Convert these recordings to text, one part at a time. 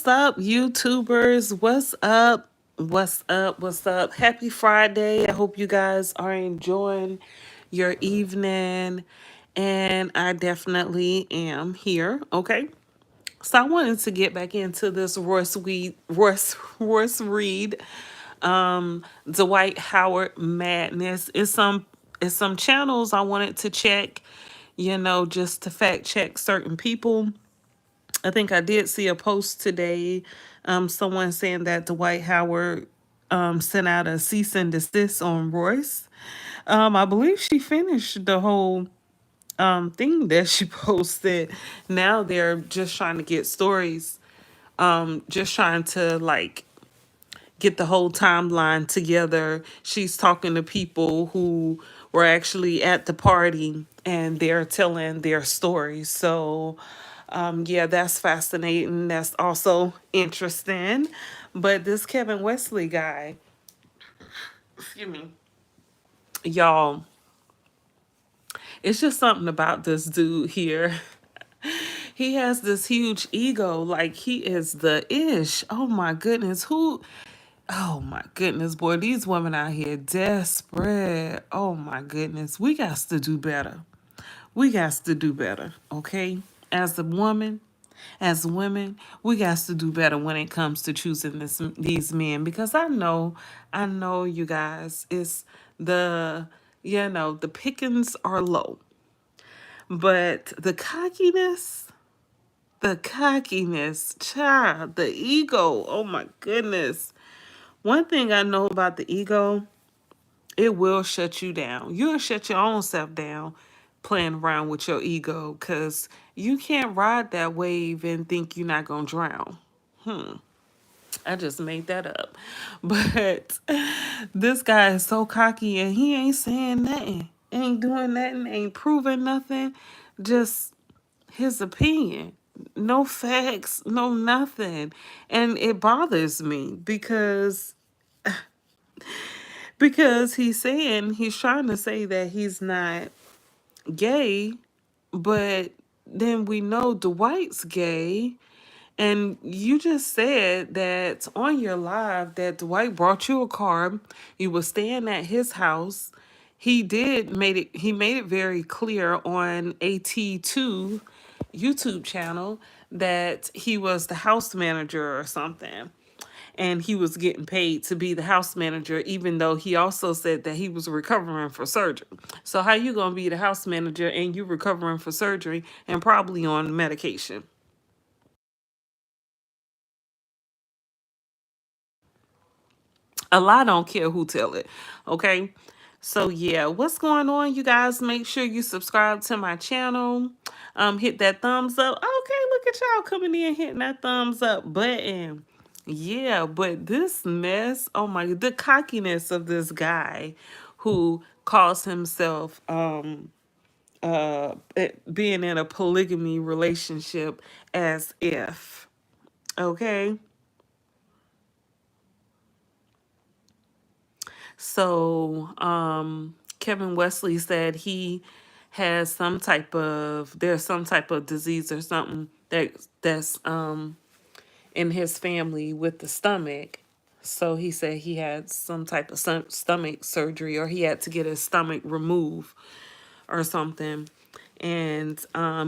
What's up, YouTubers? What's up? What's up? What's up? Happy Friday. I hope you guys are enjoying your evening. And I definitely am here. Okay. So I wanted to get back into this Royce Reed, Dwight Howard madness. It's some channels I wanted to check, just to fact check certain people. I think I did see a post today, someone saying that Dwight Howard sent out a cease and desist on Royce. I believe she finished the whole thing that she posted. Now they're just trying to get stories, just trying to like get the whole timeline together. She's talking to people who were actually at the party and they're telling their stories. So, yeah, that's fascinating. That's also interesting. But this Kevin Wesley guy, excuse me, y'all, it's just something about this dude here. He has this huge ego, like he is the ish. Oh my goodness, who? Oh my goodness, boy, these women out here desperate. Oh my goodness, we got to do better. We got to do better, okay? As a woman, as women, we got to do better when it comes to choosing these men because I know you guys, it's the the pickings are low, but the cockiness, child, the ego. Oh my goodness. One thing I know about the ego, it will shut you down. You'll shut your own self down playing around with your ego because you can't ride that wave and think you're not going to drown. I just made that up. But this guy is so cocky and he ain't saying nothing, ain't doing nothing, ain't proving nothing. Just his opinion. No facts, no nothing. And it bothers me because he's trying to say that he's not gay, but then we know Dwight's gay. And you just said that on your live that Dwight brought you a car. You were staying at his house. He made it very clear on AT2 YouTube channel that he was the house manager or something, and he was getting paid to be the house manager, even though he also said that he was recovering for surgery. So how you gonna be the house manager and you recovering for surgery and probably on medication? A lie don't care who tell it. Okay. So yeah, what's going on, you guys? Make sure you subscribe to my channel. Hit that thumbs up. Okay, look at y'all coming in hitting that thumbs up button. Yeah, but this mess, oh my, the cockiness of this guy who calls himself being in a polygamy relationship as if, okay? So, Kevin Wesley said there's some type of disease or something that's in his family with the stomach. So he said he had some type of stomach surgery or he had to get his stomach removed or something. And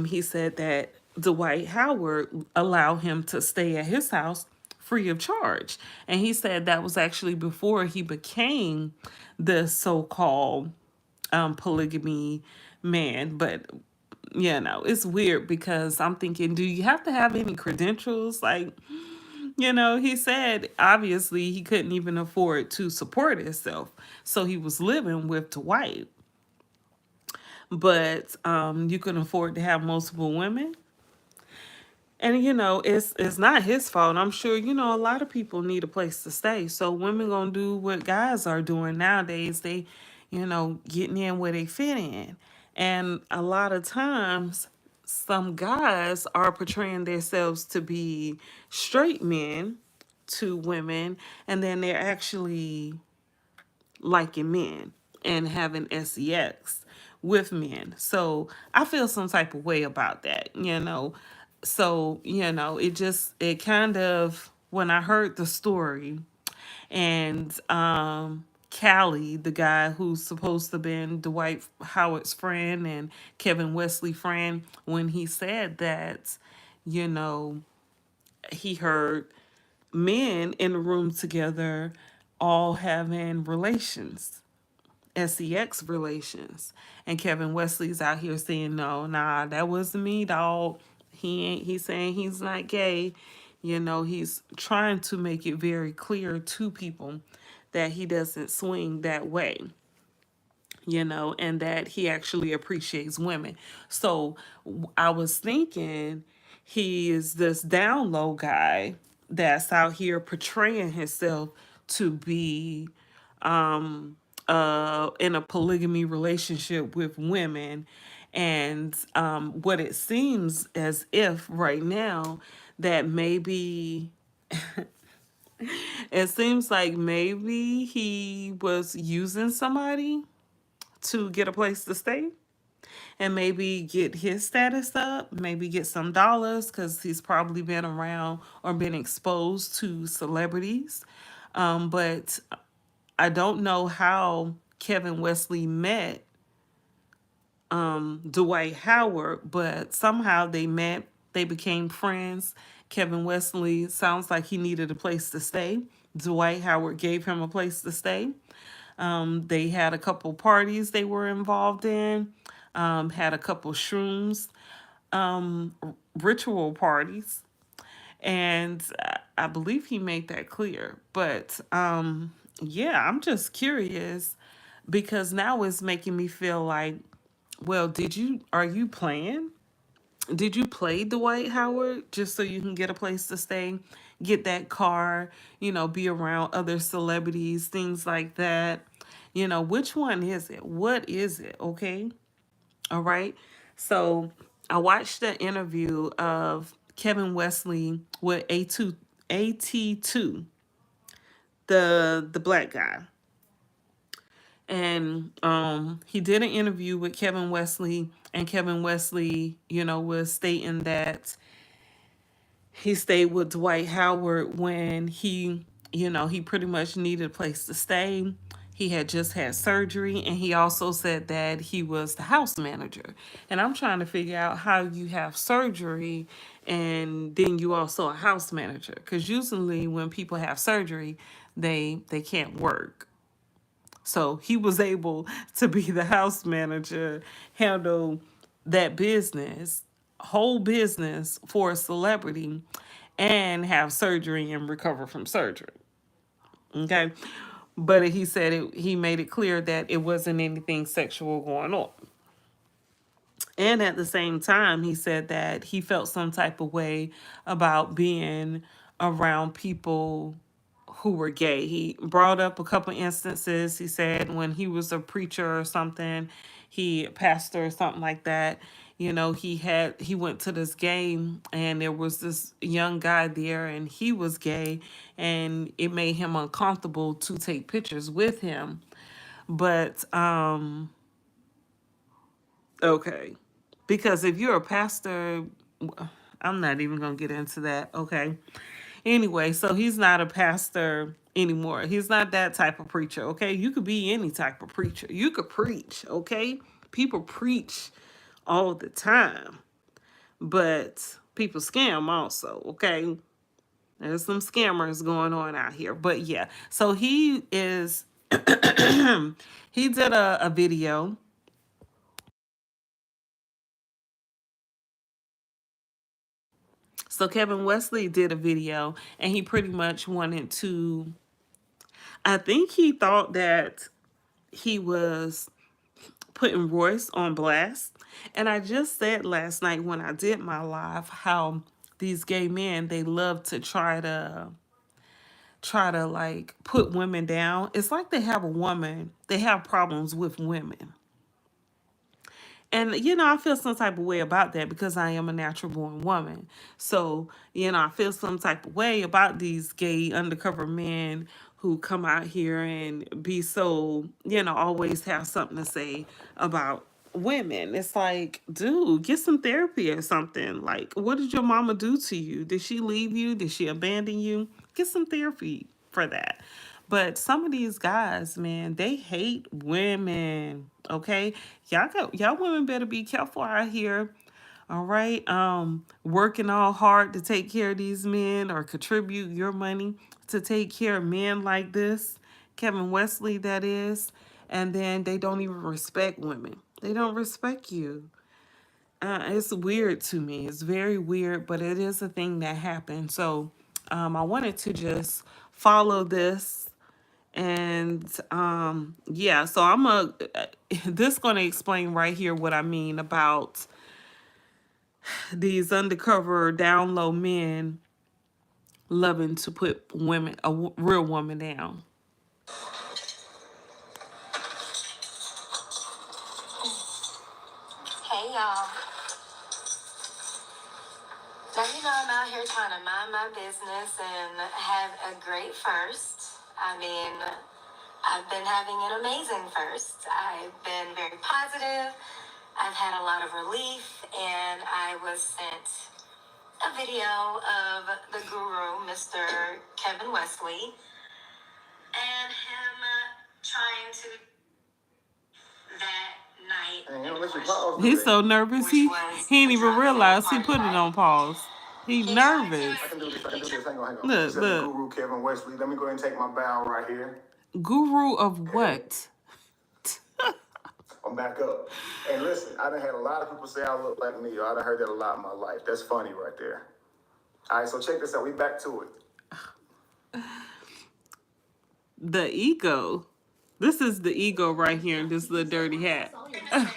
he said that Dwight Howard allowed him to stay at his house free of charge. And he said that was actually before he became the so-called polygamy man. But it's weird because I'm thinking, do you have to have any credentials? Like, he said obviously he couldn't even afford to support himself. So he was living with Dwight. But you can afford to have multiple women. And it's not his fault. I'm sure a lot of people need a place to stay. So women gonna do what guys are doing nowadays. They, getting in where they fit in. And a lot of times, some guys are portraying themselves to be straight men to women, and then they're actually liking men and having sex with men. So I feel some type of way about that. So, it kind of, when I heard the story, and Callie, the guy who's supposed to have been Dwight Howard's friend and Kevin Wesley friend, when he said that, you know, he heard men in a room together all having relations, sex relations. And Kevin Wesley's out here saying, no, nah, that wasn't me, dog. He's saying he's not gay. He's trying to make it very clear to people that he doesn't swing that way, and that he actually appreciates women. So I was thinking he is this down low guy that's out here portraying himself to be in a polygamy relationship with women. And what it seems as if right now that maybe it seems like maybe he was using somebody to get a place to stay and maybe get his status up, maybe get some dollars because he's probably been around or been exposed to celebrities. But I don't know how Kevin Wesley met Dwight Howard, but somehow they met, they became friends. Kevin Wesley sounds like he needed a place to stay. Dwight Howard gave him a place to stay. They had a couple parties they were involved in, had a couple shrooms, ritual parties, and I believe he made that clear. But yeah, I'm just curious because now it's making me feel like, well, are you playing? Did you play Dwight Howard just so you can get a place to stay, get that car, be around other celebrities, things like that? Which one is it? What is it? Okay. All right. So I watched the interview of Kevin Wesley with AT2, the black guy. And he did an interview with Kevin Wesley, and Kevin Wesley, was stating that he stayed with Dwight Howard when he pretty much needed a place to stay. He had just had surgery, and he also said that he was the house manager. And I'm trying to figure out how you have surgery and then you also a house manager, because usually when people have surgery, they can't work. So he was able to be the house manager, handle that business, whole business for a celebrity, and have surgery and recover from surgery. Okay. But he said he made it clear that it wasn't anything sexual going on. And at the same time, he said that he felt some type of way about being around people who were gay. He brought up a couple instances. He said when he was a preacher or something, he pastor or something like that. He went to this game and there was this young guy there and he was gay, and it made him uncomfortable to take pictures with him. But okay. Because if you're a pastor, I'm not even going to get into that. Okay. Anyway, so he's not a pastor anymore. He's not that type of preacher. Okay. You could be any type of preacher. You could preach. Okay. People preach all the time, but people scam also. Okay. There's some scammers going on out here. But yeah. So he is, he did a video. So Kevin Wesley did a video and he pretty much wanted to, I think he thought that he was putting Royce on blast. And I just said last night when I did my live how these gay men, they love to try to like put women down. It's like they have problems with women. And, I feel some type of way about that because I am a natural born woman. So, I feel some type of way about these gay undercover men who come out here and be so, always have something to say about women. It's like, dude, get some therapy or something. Like, what did your mama do to you? Did she leave you? Did she abandon you? Get some therapy for that. But some of these guys, man, they hate women. Okay, y'all women better be careful out here. All right, working all hard to take care of these men or contribute your money to take care of men like this, Kevin Wesley, that is, and then they don't even respect women. They don't respect you. It's weird to me. It's very weird, but it is a thing that happens. So, I wanted to just follow this, and yeah. So this gonna explain right here what I mean about these undercover down low men loving to put women, real woman down. Hey y'all. Now you know I'm out here trying to mind my business and have a great first. I mean, I've been having an amazing first. I've been very positive. I've had a lot of relief, and I was sent a video of the guru, Mr. Kevin Wesley, and him trying to that night. He's so nervous. He didn't even realize he put it on pause. He nervous. I can do this. Hang on. Look. Guru Kevin Wesley. Let me go ahead and take my bow right here. Guru of what? I'm back up. And listen, I done had a lot of people say I look like me. I done heard that a lot in my life. That's funny right there. All right, so check this out. We back to it. The ego. This is the ego right here in this little dirty hat. I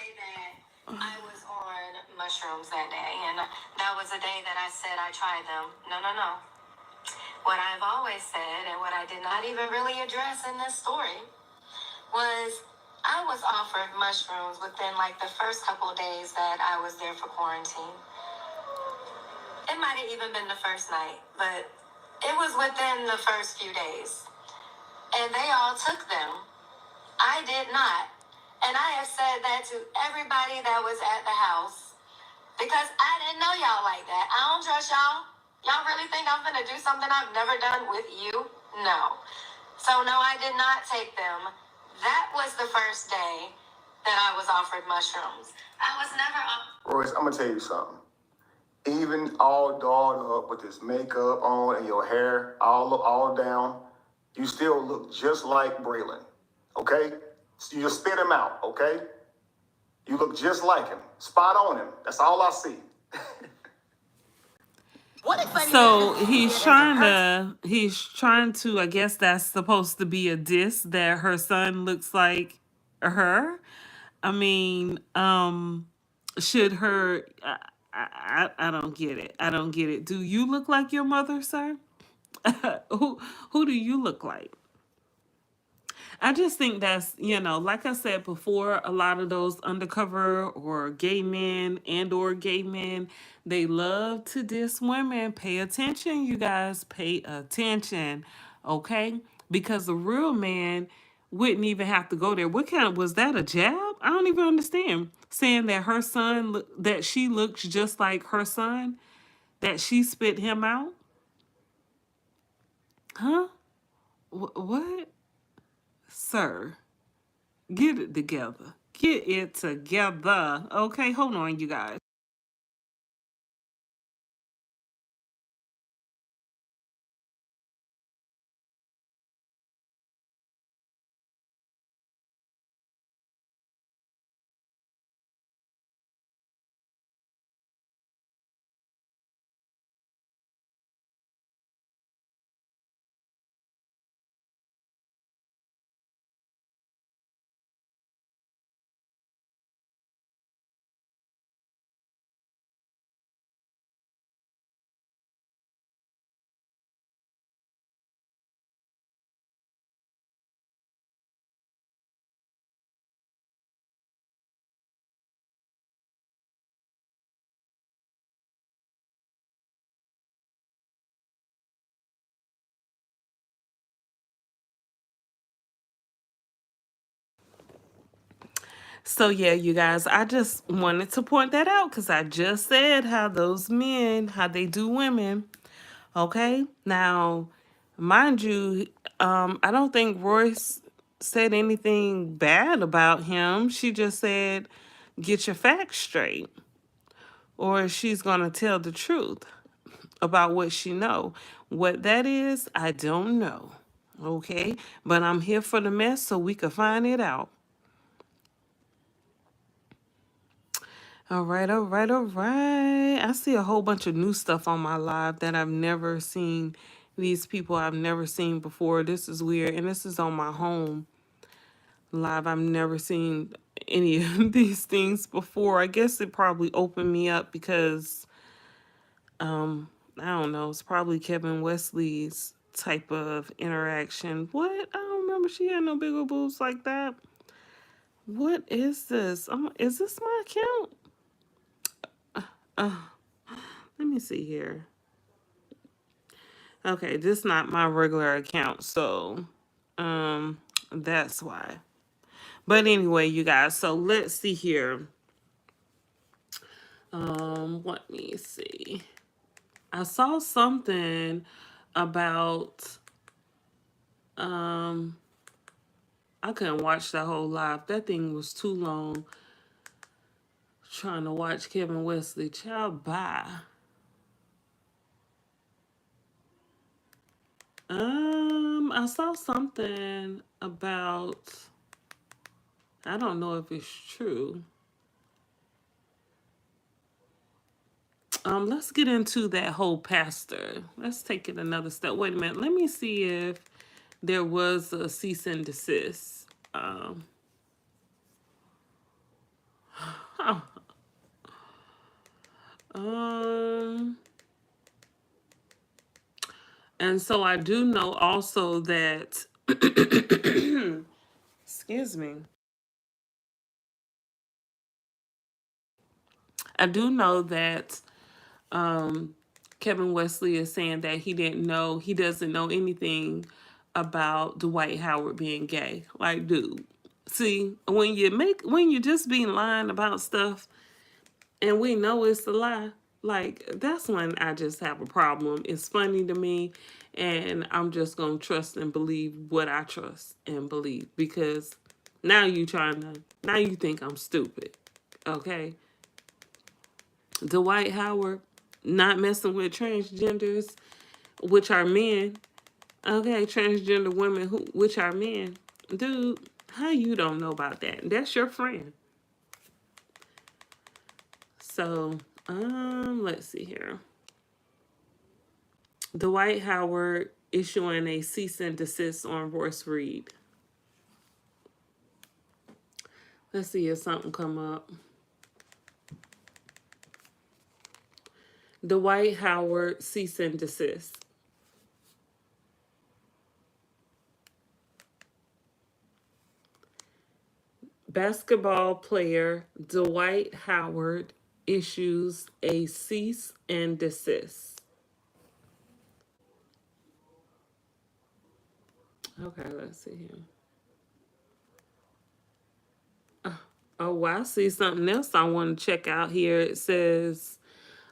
was on mushrooms that day, and that was the day that I said I tried them. No. What I've always said, and what I did not even really address in this story, was I was offered mushrooms within like the first couple of days that I was there for quarantine. It might have even been the first night, but it was within the first few days. And they all took them. I did not. And I have said that to everybody that was at the house because I didn't know y'all like that. I don't trust y'all. Y'all really think I'm going to do something I've never done with you? No. So, no, I did not take them. That was the first day that I was offered mushrooms. I was never Royce, I'm going to tell you something. Even all dolled up with this makeup on and your hair all down, you still look just like Braylon, okay? So you just spit him out, okay? You look just like him. Spot on him. That's all I see. So he's trying to, I guess that's supposed to be a diss that her son looks like her. I mean, should her, I don't get it. I don't get it. Do you look like your mother, sir? Who do you look like? I just think that's, like I said before, a lot of those undercover or gay men and or gay men, they love to diss women. Pay attention, you guys. Pay attention, okay? Because the real man wouldn't even have to go there. What kind of, was that a jab? I don't even understand. Saying that her son, that she looks just like her son, that she spit him out? Huh? What? Sir. Get it together. Get it together. Okay, hold on, you guys. So yeah, you guys, I just wanted to point that out because I just said how those men, how they do women. Okay, now, mind you, I don't think Royce said anything bad about him. She just said, "Get your facts straight," or she's gonna tell the truth about what she know. What that is, I don't know. Okay, but I'm here for the mess so we can find it out. All right, all right, all right. I see a whole bunch of new stuff on my live that I've never seen. These people I've never seen before. This is weird. And this is on my home live. I've never seen any of these things before. I guess it probably opened me up because I don't know, it's probably Kevin Wesley's type of interaction. What? I don't remember she had no bigger boobs like that. What is this? Is this my account? Let me see here. Okay, this is not my regular account, so that's why. But anyway, you guys, so let's see here. Let me see. I saw something about I couldn't watch that whole live. That thing was too long. Trying to watch Kevin Wesley. Child, bye. I saw something about, I don't know if it's true. Let's get into that whole pastor. Let's take it another step. Wait a minute. Let me see if there was a cease and desist. Um, and so I do know also that, excuse me. I do know that Kevin Wesley is saying that he doesn't know anything about Dwight Howard being gay. Like, dude, see, when you just be lying about stuff and we know it's a lie, like, that's when I just have a problem. It's funny to me, and I'm just gonna trust and believe what I trust and believe because now now you think I'm stupid, okay? Dwight Howard not messing with transgenders, which are men. Okay, transgender women which are men. Dude, how you don't know about that? That's your friend. So, let's see here. Dwight Howard issuing a cease and desist on Royce Reed. Let's see if something come up. Dwight Howard cease and desist. Basketball player Dwight Howard issues a cease and desist. Okay, let's see here. Oh, well, I see something else I want to check out here. It says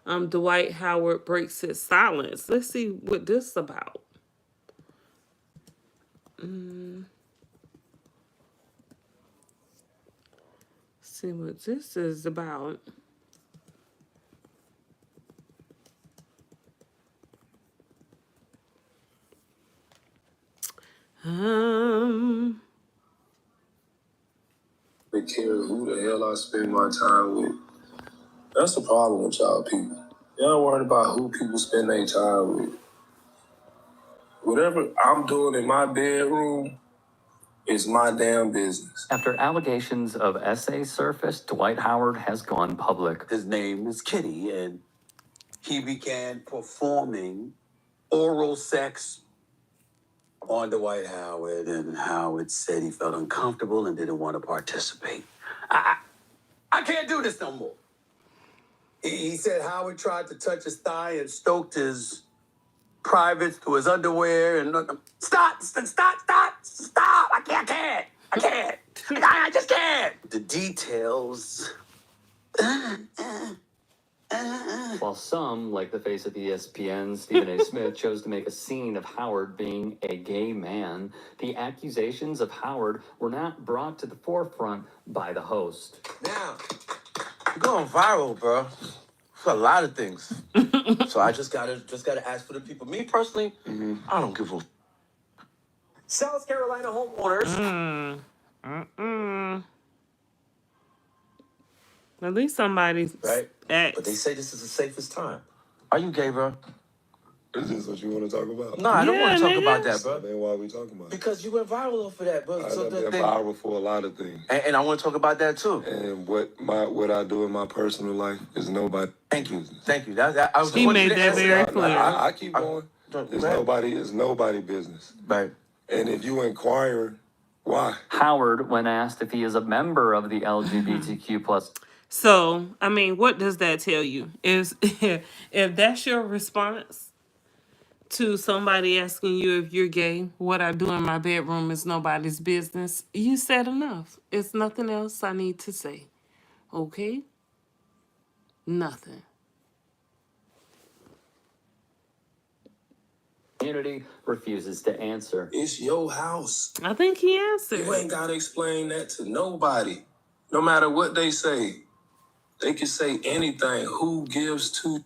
Dwight Howard breaks his silence. Let's see what this is about. See what this is about. They care who the hell I spend my time with. That's the problem with y'all people. Y'all worried about who people spend their time with. Whatever I'm doing in my bedroom is my damn business. After allegations of essays surfaced, Dwight Howard has gone public. His name is Kitty, and he began performing oral sex on Dwight Howard, and Howard said he felt uncomfortable and didn't want to participate. I can't do this no more. He said Howard tried to touch his thigh and stoked his privates to his underwear and stop! I can't. I can't. I just can't. The details. While some, like the face of ESPN, Stephen A. Smith, chose to make a scene of Howard being a gay man, the accusations of Howard were not brought to the forefront by the host. Now, you're going viral, bro. For a lot of things. So I just gotta ask for the people. Me personally, I don't give a. South Carolina homeowners. At least somebody's Right? But they asked. say this is the safest time. Are you gay, bro? Is this what you want to talk about? No, I don't Yeah, want to talk nigga. about that, bro. Then why are we talking about it? Because you went viral off of that, bro. I've been viral for a lot of things. And I want to talk about that too. And what I do in my personal life is nobody. Thank you. That I was He made that very clear. I keep going. It's nobody business. Right. And if you inquire, why? Howard, when asked if he is a member of the LGBTQ plus So, I mean, what does that tell you? Is if that's your response to somebody asking you if you're gay, what I do in my bedroom is nobody's business, you said enough. It's nothing else I need to say. Okay? Nothing. community refuses to answer. It's your house. I think he answered. You ain't gotta explain that to nobody. No matter what they say. They can say anything. Who gives two?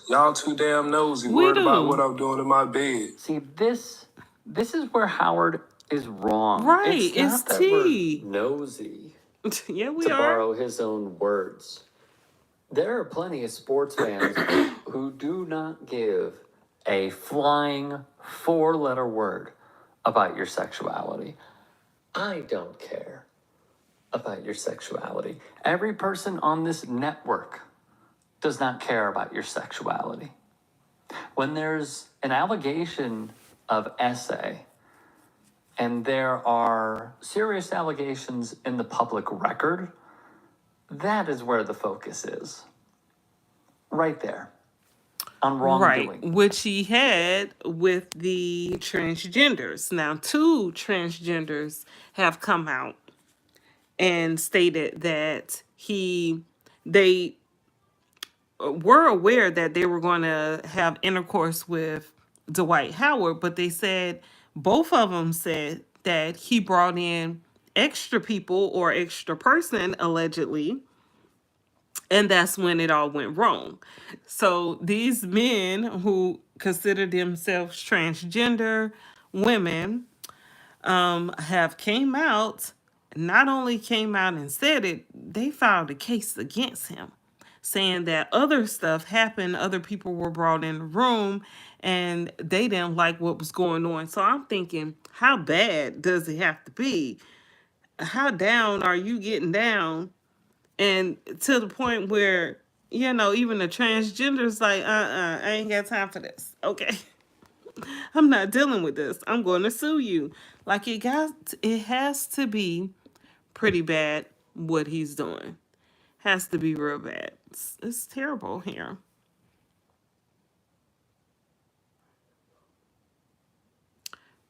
Y'all too damn nosy. We Worried do. about what I'm doing in my bed. See, this is where Howard is wrong. Right, It's it's not that tea. we're nosy, Yeah, we to are. borrow his own words. There are plenty of sports fans who do not give a flying 4-letter word about your sexuality. I don't care about your sexuality. Every person on this network does not care about your sexuality. When there's an allegation of essay and there are serious allegations in the public record, that is where the focus is. Right there. On wrongdoing. Right, which he had with the transgenders. Now, 2 transgenders have come out and stated that they were aware that they were going to have intercourse with Dwight Howard, but they said both of them said that he brought in extra people or extra person allegedly, and that's when it all went wrong. So these men who consider themselves transgender women have not only came out and said it, they filed a case against him, saying that other stuff happened, other people were brought in the room, and they didn't like what was going on. So I'm thinking, how bad does it have to be? How down are you getting down? And to the point where, even the transgender's like, I ain't got time for this. Okay. I'm not dealing with this. I'm going to sue you. Like it has to be pretty bad what he's doing. Has to be real bad. It's terrible here.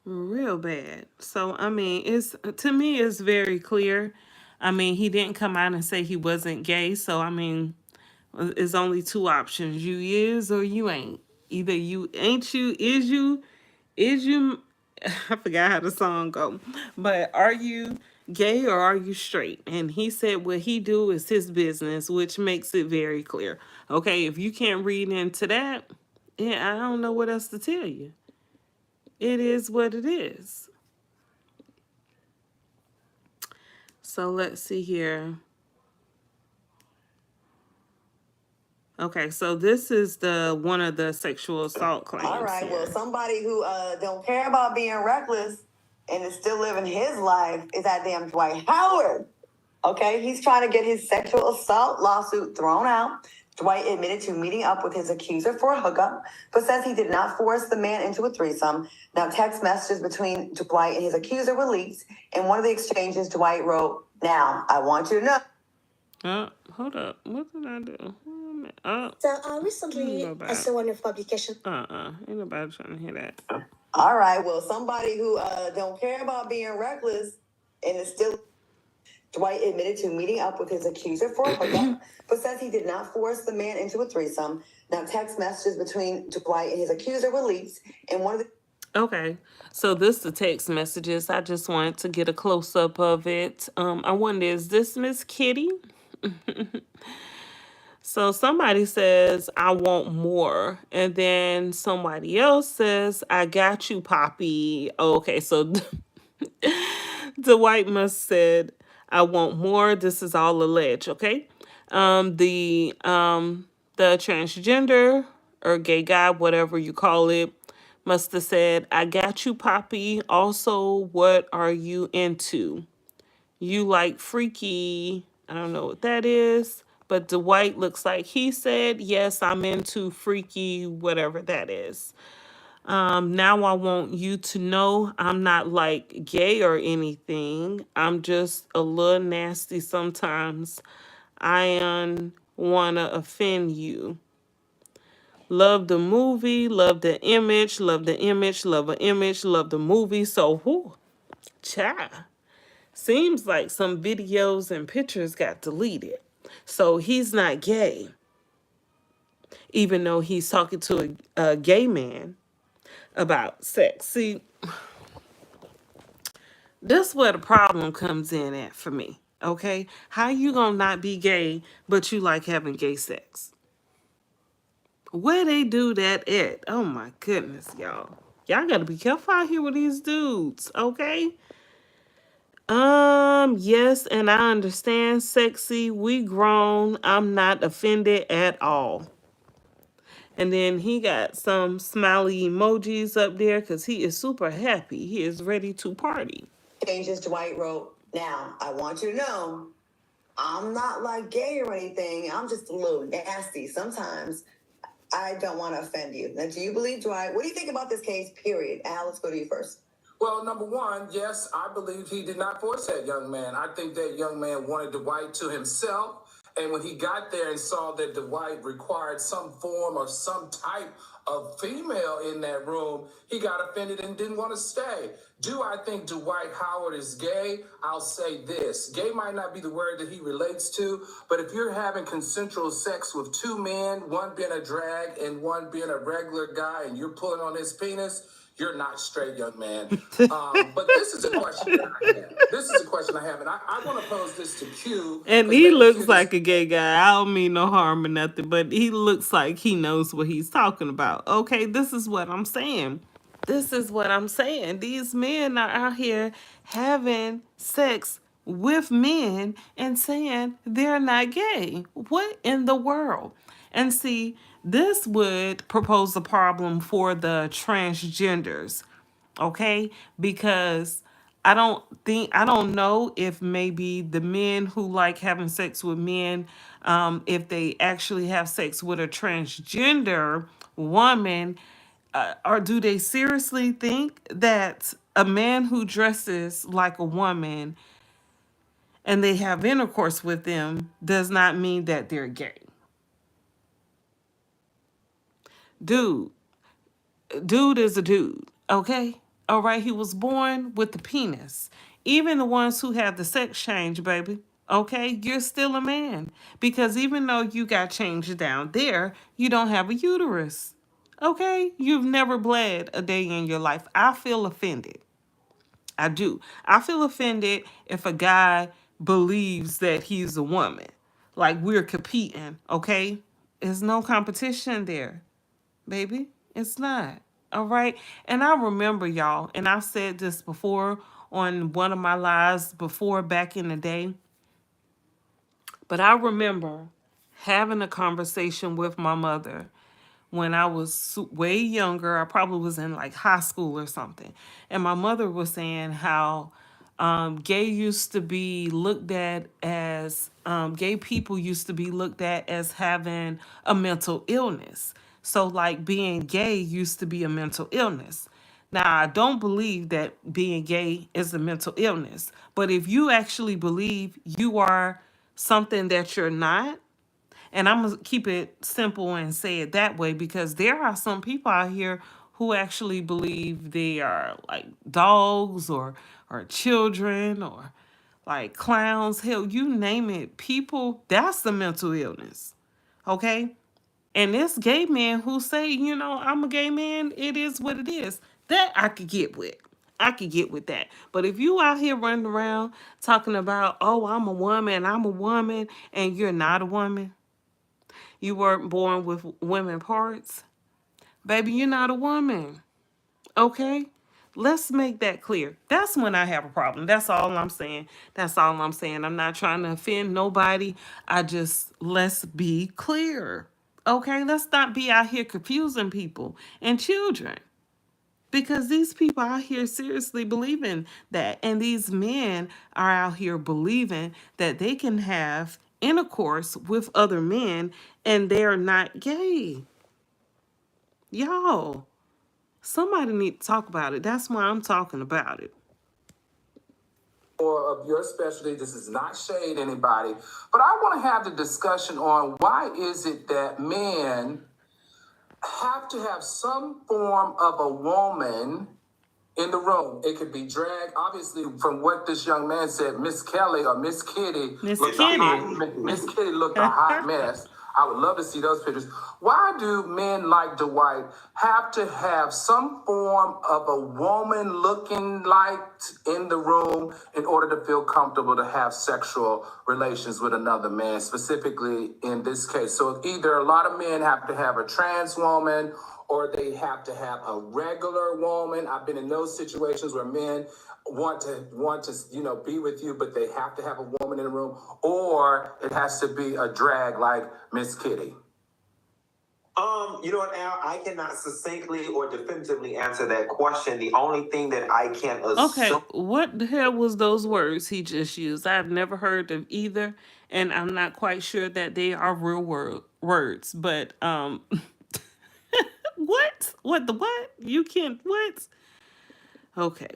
Real bad. So I mean, to me it's very clear. I mean, he didn't come out and say he wasn't gay. So I mean, it's only 2 options. You is or you ain't. Either you ain't you, is you I forgot how the song go. But are you gay or are you straight? And he said what he do is his business, which makes it very clear. Okay, if you can't read into that, yeah, I don't know what else to tell you. It is what it is. So let's see here. Okay, so this is one of the sexual assault claims. All right, here. well, somebody who don't care about being reckless and is still living his life is that damn Dwight Howard. Okay, he's trying to get his sexual assault lawsuit thrown out. Dwight admitted to meeting up with his accuser for a hookup, but says he did not force the man into a threesome. Now, text messages between Dwight and his accuser were leaked. In one of the exchanges, Dwight wrote, "Now, I want you to know." Hold up. What did I do? So recently, I saw one of publication. Ain't nobody trying to hear that. All right, well, somebody who don't care about being reckless and it's still. Dwight admitted to meeting up with his accuser for a hookup, but says he did not force the man into a threesome. Now, text messages between Dwight and his accuser were leaked, and one of the Okay, so this the text messages. I just wanted to get a close up of it. I wonder, is this Miss Kitty? So somebody says, I want more. And then somebody else says, I got you, Poppy. Okay, so Dwight must said, I want more. This is all alleged, okay? The transgender or gay guy, whatever you call it, must have said, I got you, Poppy. Also, what are you into? You like freaky. I don't know what that is. But Dwight looks like he said, yes, I'm into freaky, whatever that is. Now I want you to know I'm not like gay or anything. I'm just a little nasty sometimes. I wanna offend you. Love the movie, love the image, love the image, love an image, love the movie. So, whoo, child. Seems like some videos and pictures got deleted. So he's not gay, even though he's talking to a gay man about sex. See, that's where the problem comes in at for me. Okay? How you gonna not be gay, but you like having gay sex? Where they do that at? Oh my goodness, y'all. Y'all gotta be careful out here with these dudes, okay? Yes, and I understand, sexy. We grown. I'm not offended at all. And then he got some smiley emojis up there because he is super happy. He is ready to party. changes Dwight wrote, now, I want you to know, I'm not like gay or anything. I'm just a little nasty. Sometimes I don't want to offend you. Now, do you believe Dwight? What do you think about this case, period? Al, let's go to you first. Well, number one, yes, I believe he did not force that young man. I think that young man wanted Dwight to himself. And when he got there and saw that Dwight required some form or some type of female in that room, he got offended and didn't want to stay. Do I think Dwight Howard is gay? I'll say this. Gay might not be the word that he relates to, but if you're having consensual sex with two men, one being a drag and one being a regular guy, and you're pulling on his penis, you're not straight, young man. But this is a question that I have. This is a question I have, and I want to pose this to Q. And he looks like a gay guy. I don't mean no harm or nothing, but he looks like he knows what he's talking about. Okay, this is what I'm saying. This is what I'm saying. These men are out here having sex with men and saying they're not gay. What in the world? And see, this would propose a problem for the transgenders, okay? Because I don't know if maybe the men who like having sex with men, if they actually have sex with a transgender woman, or do they seriously think that a man who dresses like a woman and they have intercourse with them does not mean that they're gay? Dude, dude is a dude, okay? All right, he was born with the penis. Even the ones who have the sex change, baby, okay? You're still a man. Because even though you got changed down there, you don't have a uterus. Okay? You've never bled a day in your life. I feel offended. I do. I feel offended if a guy believes that he's a woman. Like we're competing, okay? There's no competition there, baby. It's not. All right. And I remember, y'all, and I've said this before on one of my lives before back in the day, but I remember having a conversation with my mother when I was way younger. I probably was in like high school or something. And my mother was saying how gay used to be looked at as, gay people used to be looked at as having a mental illness. So, like, being gay used to be a mental illness. Now, I don't believe that being gay is a mental illness. But if you actually believe you are something that you're not, and I'm going to keep it simple and say it that way because there are some people out here who actually believe they are like dogs or children or like clowns, hell, you name it. People, that's the mental illness. Okay? And this gay man who say, you know, I'm a gay man, it is what it is. That I could get with. I could get with that. But if you out here running around talking about, oh, I'm a woman, and you're not a woman, you weren't born with women parts, baby, you're not a woman. Okay? Let's make that clear. That's when I have a problem. That's all I'm saying. That's all I'm saying. I'm not trying to offend nobody. Let's be clear. Okay? Let's not be out here confusing people and children. Because these people out here seriously believing that. And these men are out here believing that they can have intercourse with other men and they're not gay. Y'all, somebody need to talk about it. That's why I'm talking about it. Or of your specialty, this is not shade anybody, but I want to have the discussion on why is it that men have to have some form of a woman in the room. It could be drag. Obviously, from what this young man said, Miss Kelly or Miss Kitty Miss looked Kitty. Miss Kitty looked a hot mess. I would love to see those pictures. Why do men like Dwight have to have some form of a woman looking like in the room in order to feel comfortable to have sexual relations with another man, specifically in this case? So either a lot of men have to have a trans woman or they have to have a regular woman. I've been in those situations where men want to be with you, but they have to have a woman in the room, or it has to be a drag like Miss Kitty. You know what, Al? I cannot succinctly or definitively answer that question. The only thing that I can assume. Okay, what the hell was those words he just used? I've never heard of either, and I'm not quite sure that they are real words. But what? What the what? You can't what? Okay.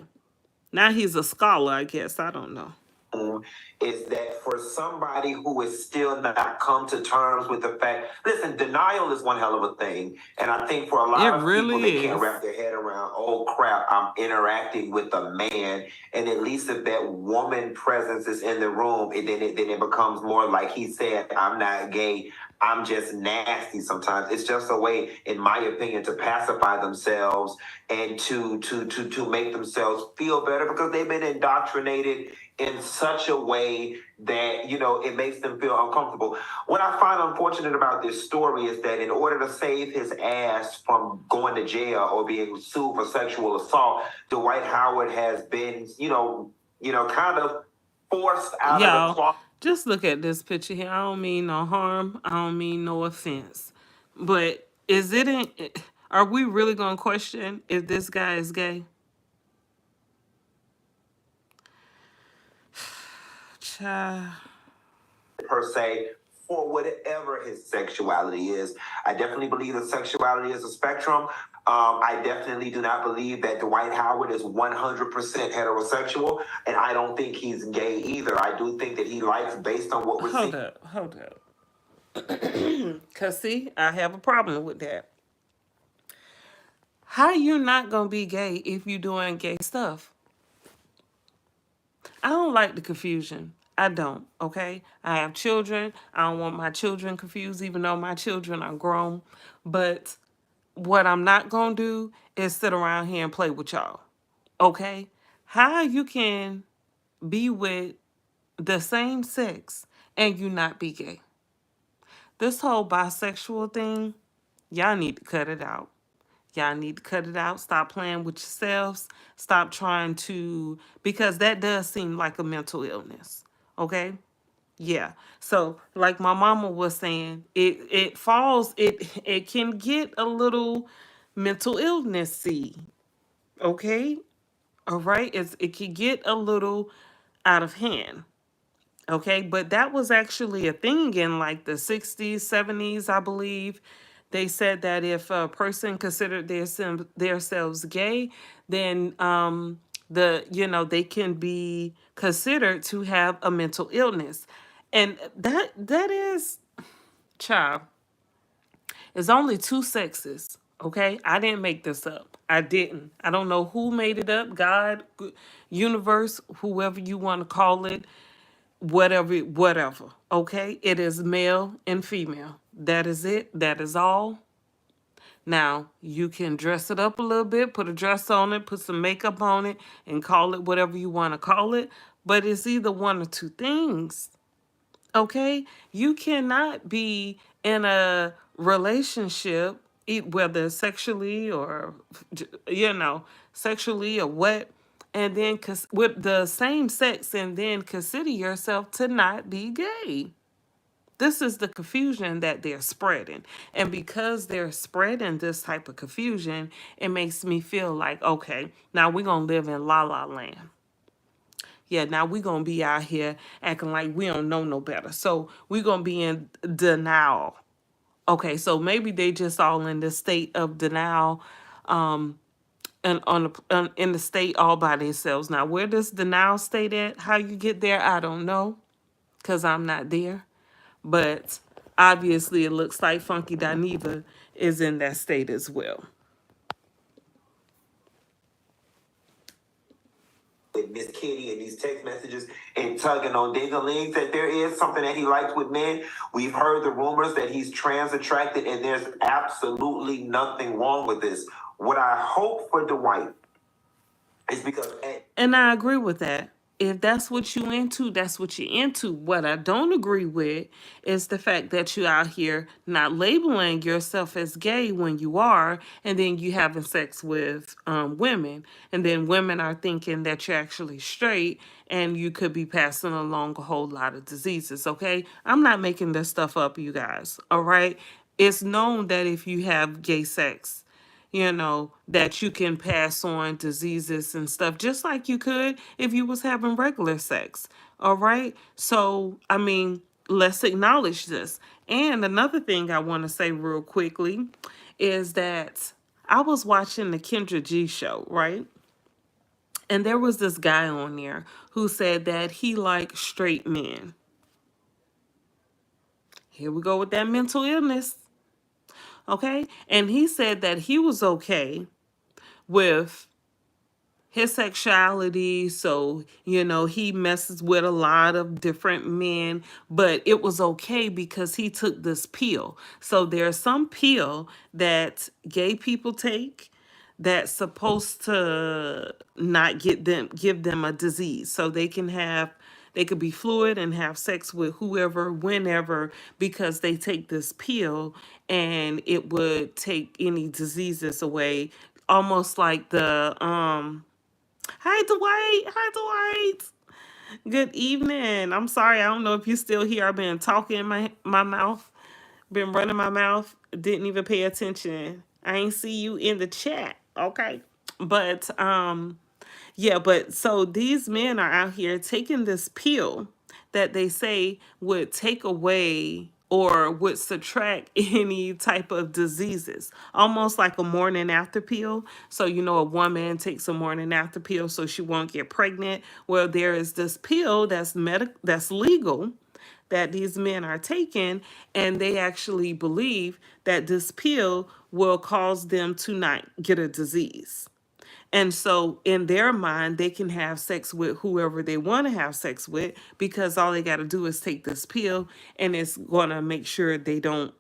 Now he's a scholar, I guess. I don't know. Is that for somebody who is still not come to terms with the fact, listen, denial is one hell of a thing. And I think for a lot of people, they can't wrap their head around, oh crap, I'm interacting with a man. And at least if that woman presence is in the room, then it becomes more like he said, I'm not gay. I'm just nasty sometimes. It's just a way, in my opinion, to pacify themselves and to make themselves feel better because they've been indoctrinated in such a way that, it makes them feel uncomfortable. What I find unfortunate about this story is that in order to save his ass from going to jail or being sued for sexual assault, Dwight Howard has been, kind of forced out of the closet. Just look at this picture here. I don't mean no harm. I don't mean no offense. But are we really going to question if this guy is gay? Child. Per se, for whatever his sexuality is. I definitely believe that sexuality is a spectrum. I definitely do not believe that Dwight Howard is 100% heterosexual, and I don't think he's gay either. I do think that he likes based on what we're seeing. Hold up. Because, see, I have a problem with that. How you not going to be gay if you doing gay stuff? I don't like the confusion. I don't, okay? I have children. I don't want my children confused, even though my children are grown. But what I'm not going to do is sit around here and play with y'all, okay? How you can be with the same sex and you not be gay? This whole bisexual thing, y'all need to cut it out. Y'all need to cut it out. Stop playing with yourselves. Stop trying to, because that does seem like a mental illness. Okay? Yeah. So, like my mama was saying, it can get a little mental illnessy. Okay? All right? It can get a little out of hand. Okay, but that was actually a thing in like the 60s, 70s, I believe. They said that if a person considered themselves gay, then they can be considered to have a mental illness. And that is, child, it's only two sexes, okay? I didn't make this up. I didn't. I don't know who made it up. God, universe, whoever you want to call it, whatever. Okay? It is male and female. That is it. That is all. Now, you can dress it up a little bit, put a dress on it, put some makeup on it, and call it whatever you want to call it. But it's either one or two things. Okay? You cannot be in a relationship, whether sexually or, sexually or what, and then with the same sex, and then consider yourself to not be gay. This is the confusion that they're spreading. And because they're spreading this type of confusion, it makes me feel like, okay, now we're going to live in la la land. Yeah, now we're going to be out here acting like we don't know no better. So we're going to be in denial. Okay, so maybe they just all in the state of denial, and in the state all by themselves. Now, where does denial state at? How you get there, I don't know, because I'm not there. But obviously, it looks like Funky Dineva is in that state as well. With Miss Kitty and these text messages and tugging on ding-a-lings, that there is something that he likes with men. We've heard the rumors that he's trans attracted, and there's absolutely nothing wrong with this. What I hope for Dwight is because... And I agree with that. If that's what you into, that's what you're into. What I don't agree with is the fact that you out here not labeling yourself as gay when you are, and then you having sex with women, and then women are thinking that you're actually straight, and you could be passing along a whole lot of diseases. Okay, I'm not making this stuff up, you guys. All right, it's known that if you have gay sex, that you can pass on diseases and stuff just like you could if you was having regular sex. All right? So, I mean, let's acknowledge this. And another thing I want to say real quickly is that I was watching the Kendra G show, right? And there was this guy on there who said that he liked straight men. Here we go with that mental illness. Okay? And he said that he was okay with his sexuality. So, he messes with a lot of different men, but it was okay because he took this pill. So there's some pill that gay people take that's supposed to not give them a disease. So they could be fluid and have sex with whoever, whenever, because they take this pill, and it would take any diseases away. Almost like the Hi Dwight. Hi Dwight. Good evening. I'm sorry. I don't know if you're still here. I've been talking in my mouth. Been running my mouth. Didn't even pay attention. I ain't see you in the chat. Okay. But yeah, but so these men are out here taking this pill that they say would take away or would subtract any type of diseases, almost like a morning after pill. So, a woman takes a morning after pill so she won't get pregnant. Well, there is this pill that's legal that these men are taking, and they actually believe that this pill will cause them to not get a disease. And so in their mind, they can have sex with whoever they want to have sex with, because all they got to do is take this pill, and it's going to make sure they don't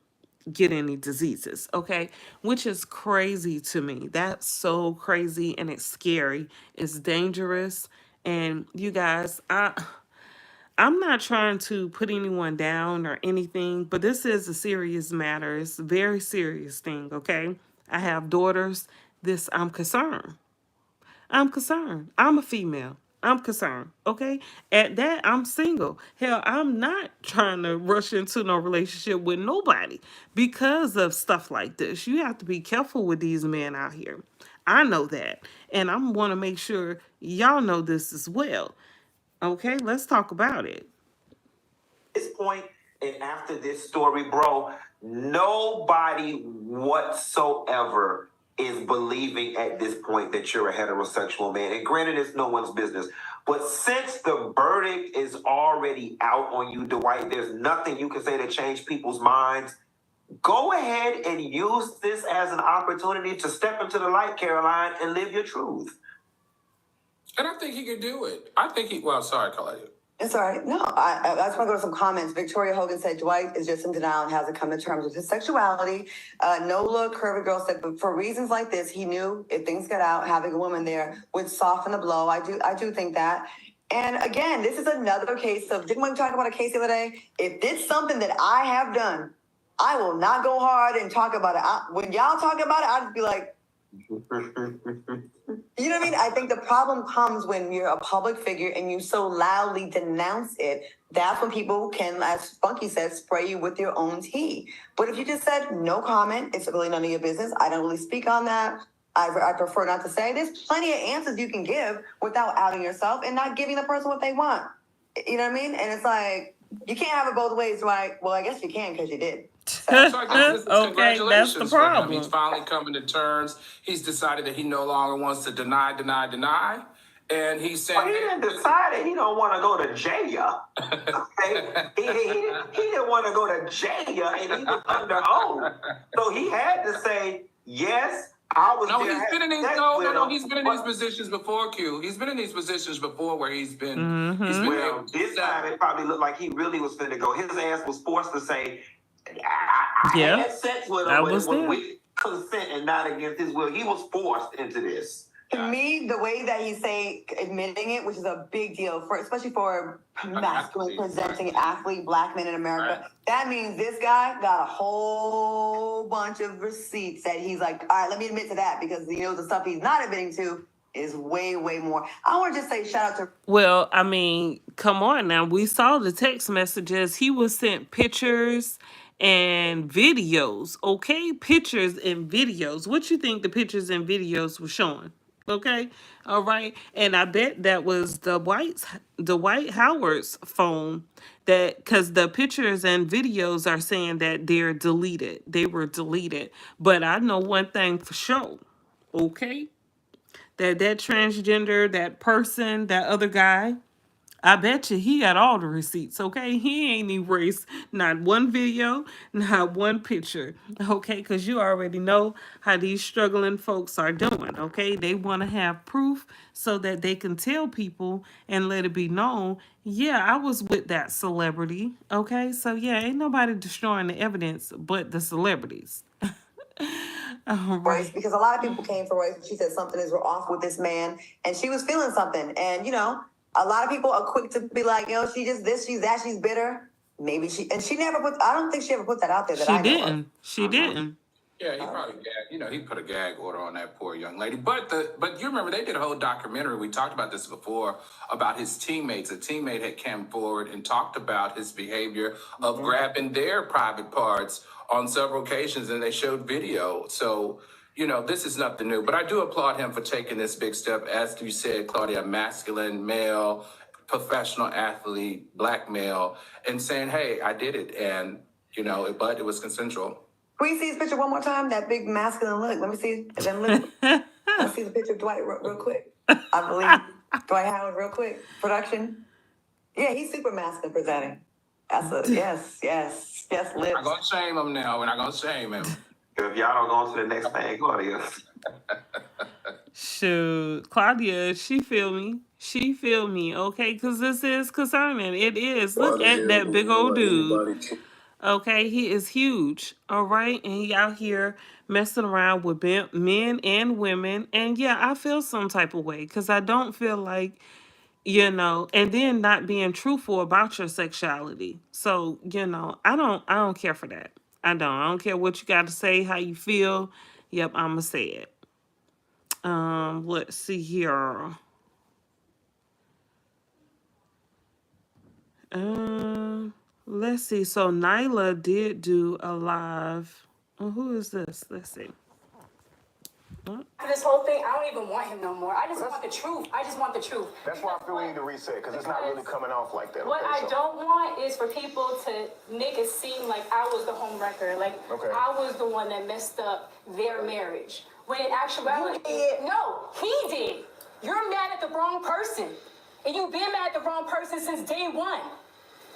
get any diseases. Okay. Which is crazy to me. That's so crazy, and it's scary. It's dangerous. And you guys, I'm not trying to put anyone down or anything, but this is a serious matter. It's a very serious thing. Okay. I have daughters. I'm concerned. I'm concerned. I'm a female. I'm concerned. Okay. At that, I'm single. Hell, I'm not trying to rush into no relationship with nobody because of stuff like this. You have to be careful with these men out here. I know that. And I want to make sure y'all know this as well. Okay. Let's talk about it. This point, and after this story, bro, nobody whatsoever is believing at this point that you're a heterosexual man. And granted, it's no one's business. But since the verdict is already out on you, Dwight, there's nothing you can say to change people's minds. Go ahead and use this as an opportunity to step into the light, Caroline, and live your truth. And I think he could do it. I think he. Well, sorry, Claudia. It's all right. No, I just want to go to some comments. Victoria Hogan said Dwight is just in denial and hasn't come to terms with his sexuality. Nola Curvy Girl said, but for reasons like this, he knew if things got out, having a woman there would soften the blow. I do think that. And again, this is another case of, didn't we talk about a case the other day? If it's something that I have done, I will not go hard and talk about it. When y'all talk about it, I'll just be like, you know what I mean? I think the problem comes when you're a public figure and you so loudly denounce it. That's when people can, as Funky said, spray you with your own tea. But if you just said no comment, it's really none of your business. I don't really speak on that. I prefer not to say. There's plenty of answers you can give without outing yourself and not giving the person what they want. You know what I mean? And it's like, you can't have it both ways, right? Well, I guess you can because you did. So I guess this is Okay, congratulations that's the for him. problem. He's finally coming to terms. He's decided that he no longer wants to deny. And he's saying... Well, he didn't decide that he don't want to go to jail. Okay? he didn't want to go to jail, and he was under oath. So he had to say, yes, I was No, there. he's been in these... No, he's been in these positions before, Q. He's been in these positions before where he's been... Well, this time it probably looked like he really was finna go. His ass was forced to say, I had sex with him with consent and not against his will. He was forced into this. To me, the way that he's admitting it, which is a big deal for, especially for masculine presenting athlete, black men in America, that means this guy got a whole bunch of receipts that he's like, all right, let me admit to that, because you know the stuff he's not admitting to is way, way more. I want to just say shout out to... Well, I mean, come on now. We saw the text messages. He was sent pictures and videos, okay? Pictures and videos. What you think the pictures and videos were showing? Okay, all right, and I bet that was the Dwight Howard's phone, that because the pictures and videos are saying that they're deleted. They were deleted, but I know one thing for sure. Okay, that transgender, that person, that other guy, I bet you he got all the receipts, okay? He ain't erased not one video, not one picture, okay? Because you already know how these struggling folks are doing, okay? They want to have proof so that they can tell people and let it be known, yeah, I was with that celebrity, okay? So, yeah, ain't nobody destroying the evidence but the celebrities. Royce, because a lot of people came for Royce. She said something is off with this man, and she was feeling something. And, you know, a lot of people are quick to be like, you know, she just this, she's that, she's bitter. Maybe she never put, I don't think she ever put that out there that I know of. She didn't. Yeah, he probably he put a gag order on that poor young lady. But you remember they did a whole documentary. We talked about this before about his teammates. A teammate had come forward and talked about his behavior of grabbing their private parts on several occasions, and they showed video. So, you know, this is nothing new. But I do applaud him for taking this big step. As you said, Claudia, masculine, male, professional athlete, black male, and saying, hey, I did it. And, you know, but it was consensual. Can we see his picture one more time? That big masculine look. Let me see them look. Let's see the picture of Dwight real quick. I believe Dwight Howard real quick. Production. Yeah, he's super masculine presenting. That's a yes, lips. We're not going to shame him now. We're not going to shame him. If y'all don't go on to the next thing, Claudia. Shoot, Claudia, she feel me, okay? Because this is concerning. It is. Look at that big old dude. Okay, he is huge, all right? And he out here messing around with men and women. And yeah, I feel some type of way because I don't feel like, you know, and then not being truthful about your sexuality. So, you know, I don't care for that. I don't care what you got to say, how you feel. Yep, I'm going to say it. Let's see here. Let's see. So Nyla did do a live. Oh, who is this? Let's see. This whole thing, I don't even want him no more. I just want the truth. That's why I feel we need to reset, because it's not really coming off like that. What I don't want is for people to make it seem like I was the home wrecker, like I was the one that messed up their marriage. When in actuality, no, he did. You're mad at the wrong person. And you've been mad at the wrong person since day one.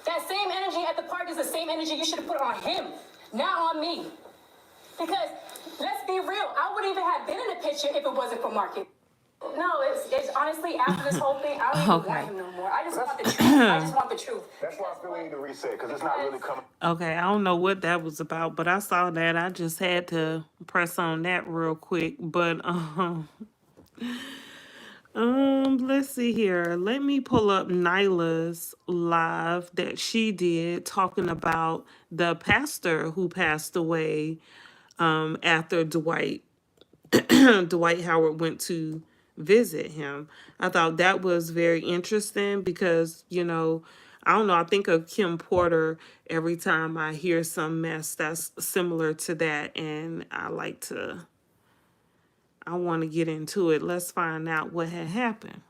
That same energy at the party is the same energy you should have put on him. not on me. Because let's be real, I wouldn't even have been in the picture if it wasn't for market. No, it's honestly, after this whole thing, I don't even want him no more. I just want the truth. I just want the truth. That's why I feel we need to reset, because it's not really coming. Okay, I don't know what that was about, but I saw that. I just had to press on that real quick. But let's see here. Let me pull up Nyla's live that she did talking about the pastor who passed away after Dwight Howard went to visit him. I thought that was very interesting because, I don't know, I think of Kim Porter every time I hear some mess that's similar to that, and I want to get into it. Let's find out what had happened.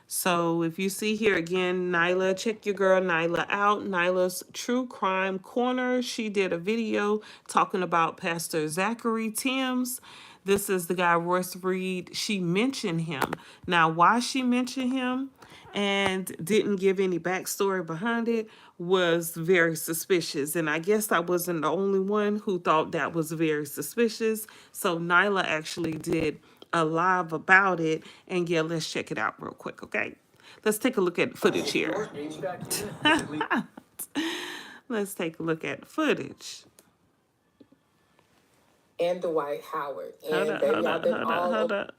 So if you see here again, Nyla, check your girl Nyla out. Nyla's True Crime Corner. She did a video talking about Pastor Zachary Timms. This is the guy, Royce Reed. She mentioned him. Now, why she mentioned him and didn't give any backstory behind it was very suspicious. And I guess I wasn't the only one who thought that was very suspicious. So Nyla actually did a live about it, and yeah, let's check it out real quick. Okay, let's take a look at footage here. Let's take a look at footage. And Dwight Howard. And Hold up.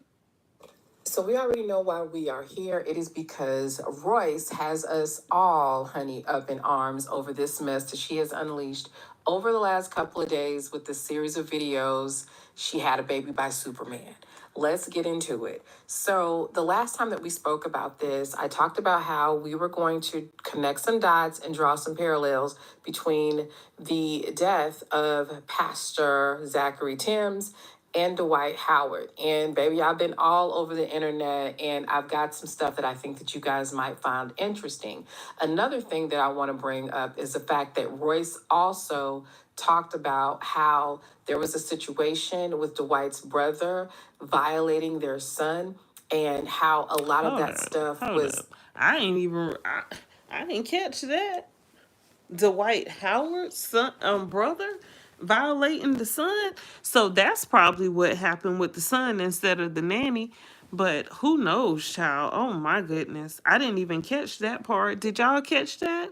So we already know why we are here. It is because Royce has us all, honey, up in arms over this mess that she has unleashed over the last couple of days with this series of videos. She had a baby by Superman. Let's get into it. So the last time that we spoke about this, I talked about how we were going to connect some dots and draw some parallels between the death of Pastor Zachary Timms and Dwight Howard. And baby, I've been all over the internet, and I've got some stuff that I think that you guys might find interesting. Another thing that I want to bring up is the fact that Royce also talked about how there was a situation with Dwight's brother violating their son, and how a lot of that stuff was... I didn't catch that. Dwight Howard's son, brother violating the son. So that's probably what happened with the son instead of the nanny. But who knows, child? Oh my goodness. I didn't even catch that part. Did y'all catch that?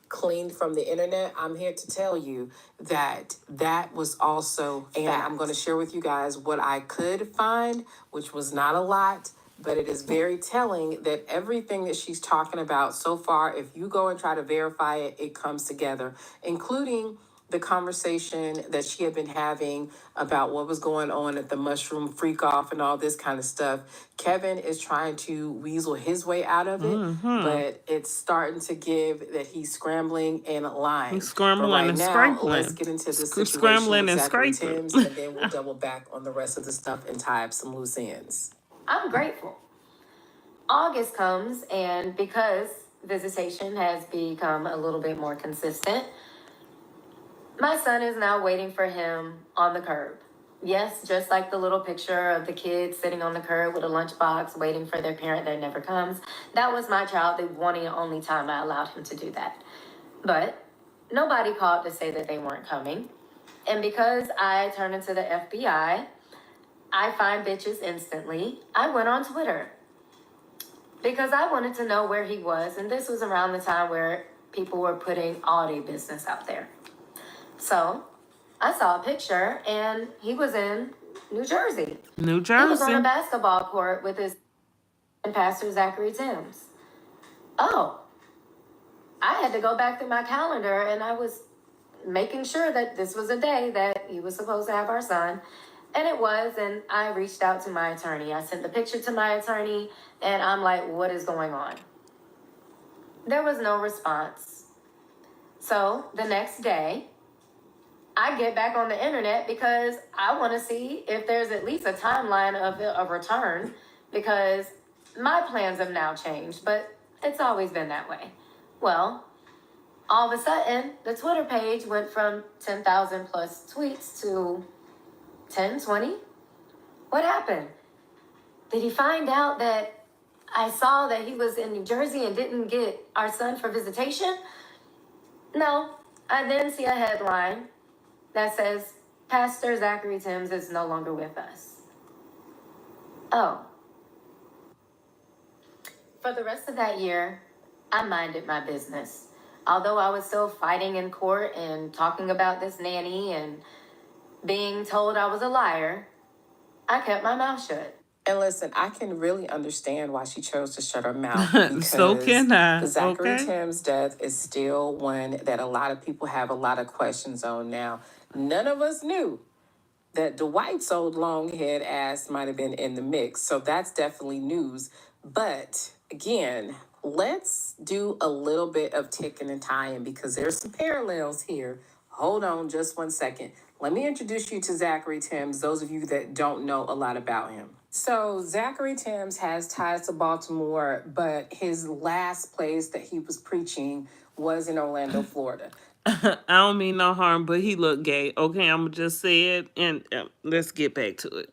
Cleaned from the internet. I'm here to tell you that that was also fact. And I'm going to share with you guys what I could find, which was not a lot, but it is very telling that everything that she's talking about so far, if you go and try to verify it, it comes together, including the conversation that she had been having about what was going on at the mushroom freak off and all this kind of stuff. Kevin is trying to weasel his way out of it, but it's starting to give that he's scrambling and lying. He's scrambling and scraping. Let's get into this situation scrambling and Zachary scraping. Timms, and then we'll double back on the rest of the stuff and tie up some loose ends. I'm grateful. August comes, and because visitation has become a little bit more consistent, my son is now waiting for him on the curb. Yes, just like the little picture of the kid sitting on the curb with a lunchbox waiting for their parent that never comes. That was my child, the one and only time I allowed him to do that. But nobody called to say that they weren't coming. And because I turned into the FBI, I find bitches instantly. I went on Twitter because I wanted to know where he was. And this was around the time where people were putting all their business out there. So I saw a picture, and he was in New Jersey. He was on a basketball court with his and Pastor Zachary Timms. Oh, I had to go back through my calendar, and I was making sure that this was a day that he was supposed to have our son. And it was, and I reached out to my attorney. I sent the picture to my attorney, and I'm like, what is going on? There was no response. So the next day, I get back on the internet because I want to see if there's at least a timeline of a return, because my plans have now changed, but it's always been that way. Well, all of a sudden, the Twitter page went from 10,000 plus tweets to 10, 20. What happened? Did he find out that I saw that he was in New Jersey and didn't get our son for visitation? No. I then see a headline that says, Pastor Zachary Timms is no longer with us. Oh. For the rest of that year, I minded my business. Although I was still fighting in court and talking about this nanny and being told I was a liar, I kept my mouth shut. And listen, I can really understand why she chose to shut her mouth because So can I. the Zachary Okay. Timms death is still one that a lot of people have a lot of questions on now. None of us knew that Dwight's old long-haired ass might have been in the mix. So that's definitely news. But again, let's do a little bit of ticking and tying because there's some parallels here. Hold on just 1 second. Let me introduce you to Zachary Timms, those of you that don't know a lot about him. So Zachary Timms has ties to Baltimore, but his last place that he was preaching was in Orlando, Florida. I don't mean no harm, but he looked gay. Okay, I'm gonna just say it, and let's get back to it.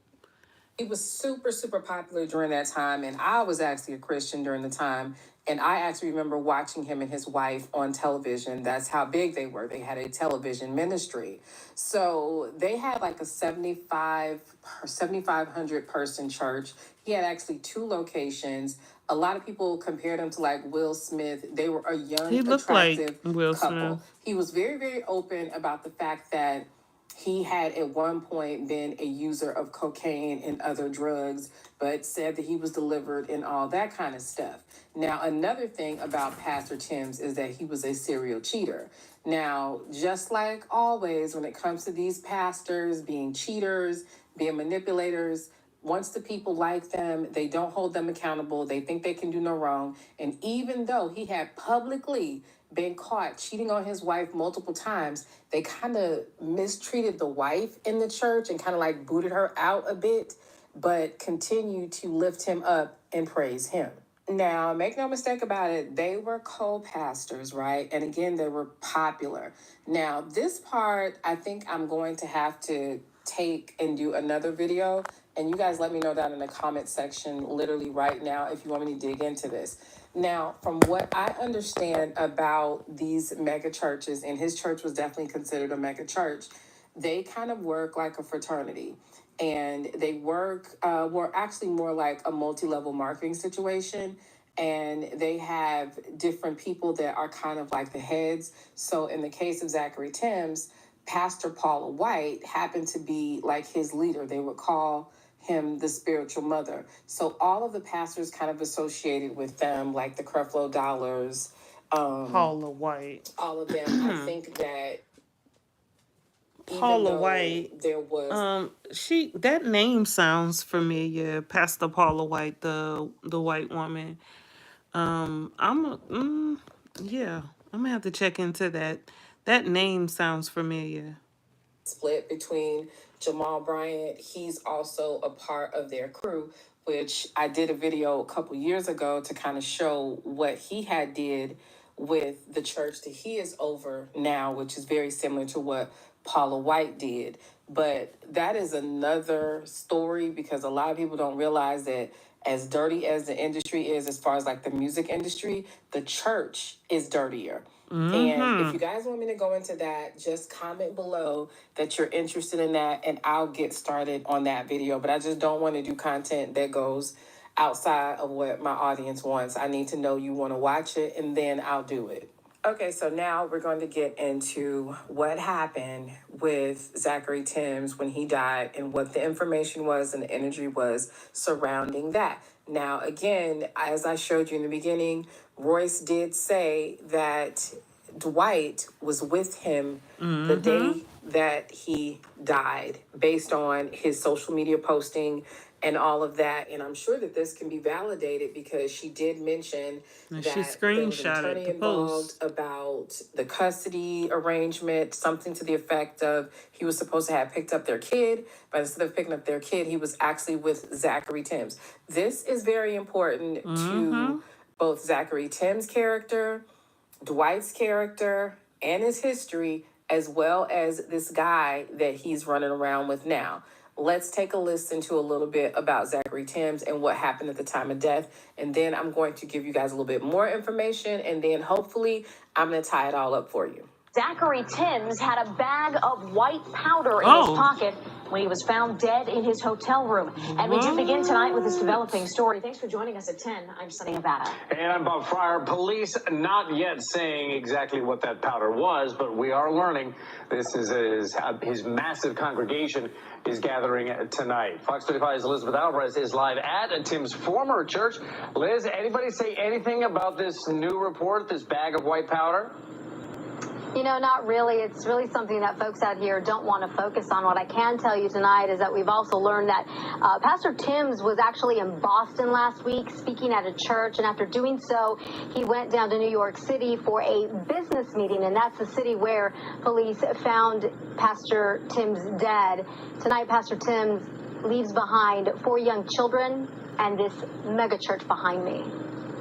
He was super, super popular during that time, and I was actually a Christian during the time. And I actually remember watching him and his wife on television. That's how big they were. They had a television ministry. So they had like a 7,500 person church. He had actually 2 locations. A lot of people compared him to like Will Smith. They were a young, He looked like attractive Will couple. Smith. He was very, very open about the fact that he had at one point been a user of cocaine and other drugs, but said that he was delivered and all that kind of stuff. Now, another thing about Pastor Timms is that he was a serial cheater. Now, just like always, when it comes to these pastors being cheaters, being manipulators, once the people like them, they don't hold them accountable. They think they can do no wrong. And even though he had publicly been caught cheating on his wife multiple times, they kind of mistreated the wife in the church and kind of like booted her out a bit, but continued to lift him up and praise him. Now, make no mistake about it, they were co-pastors, right? And again, they were popular. Now, this part, I think I'm going to have to take and do another video. And you guys let me know down in the comment section literally right now if you want me to dig into this. Now, from what I understand about these mega churches, and his church was definitely considered a mega church, they kind of work like a fraternity. And they were actually more like a multi-level marketing situation. And they have different people that are kind of like the heads. So in the case of Zachary Timms, Pastor Paula White happened to be like his leader. They would call him the spiritual mother. So all of the pastors kind of associated with them, like the Creflo Dollars, Paula White. all of them. I think that Paula White. There was that name sounds familiar. Pastor Paula White, the white woman. Yeah, I'm gonna have to check into that. That name sounds familiar. split between Jamal Bryant. He's also a part of their crew, which I did a video a couple years ago to kind of show what he had did with the church that he is over now, which is very similar to what Paula White did. But that is another story because a lot of people don't realize that as dirty as the industry is, as far as like the music industry, the church is dirtier. And if you guys want me to go into that, just comment below that you're interested in that and I'll get started on that video. But I just don't want to do content that goes outside of what my audience wants. I need to know you want to watch it and then I'll do it. Okay, so now we're going to get into what happened with Zachary Timms when he died and what the information was and the energy was surrounding that. Now, again, as I showed you in the beginning, Royce did say that Dwight was with him the day that he died, based on his social media posting and all of that. And I'm sure that this can be validated because she did mention And that she there was an screenshotted attorney the involved post. about the custody arrangement, something to the effect of he was supposed to have picked up their kid, but instead of picking up their kid, he was actually with Zachary Timms. This is very important to both Zachary Timms' character, Dwight's character, and his history, as well as this guy that he's running around with now. Let's take a listen to a little bit about Zachary Timms and what happened at the time of death. And then I'm going to give you guys a little bit more information. And then hopefully I'm going to tie it all up for you. Zachary Timms had a bag of white powder in his pocket when he was found dead in his hotel room. And we do begin tonight with this developing story. Thanks for joining us at 10. I'm Sunny Nevada. And I'm Bob Fryer. Police not yet saying exactly what that powder was, but we are learning this is his massive congregation is gathering tonight. Fox 35's Elizabeth Alvarez is live at Tim's former church. Liz, anybody say anything about this new report, this bag of white powder? You know, not really. It's really something that folks out here don't want to focus on. What I can tell you tonight is that we've also learned that Pastor Timms was actually in Boston last week speaking at a church. And after doing so, he went down to New York City for a business meeting. And that's the city where police found Pastor Timms dead. Tonight, Pastor Timms leaves behind 4 young children and this mega church behind me.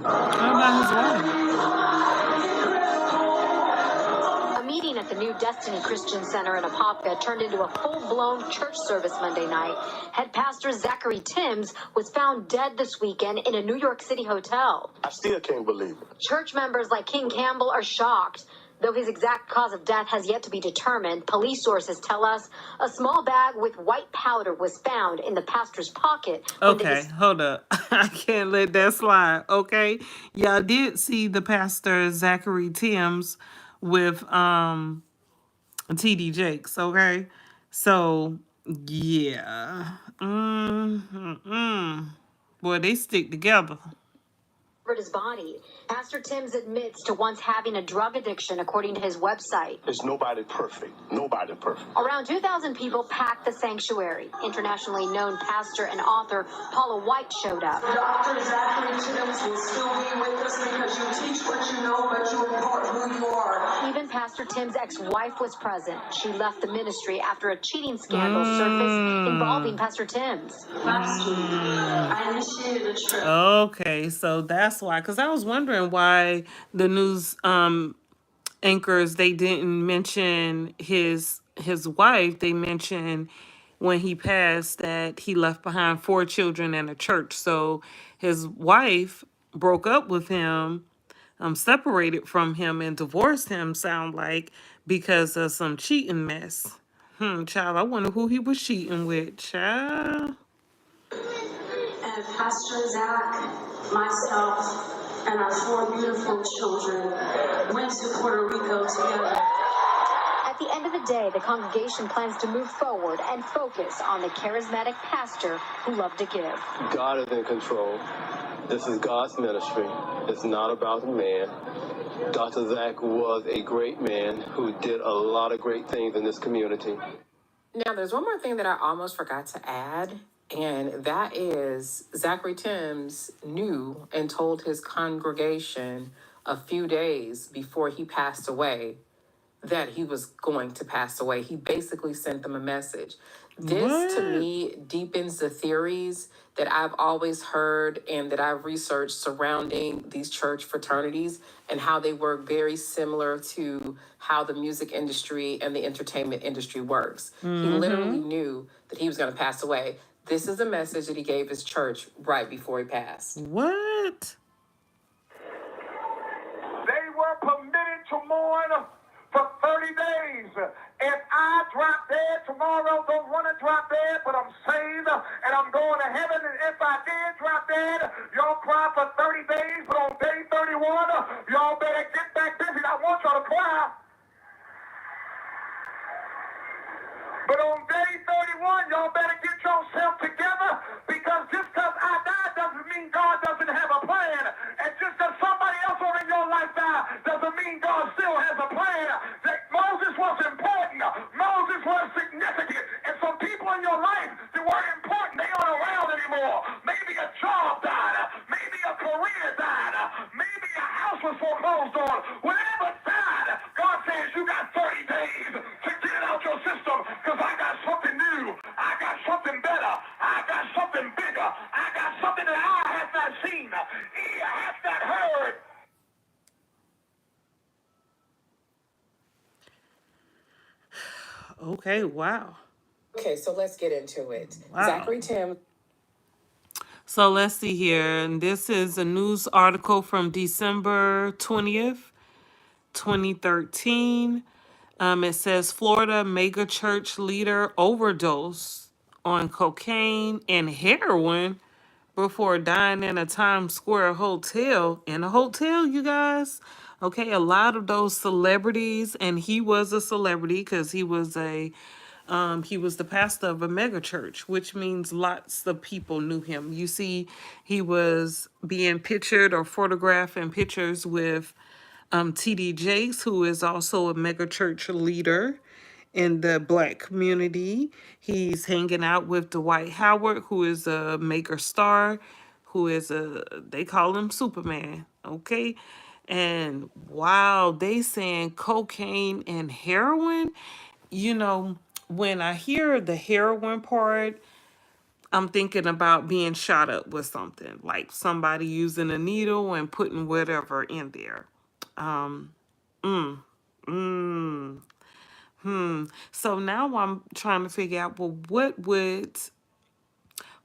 How about his wife? A meeting at the new Destiny Christian Center in Apopka turned into a full-blown church service Monday night. Head pastor Zachary Timms was found dead this weekend in a New York City hotel. I still can't believe it. Church members like King Campbell are shocked. Though his exact cause of death has yet to be determined, police sources tell us a small bag with white powder was found in the pastor's pocket. Okay, hold up. I can't let that slide, okay? Y'all did see the pastor Zachary Timms with TD Jakes, okay? So, yeah. Boy, they stick together. His body. Pastor Timms admits to once having a drug addiction, according to his website. There's nobody perfect. Nobody perfect. Around 2,000 people packed the sanctuary. Internationally known pastor and author Paula White showed up. Dr. Zachary Timms will still be with us because you teach what you know, but you impart who you are. Even Pastor Timms' ex-wife was present. She left the ministry after a cheating scandal surfaced involving Pastor Timms. Last week, I initiated a trip. Okay, so that's why. Because I was wondering why the news anchors, they didn't mention his wife. They mentioned when he passed that he left behind 4 children and a church. So his wife broke up with him, separated from him, and divorced him, sound like, because of some cheating mess. Child, I wonder who he was cheating with, child. And Pastor Zach, myself, and our 4 beautiful children went to Puerto Rico together. At the end of the day, the congregation plans to move forward and focus on the charismatic pastor who loved to give. God is in control. This is God's ministry. It's not about the man. Dr. Zach was a great man who did a lot of great things in this community. Now, there's one more thing that I almost forgot to add, and that is Zachary Timms knew and told his congregation a few days before he passed away that he was going to pass away. He basically sent them a message. This, to me, deepens the theories that I've always heard and that I've researched surrounding these church fraternities and how they work very similar to how the music industry and the entertainment industry works. He literally knew that he was going to pass away. This is a message that he gave his church right before he passed. What? They were permitted to mourn for 30 days. If I drop dead tomorrow, don't want to drop dead, but I'm saved and I'm going to heaven. And if I did drop dead, y'all cry for 30 days, but on day 31, y'all better get back busy. I want y'all to cry. But on day 31, y'all better get yourself together, because just because I died doesn't mean God doesn't have a plan. And just because somebody else over in your life died doesn't mean God still has a plan. That Moses was important. Moses was significant. And some people in your life that weren't important, they aren't around anymore. Maybe a job died. Maybe a career died. Maybe a house was foreclosed on. Whatever died, God says you got 30 days to get it out your system, because I got something new. I got something better. I got something bigger. I got something that I have not seen. Ear has not heard. Okay, wow. Okay, so let's get into it. Wow. Zachary Timms. So let's see here. And this is a news article from December 20th, 2013. It says Florida mega church leader overdose on cocaine and heroin before dying in a Times Square hotel. In a hotel, you guys. Okay, a lot of those celebrities, and he was a celebrity because he was the pastor of a mega church, which means lots of people knew him. You see, he was being pictured or photographed in pictures with TD Jakes, who is also a mega church leader in the black community. He's hanging out with Dwight Howard, who is a mega star, who is they call him Superman, okay? And wow, they saying cocaine and heroin. You know, when I hear the heroin part, I'm thinking about being shot up with something, like somebody using a needle and putting whatever in there. Um, mm, mm. So now I'm trying to figure out, well,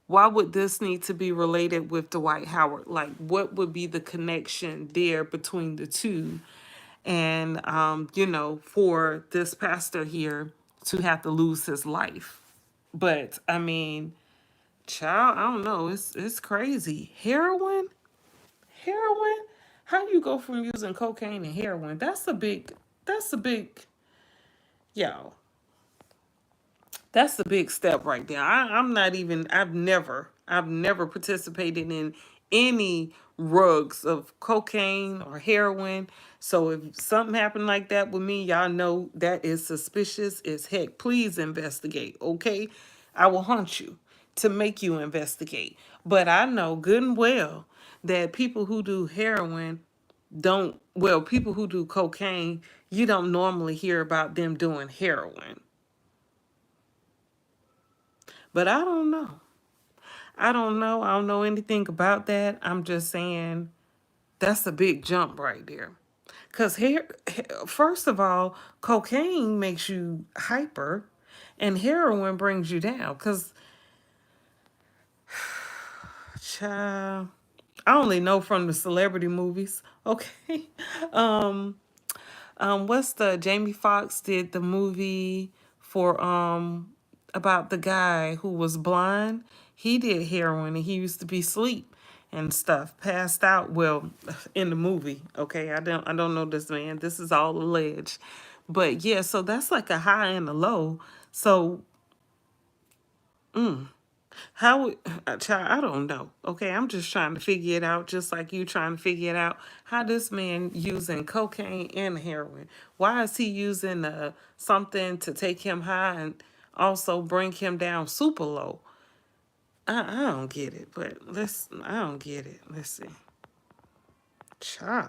why would this need to be related with Dwight Howard? Like, what would be the connection there between the two? And, for this pastor here to have to lose his life. But, I mean, child, I don't know. It's crazy. Heroin? Heroin? How you go from using cocaine and heroin? That's a big, yo. That's a big step right there. I'm not even, I've never participated in any rugs of cocaine or heroin. So if something happened like that with me, y'all know that is suspicious as heck. Please investigate, okay? I will hunt you to make you investigate. But I know good and well that people who do heroin people who do cocaine, you don't normally hear about them doing heroin. But I don't know. I don't know. I don't know anything about that. I'm just saying that's a big jump right there. Because first of all, cocaine makes you hyper and heroin brings you down. Because, child, I only know from the celebrity movies. Okay. Um, what's the Jamie Foxx did the movie for about the guy who was blind. He did heroin and he used to be asleep and stuff, passed out. Well, in the movie, okay. I don't know this man. This is all alleged, but yeah. So that's like a high and a low. So how would child? I don't know. Okay, I'm just trying to figure it out, just like you trying to figure it out. How this man using cocaine and heroin? Why is he using something to take him high and also bring him down super low? I don't get it, but I don't get it. Let's see. Child.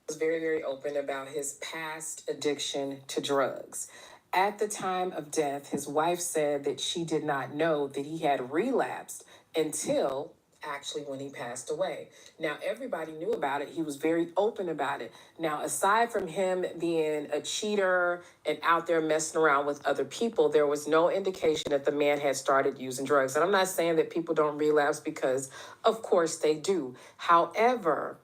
Was very, very open about his past addiction to drugs. At the time of death, his wife said that she did not know that he had relapsed until actually when he passed away. Now, everybody knew about it. He was very open about it. Now, aside from him being a cheater and out there messing around with other people, there was no indication that the man had started using drugs. And I'm not saying that people don't relapse, because, of course, they do. However,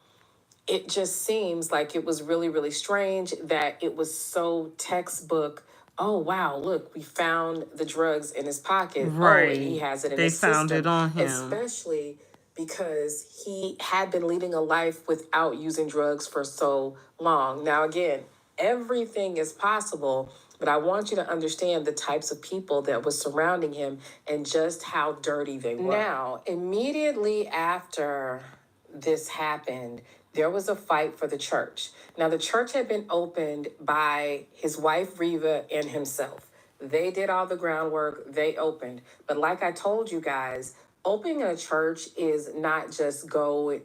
it just seems like it was really, really strange that it was so textbook. Oh, wow, look, we found the drugs in his pocket. Oh, and he Right. has it in They his found system. it on him. Especially because he had been leading a life without using drugs for so long. Now, again, everything is possible, but I want you to understand the types of people that was surrounding him and just how dirty they were. Now, immediately after this happened, there was a fight for the church. Now, the church had been opened by his wife, Reva, and himself. They did all the groundwork, they opened. But like I told you guys, opening a church is not just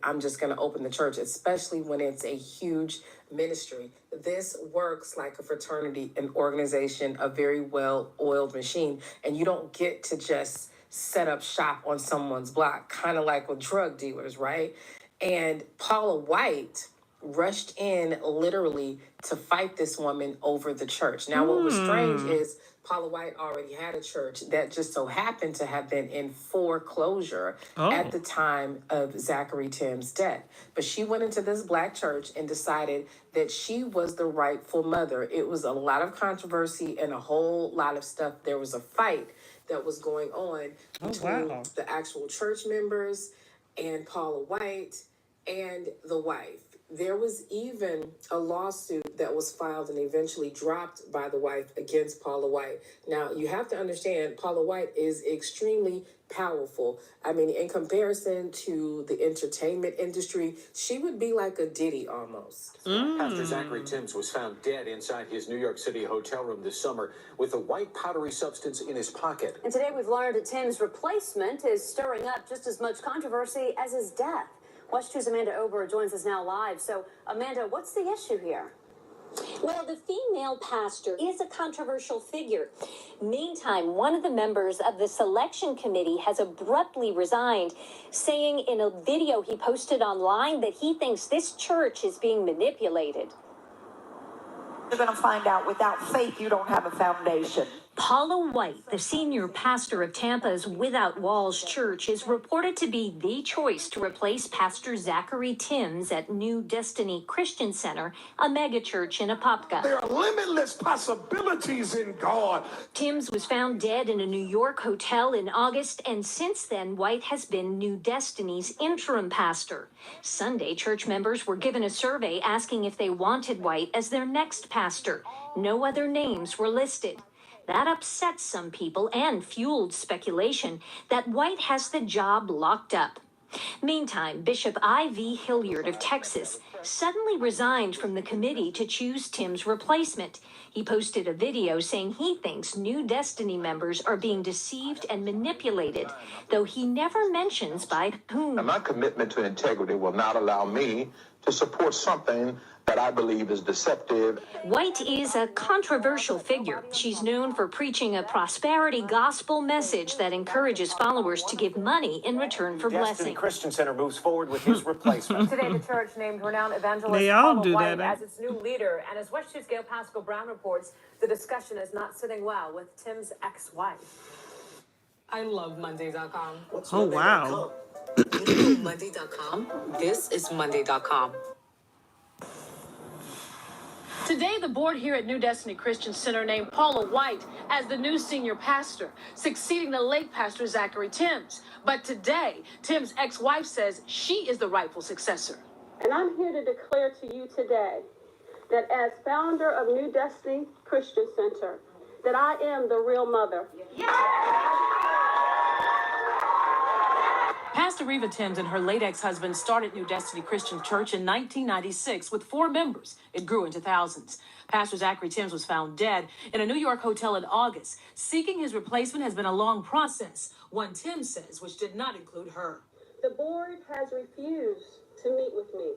I'm just going to open the church, especially when it's a huge ministry. This works like a fraternity, an organization, a very well-oiled machine. And you don't get to just set up shop on someone's block, kind of like with drug dealers, right? And Paula White rushed in literally to fight this woman over the church. Now, what was strange is Paula White already had a church that just so happened to have been in foreclosure at the time of Zachary Timms' death. But she went into this black church and decided that she was the rightful mother. It was a lot of controversy and a whole lot of stuff. There was a fight that was going on between the actual church members and Paula White and the wife. There was even a lawsuit that was filed and eventually dropped by the wife against Paula White. Now, you have to understand, Paula White is extremely powerful. I mean, in comparison to the entertainment industry, she would be like a Diddy almost. Pastor Zachary Timms was found dead inside his New York City hotel room this summer with a white powdery substance in his pocket. And today we've learned that Timms' replacement is stirring up just as much controversy as his death. Watch 2's Amanda Ober joins us now live. So, Amanda, what's the issue here? Well, the female pastor is a controversial figure. Meantime, one of the members of the selection committee has abruptly resigned, saying in a video he posted online that he thinks this church is being manipulated. You're going to find out without faith, you don't have a foundation. Paula White, the senior pastor of Tampa's Without Walls Church, is reported to be the choice to replace Pastor Zachary Timms at New Destiny Christian Center, a megachurch in Apopka. There are limitless possibilities in God. Timms was found dead in a New York hotel in August, and since then, White has been New Destiny's interim pastor. Sunday, church members were given a survey asking if they wanted White as their next pastor. No other names were listed. That upset some people and fueled speculation that White has the job locked up. Meantime, Bishop I.V. Hilliard of Texas suddenly resigned from the committee to choose Timms' replacement. He posted a video saying he thinks New Destiny members are being deceived and manipulated, though he never mentions by whom. And my commitment to integrity will not allow me to support something that I believe is deceptive. White is a controversial figure. She's known for preaching a prosperity gospel message that encourages followers to give money in return for blessing. Destiny Christian Center moves forward with his replacement. Today, the church named renowned evangelist They all Paula do White that, as its new leader. And as West 2's Gail Pascal Brown reports, the discussion is not sitting well with Tim's ex-wife. I love Monday.com. Oh, wow. Monday.com. This is Monday.com. Today, the board here at New Destiny Christian Center named Paula White as the new senior pastor, succeeding the late pastor Zachary Timms. But today, Tim's ex-wife says she is the rightful successor. And I'm here to declare to you today that as founder of New Destiny Christian Center, that I am the real mother. Pastor Reva Timms and her late ex-husband started New Destiny Christian Church in 1996 with 4 members. It grew into thousands. Pastor Zachary Timms was found dead in a New York hotel in August. Seeking his replacement has been a long process, one Timms says, which did not include her. The board has refused to meet with me.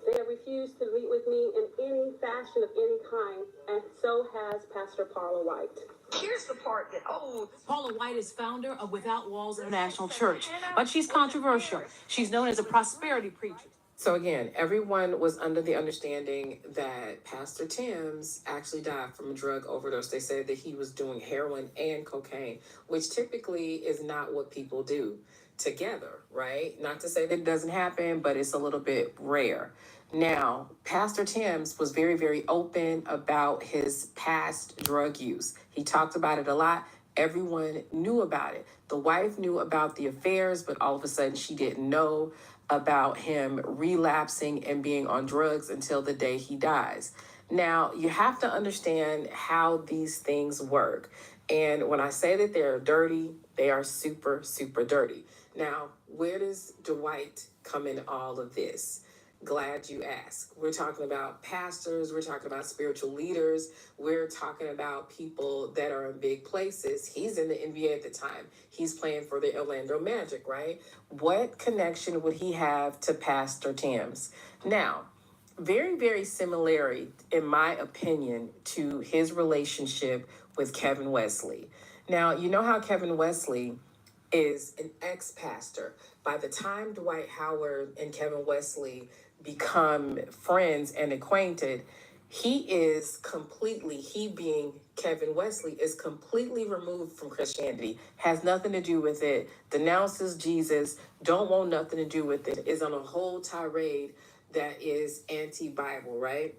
They have refused to meet with me in any fashion of any kind, and so has Pastor Paula White. Here's the part that, Paula White is founder of Without Walls International Church, but she's controversial. She's known as a prosperity preacher. So again, everyone was under the understanding that Pastor Timms actually died from a drug overdose. They said that he was doing heroin and cocaine, which typically is not what people do together, right? Not to say that it doesn't happen, but it's a little bit rare. Now, Pastor Timms was very, very open about his past drug use. He talked about it a lot. Everyone knew about it. The wife knew about the affairs, but all of a sudden she didn't know about him relapsing and being on drugs until the day he dies. Now, you have to understand how these things work. And when I say that they're dirty, they are super, super dirty. Now, where does Dwight come in all of this? Glad you asked. We're talking about pastors. We're talking about spiritual leaders. We're talking about people that are in big places. He's in the NBA at the time. He's playing for the Orlando Magic, right? What connection would he have to Pastor Timms? Now, very, very similarly, in my opinion, to his relationship with Kevin Wesley. Now, you know how Kevin Wesley is an ex-pastor. By the time Dwight Howard and Kevin Wesley become friends and acquainted, he being Kevin Wesley, is completely removed from Christianity, has nothing to do with it, denounces Jesus, don't want nothing to do with it, is on a whole tirade that is anti-Bible, right?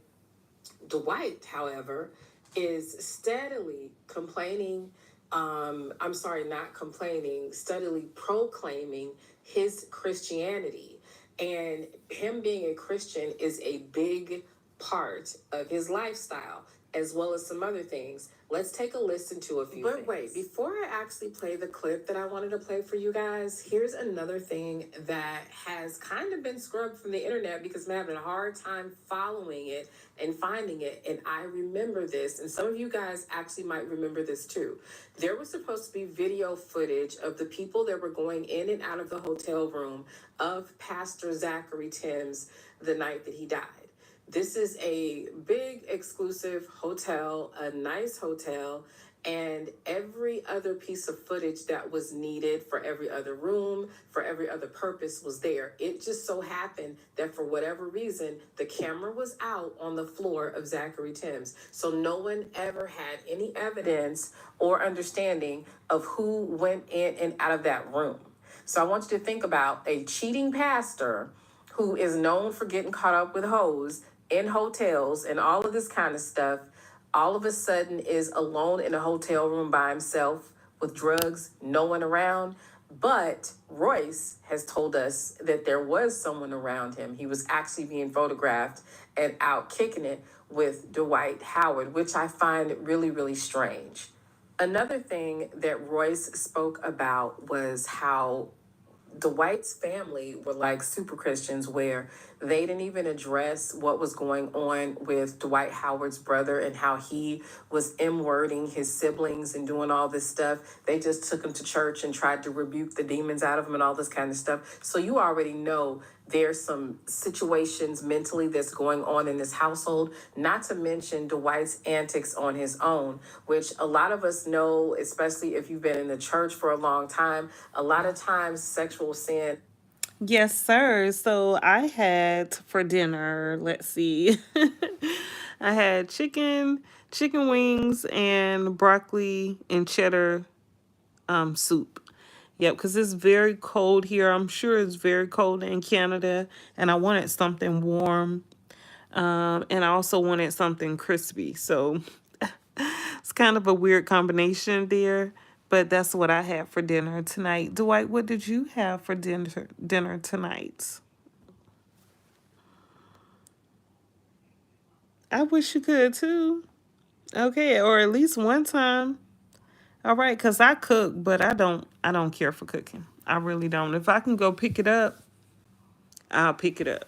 Dwight, however, is steadily complaining, I'm sorry, not complaining, steadily proclaiming his Christianity. And him being a Christian is a big part of his lifestyle, as well as some other things. Let's take a listen to a few things. But wait, before I actually play the clip that I wanted to play for you guys, here's another thing that has kind of been scrubbed from the internet because I'm having a hard time following it and finding it. And I remember this, and some of you guys actually might remember this too. There was supposed to be video footage of the people that were going in and out of the hotel room of Pastor Zachary Timms the night that he died. This is a big exclusive hotel, a nice hotel, and every other piece of footage that was needed for every other room, for every other purpose was there. It just so happened that for whatever reason, the camera was out on the floor of Zachary Timms. So no one ever had any evidence or understanding of who went in and out of that room. So I want you to think about a cheating pastor who is known for getting caught up with hoes in hotels and all of this kind of stuff, all of a sudden is alone in a hotel room by himself with drugs, no one around. But Royce has told us that there was someone around him. He was actually being photographed and out kicking it with Dwight Howard, which I find really, really strange. Another thing that Royce spoke about was how Dwight's family were like super Christians, where they didn't even address what was going on with Dwight Howard's brother and how he was M-wording his siblings and doing all this stuff. They just took him to church and tried to rebuke the demons out of him and all this kind of stuff. So you already know there's some situations mentally that's going on in this household, not to mention Dwight's antics on his own, which a lot of us know, especially if you've been in the church for a long time, a lot of times sexual sin. Yes, sir. So I had for dinner, let's see. I had chicken wings and broccoli and cheddar soup. Yep, because it's very cold here. I'm sure it's very cold in Canada, and I wanted something warm. And I also wanted something crispy. So it's kind of a weird combination there, but that's what I had for dinner tonight. Dwight, what did you have for dinner tonight? I wish you could too. Okay, or at least one time. All right, cuz I cook, but I don't care for cooking. I really don't. If I can go pick it up, I'll pick it up.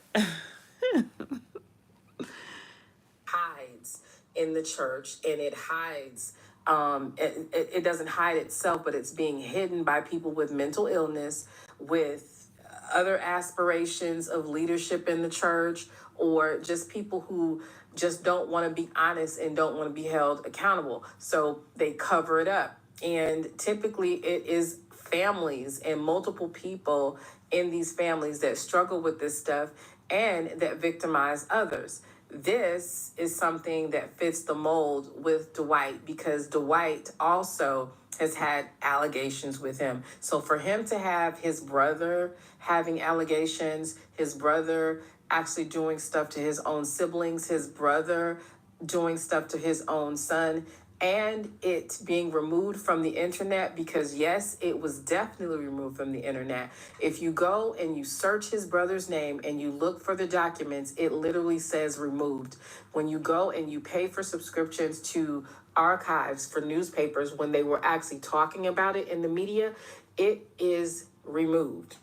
Hides in the church, and it hides, it doesn't hide itself, but it's being hidden by people with mental illness, with other aspirations of leadership in the church, or just people who just don't want to be honest and don't want to be held accountable, so they cover it up. And typically it is families and multiple people in these families that struggle with this stuff and that victimize others. This is something that fits the mold with Dwight, because Dwight also has had allegations with him. So for him to have his brother having allegations, his brother actually doing stuff to his own siblings, his brother doing stuff to his own son, and it being removed from the internet, because yes, it was definitely removed from the internet. If you go and you search his brother's name and you look for the documents, it literally says removed. When you go and you pay for subscriptions to archives for newspapers, when they were actually talking about it in the media, it is removed.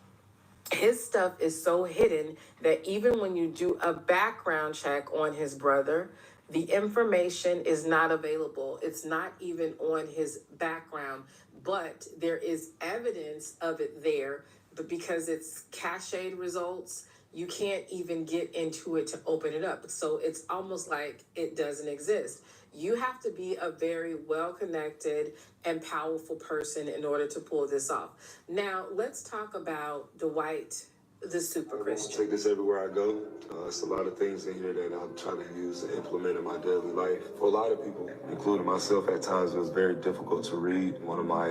His stuff is so hidden that even when you do a background check on his brother, the information is not available. It's not even on his background, but there is evidence of it there. But because it's cached results, you can't even get into it to open it up. So it's almost like it doesn't exist. You have to be a very well-connected and powerful person in order to pull this off. Now, let's talk about Dwight the super I Christian? take this everywhere I go. It's a lot of things in here that I'm trying to use and implement in my daily life. For a lot of people, including myself, at times it was very difficult to read. One of my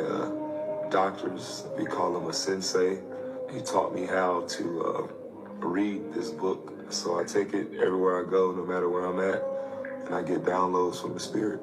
doctors, we call him a sensei, he taught me how to read this book. So I take it everywhere I go, no matter where I'm at, and I get downloads from the Spirit.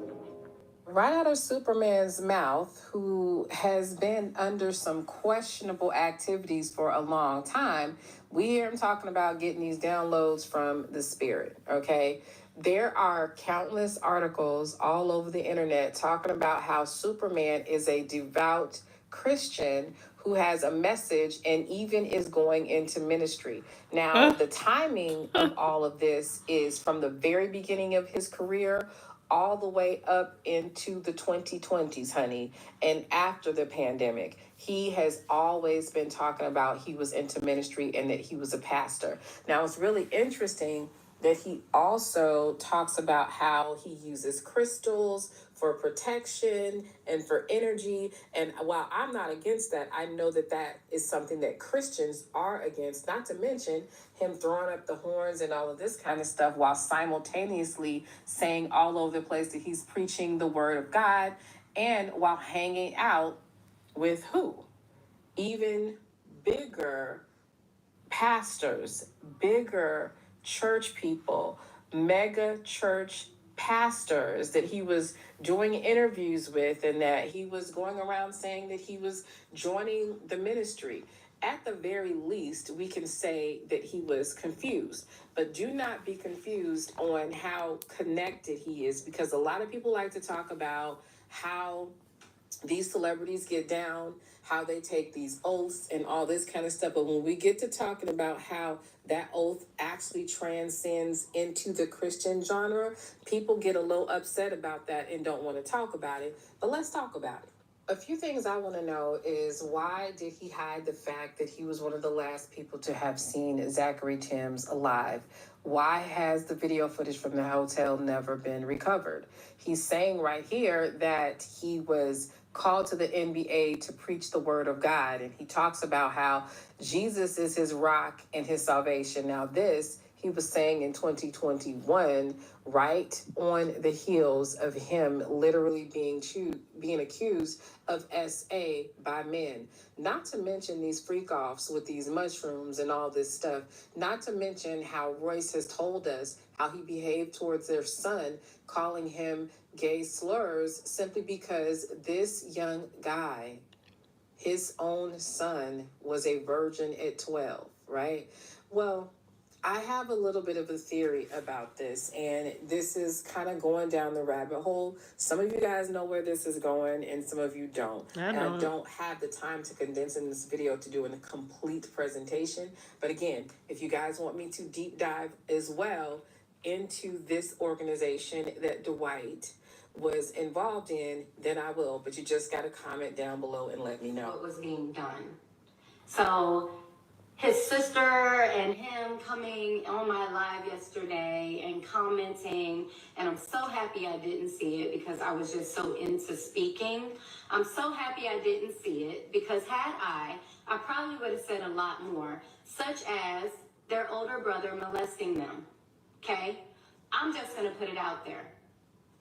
Right out of Superman's mouth, who has been under some questionable activities for a long time, we hear him talking about getting these downloads from the Spirit, okay? There are countless articles all over the internet talking about how Superman is a devout Christian who has a message and even is going into ministry. Now, the timing of all of this is from the very beginning of his career all the way up into the 2020s, honey, and after the pandemic. He has always been talking about he was into ministry and that he was a pastor. Now, it's really interesting that he also talks about how he uses crystals for protection and for energy. And while I'm not against that, I know that that is something that Christians are against, not to mention him throwing up the horns and all of this kind of stuff while simultaneously saying all over the place that he's preaching the word of God and while hanging out with who? Even bigger pastors, bigger church people, mega church pastors that he was doing interviews with, and that he was going around saying that he was joining the ministry. At the very least, we can say that he was confused, but do not be confused on how connected he is, because a lot of people like to talk about how these celebrities get down, how they take these oaths and all this kind of stuff. But when we get to talking about how that oath actually transcends into the Christian genre, people get a little upset about that and don't want to talk about it. But let's talk about it. A few things I want to know is, why did he hide the fact that he was one of the last people to have seen Zachary Timms alive? Why has the video footage from the hotel never been recovered? He's saying right here that he was called to the NBA to preach the word of God. And he talks about how Jesus is his rock and his salvation. Now this, he was saying in 2021, right on the heels of him literally being accused of SA by men. Not to mention these freak offs with these mushrooms and all this stuff. Not to mention how Royce has told us how he behaved towards their son, calling him gay slurs simply because this young guy, his own son, was a virgin at 12, right? Well, I have a little bit of a theory about this, and this is kind of going down the rabbit hole. Some of you guys know where this is going, and some of you don't. I don't have the time to condense in this video to do a complete presentation. But again, if you guys want me to deep dive as well into this organization that Dwight was involved in, then I will. But you just got to comment down below and let me know What was being done. So his sister and him coming on my live yesterday and commenting, and I'm so happy I didn't see it because I was just so into speaking. I'm so happy I didn't see it because had I probably would have said a lot more, such as their older brother molesting them. Okay? I'm just gonna put it out there.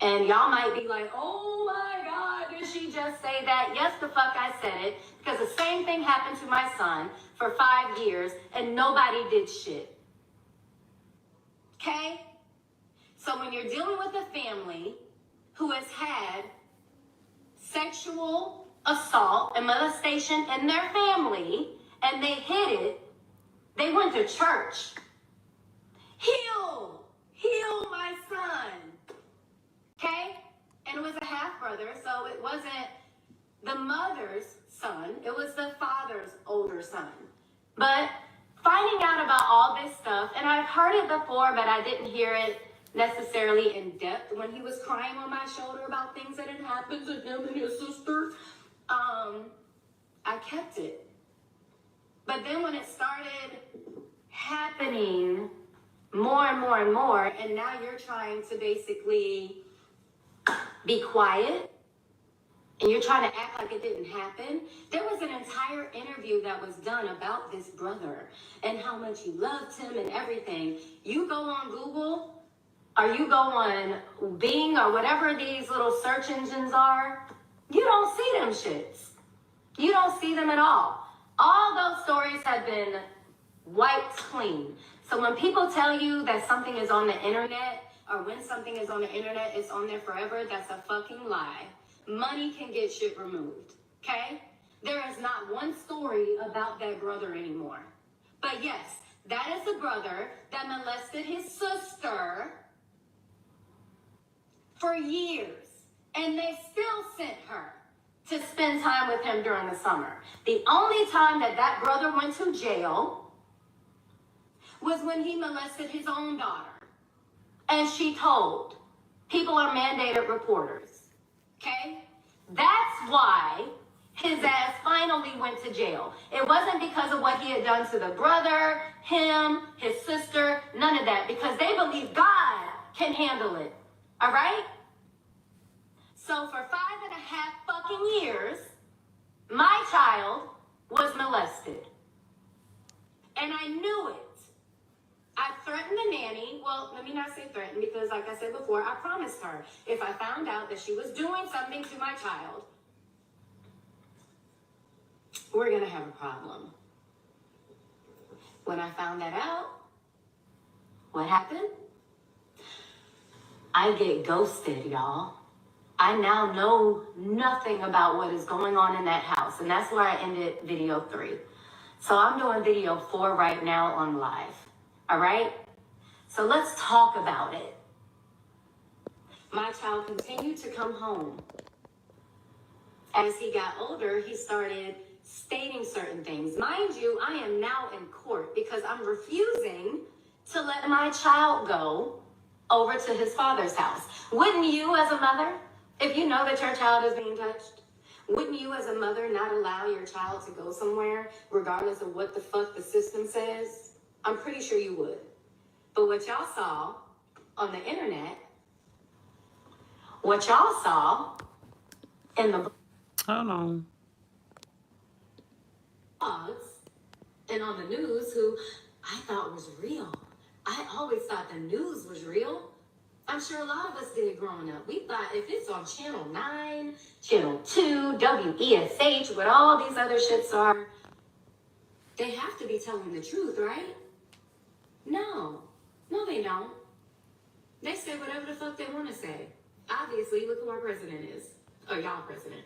And y'all might be like, oh my God, did she just say that? Yes, the fuck I said it. Because the same thing happened to my son for 5 years and nobody did shit. Okay? So when you're dealing with a family who has had sexual assault and molestation in their family and they hid it, they went to church. Heal my son. Okay? And it was a half-brother, so it wasn't the mother's son. It was the father's older son. But finding out about all this stuff, and I've heard it before, but I didn't hear it necessarily in depth when he was crying on my shoulder about things that had happened to him and his sister. I kept it. But then when it started happening more and more and more, and now you're trying to basically be quiet and you're trying to act like it didn't happen. There was an entire interview that was done about this brother and how much he loved him and everything. You go on Google, or you go on Bing, or whatever these little search engines are, you don't see them shits. You don't see them at all. All those stories have been wiped clean. So when people tell you that something is on the internet, or when something is on the internet, it's on there forever, that's a fucking lie. Money can get shit removed, okay? There is not one story about that brother anymore. But yes, that is the brother that molested his sister for years. And they still sent her to spend time with him during the summer. The only time that that brother went to jail was when he molested his own daughter. And she told. People are mandated reporters. Okay? That's why his ass finally went to jail. It wasn't because of what he had done to the brother, him, his sister, none of that. Because they believe God can handle it. All right? So for 5.5 fucking years, my child was molested. And I knew it. I threatened the nanny. Well, let me not say threatened, because like I said before, I promised her if I found out that she was doing something to my child, we're going to have a problem. When I found that out, what happened? I get ghosted, y'all. I now know nothing about what is going on in that house. And that's where I ended video 3. So I'm doing video 4 right now on live. All right? So let's talk about it. My child continued to come home. As he got older, he started stating certain things. Mind you, I am now in court because I'm refusing to let my child go over to his father's house. Wouldn't you, as a mother, if you know that your child is being touched, wouldn't you as a mother not allow your child to go somewhere regardless of what the fuck the system says? I'm pretty sure you would. But what y'all saw on the internet, what y'all saw in the Hold on. blogs and on the news, who I thought was real. I always thought the news was real. I'm sure a lot of us did growing up. We thought if it's on Channel 9, Channel 2, WESH, what all these other shits are, they have to be telling the truth, right? No. No, they don't. They say whatever the fuck they want to say. Obviously, look who our president is. Or y'all president.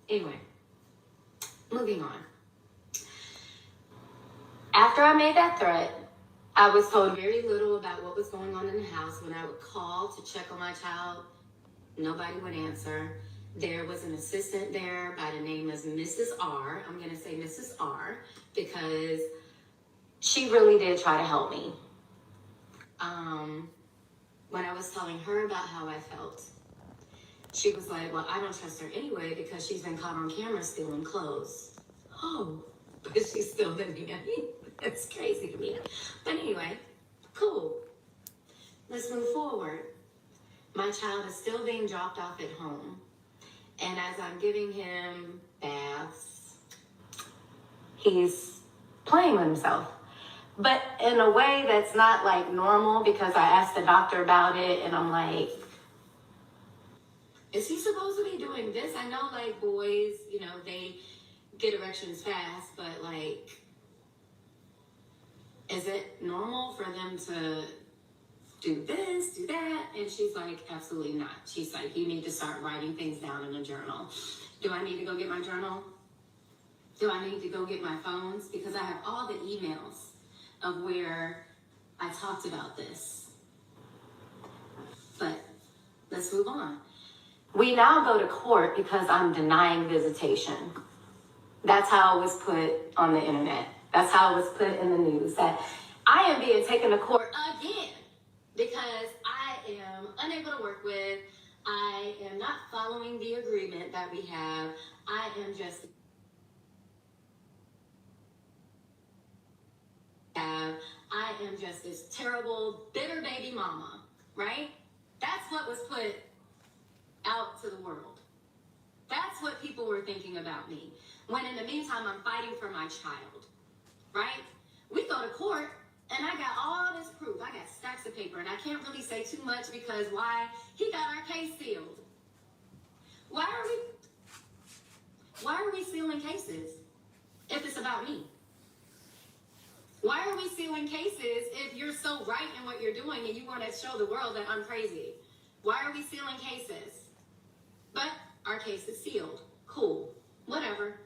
Anyway, moving on. After I made that threat, I was told very little about what was going on in the house. When I would call to check on my child, nobody would answer. There was an assistant there by the name of Mrs. R. I'm going to say Mrs. R because she really did try to help me. When I was telling her about how I felt, she was like, well, I don't trust her anyway because she's been caught on camera stealing clothes. Oh, but she's still the nanny? That's crazy to me. But anyway, cool. Let's move forward. My child is still being dropped off at home. And as I'm giving him baths, he's playing with himself. But in a way that's not like normal, because I asked the doctor about it and I'm like, is he supposed to be doing this? I know like boys, you know, they get erections fast, but like, is it normal for them to do this, do that? And she's like, absolutely not. She's like, you need to start writing things down in a journal. Do I need to go get my journal? Do I need to go get my phones? Because I have all the emails of where I talked about this. But let's move on. We now go to court because I'm denying visitation. That's how it was put on the internet. That's how it was put in the news, that I am being taken to court again because I am unable to work with, I am not following the agreement that we have, I am just this terrible, bitter baby mama, right? That's what was put out to the world. That's what people were thinking about me. When in the meantime, I'm fighting for my child, right? We go to court, and I got all this proof. I got stacks of paper, and I can't really say too much because why? He got our case sealed. Why are we sealing cases if it's about me? Why are we sealing cases if you're so right in what you're doing and you want to show the world that I'm crazy? Why are we sealing cases? But our case is sealed. Cool. Whatever.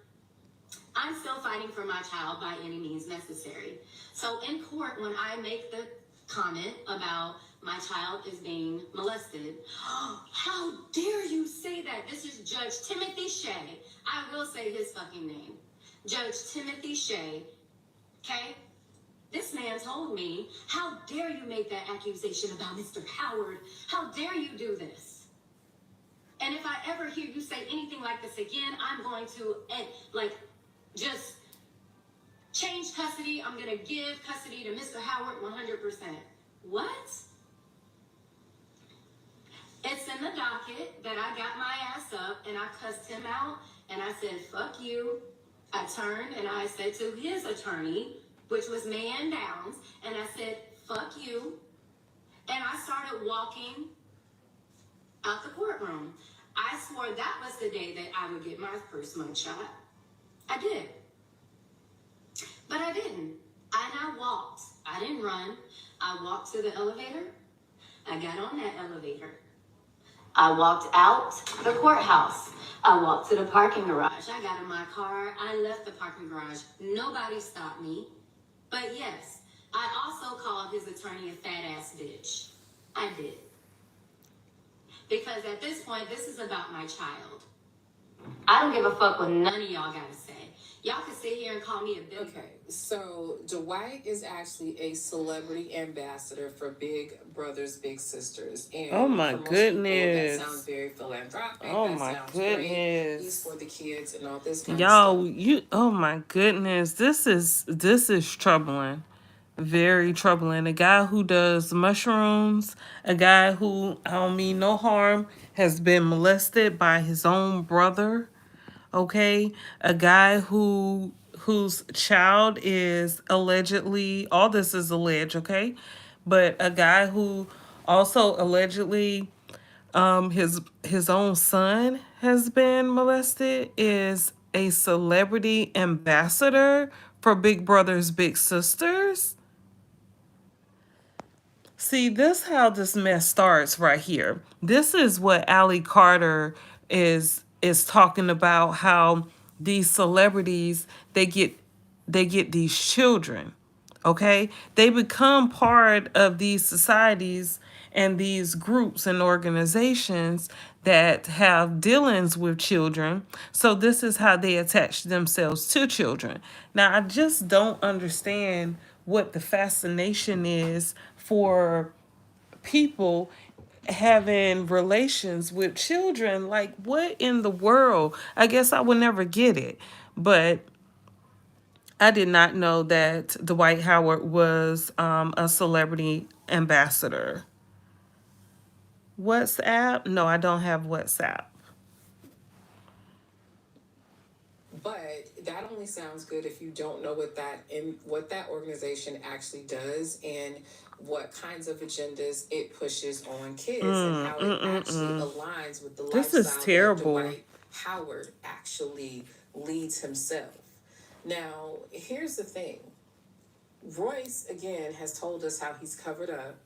I'm still fighting for my child by any means necessary. So in court, when I make the comment about my child is being molested, how dare you say that? This is Judge Timothy Shea. I will say his fucking name. Judge Timothy Shea. Okay? This man told me, how dare you make that accusation about Mr. Howard? How dare you do this? And if I ever hear you say anything like this again, I'm going to, just change custody. I'm going to give custody to Mr. Howard 100%. What? It's in the docket that I got my ass up and I cussed him out and I said, fuck you. I turned and I said to his attorney, which was Man Downs, and I said, fuck you. And I started walking out the courtroom. I swore that was the day that I would get my first mugshot. I did. But I didn't. I walked. I didn't run. I walked to the elevator. I got on that elevator. I walked out the courthouse. I walked to the parking garage. I got in my car. I left the parking garage. Nobody stopped me. But yes, I also called his attorney a fat ass bitch. I did. Because at this point, this is about my child. I don't give a fuck what none of y'all gotta say. Y'all can sit here and call me a bitch. Okay, so Dwight is actually a celebrity ambassador for Big Brothers Big Sisters, and Oh my for most goodness. people, that sounds very philanthropic. Oh that my sounds goodness. great. He's for the kids and all this kind Y'all, of stuff. you, oh my goodness, this is troubling. Very troubling. A guy who does mushrooms, a guy who, I don't mean no harm, has been molested by his own brother. Okay, a guy whose child is allegedly, all this is alleged, okay, but a guy who also allegedly his own son has been molested is a celebrity ambassador for Big Brothers Big Sisters. See, this how this mess starts right here. This is what Allie Carter is talking about, how these celebrities they get these children. Okay? They become part of these societies and these groups and organizations that have dealings with children. So this is how they attach themselves to children. Now, I just don't understand what the fascination is for people having relations with children. Like, what in the world? I guess I would never get it. But I did not know that Dwight Howard was a celebrity ambassador. WhatsApp? No, I don't have WhatsApp. But that only sounds good if you don't know what that organization actually does and what kinds of agendas it pushes on kids and how it actually aligns with the This is lifestyle that terrible. Dwight Howard actually leads himself. Now, here's the thing. Royce, again, has told us how he's covered up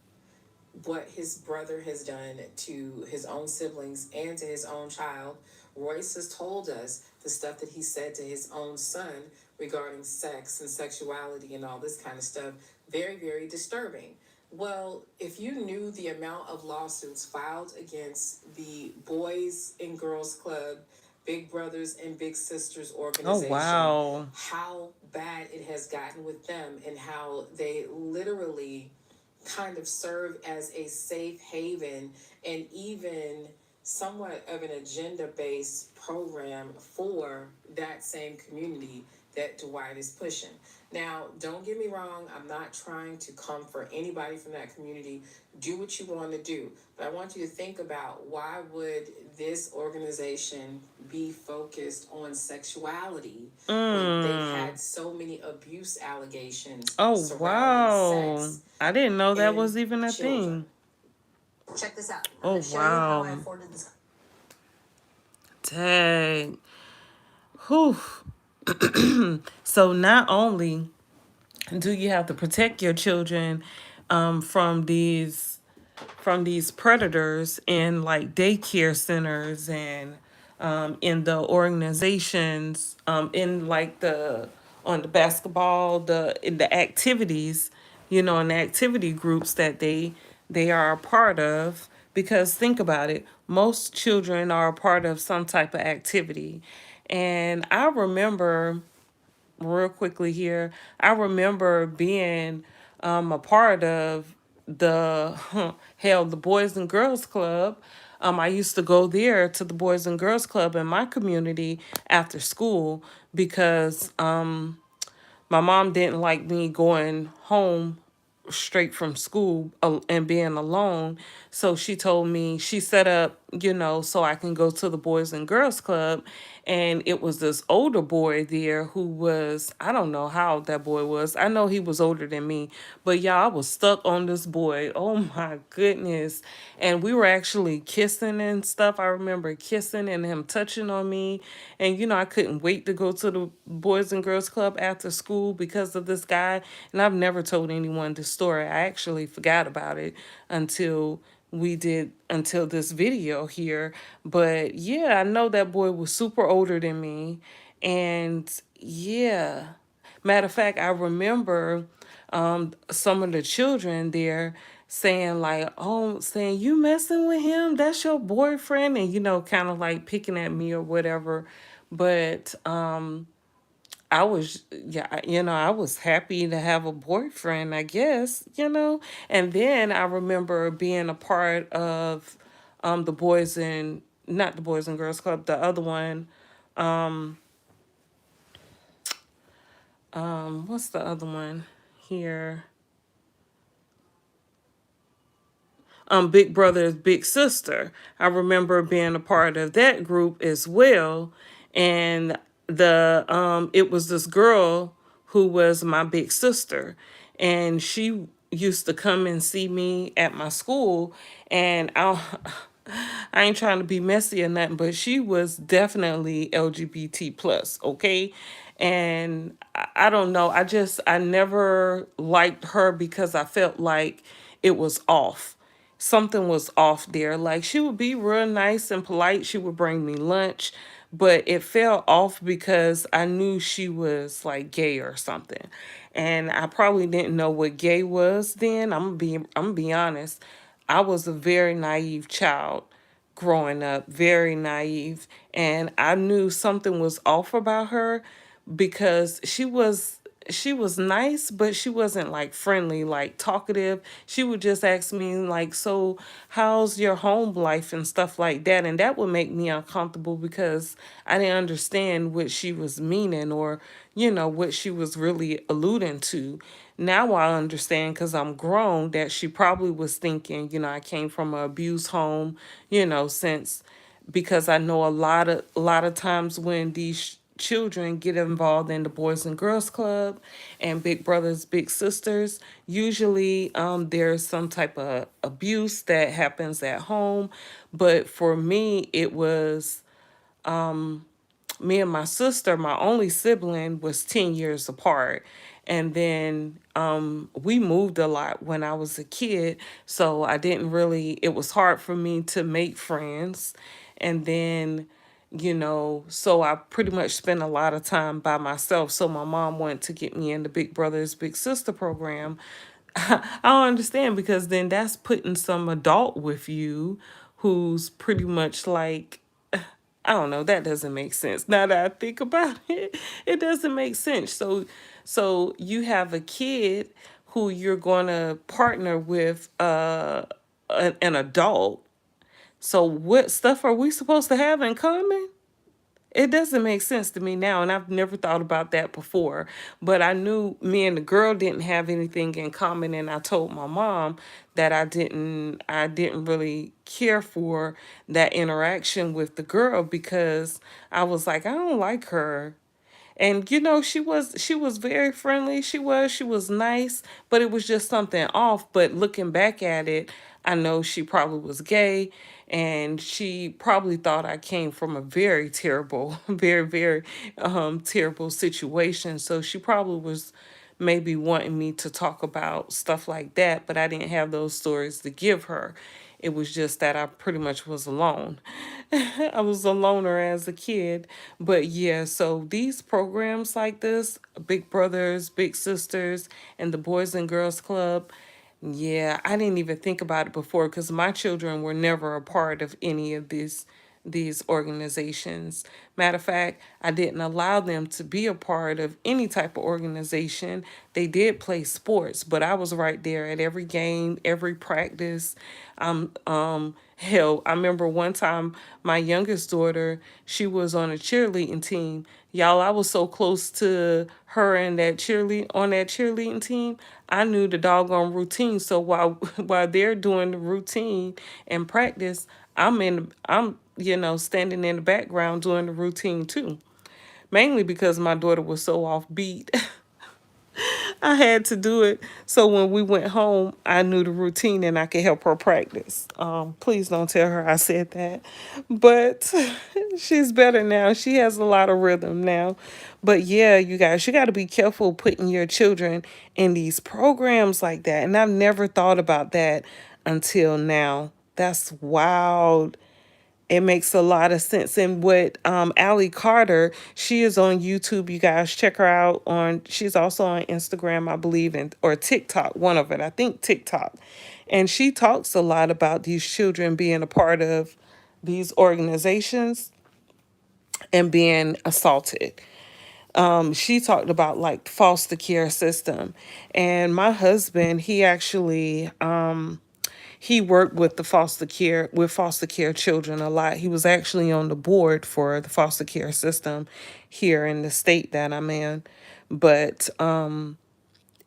what his brother has done to his own siblings and to his own child. Royce has told us the stuff that he said to his own son regarding sex and sexuality and all this kind of stuff. Very, very disturbing. Well, if you knew the amount of lawsuits filed against the Boys and Girls Club, Big Brothers and Big Sisters organization, wow. how bad it has gotten with them and how they literally kind of serve as a safe haven and even somewhat of an agenda-based program for that same community that Dwight is pushing. Now, don't get me wrong, I'm not trying to come for anybody from that community. Do what you want to do. But I want you to think about, why would this organization be focused on sexuality when they've had so many abuse allegations Oh, surrounding wow. sex I didn't know that and was even a children? thing. Check this out. I'm Oh, going to show you how I wow. afforded this. Dang. Whew. So not only do you have to protect your children from these predators in like daycare centers and in the organizations in like the on the basketball in the activities, in the activity groups that they are a part of, because think about it, most children are a part of some type of activity. And I remember, real quickly here, I remember being a part of the hell, the Boys and Girls Club. I used to go there to the Boys and Girls Club in my community after school because my mom didn't like me going home straight from school and being alone. So she told me, she set up, so I can go to the Boys and Girls Club. And it was this older boy there who was, I don't know how that boy was. I know he was older than me, but y'all, I was stuck on this boy. Oh my goodness. And we were actually kissing and stuff. I remember kissing and him touching on me. And, I couldn't wait to go to the Boys and Girls Club after school because of this guy. And I've never told anyone this story. I actually forgot about it until this video here. But yeah, I know that boy was super older than me. And yeah, matter of fact, I remember some of the children there saying like, oh, saying, you messing with him, that's your boyfriend, and kind of like picking at me or whatever. But I was, yeah, I was happy to have a boyfriend, I guess. And then I remember being a part of the boys and not the Boys and Girls Club, the other one. What's the other one here? Big Brother Big Sister. I remember being a part of that group as well. And it was this girl who was my big sister, and she used to come and see me at my school. And I ain't trying to be messy or nothing, but she was definitely LGBT plus, okay? And I don't know, I never liked her because I felt like it was off. Something was off there. Like, she would be real nice and polite. She would bring me lunch, but it felt off because I knew she was like gay or something. And I probably didn't know what gay was then. I'm gonna be honest. I was a very naive child growing up, very naive, and I knew something was off about her because she was nice, but she wasn't like friendly, like talkative. She would just ask me like, so how's your home life and stuff like that, and that would make me uncomfortable because I didn't understand what she was meaning, or what she was really alluding to. Now I understand because I'm grown that she probably was thinking, I came from an abused home, since, because I know a lot of times when these children get involved in the Boys and Girls Club and Big Brothers Big Sisters, usually there's some type of abuse that happens at home. But for me, it was me and my sister, my only sibling, was 10 years apart. And then we moved a lot when I was a kid. So it was hard for me to make friends. And then, so I pretty much spent a lot of time by myself. So my mom wanted to get me in the Big Brothers Big Sister program. I don't understand, because then that's putting some adult with you who's pretty much like, I don't know, that doesn't make sense. Now that I think about it, it doesn't make sense. So you have a kid who you're going to partner with an adult. So what stuff are we supposed to have in common? It doesn't make sense to me now, and I've never thought about that before. But I knew me and the girl didn't have anything in common, and I told my mom that I didn't really care for that interaction with the girl because I was like, I don't like her. And she was very friendly. She was nice, but it was just something off. But looking back at it, I know she probably was gay, and she probably thought I came from a very terrible, very, very terrible situation. So she probably was maybe wanting me to talk about stuff like that, but I didn't have those stories to give her. It was just that I pretty much was alone. I was a loner as a kid. But yeah, so these programs like this, Big Brothers, Big Sisters, and the Boys and Girls Club, yeah, I didn't even think about it before because my children were never a part of any of these organizations. Matter of fact, I didn't allow them to be a part of any type of organization. They did play sports, but I was right there at every game, every practice. Hell, I remember one time my youngest daughter, she was on a cheerleading team. Y'all, I was so close to her and that cheerleading team. I knew the doggone routine. So while while they're doing the routine and practice, I'm standing in the background doing the routine too. Mainly because my daughter was so offbeat. I had to do it. So when we went home, I knew the routine and I could help her practice. Please don't tell her I said that. But she's better now. She has a lot of rhythm now. But yeah, you guys, you got to be careful putting your children in these programs like that. And I've never thought about that until now. That's wild. It makes a lot of sense. And what Allie Carter, she is on YouTube. You guys check her out she's also on Instagram, I believe, or TikTok, one of it. I think TikTok. And she talks a lot about these children being a part of these organizations and being assaulted. She talked about like foster care system. And my husband, he worked with foster care children a lot. He was actually on the board for the foster care system here in the state that I'm in. But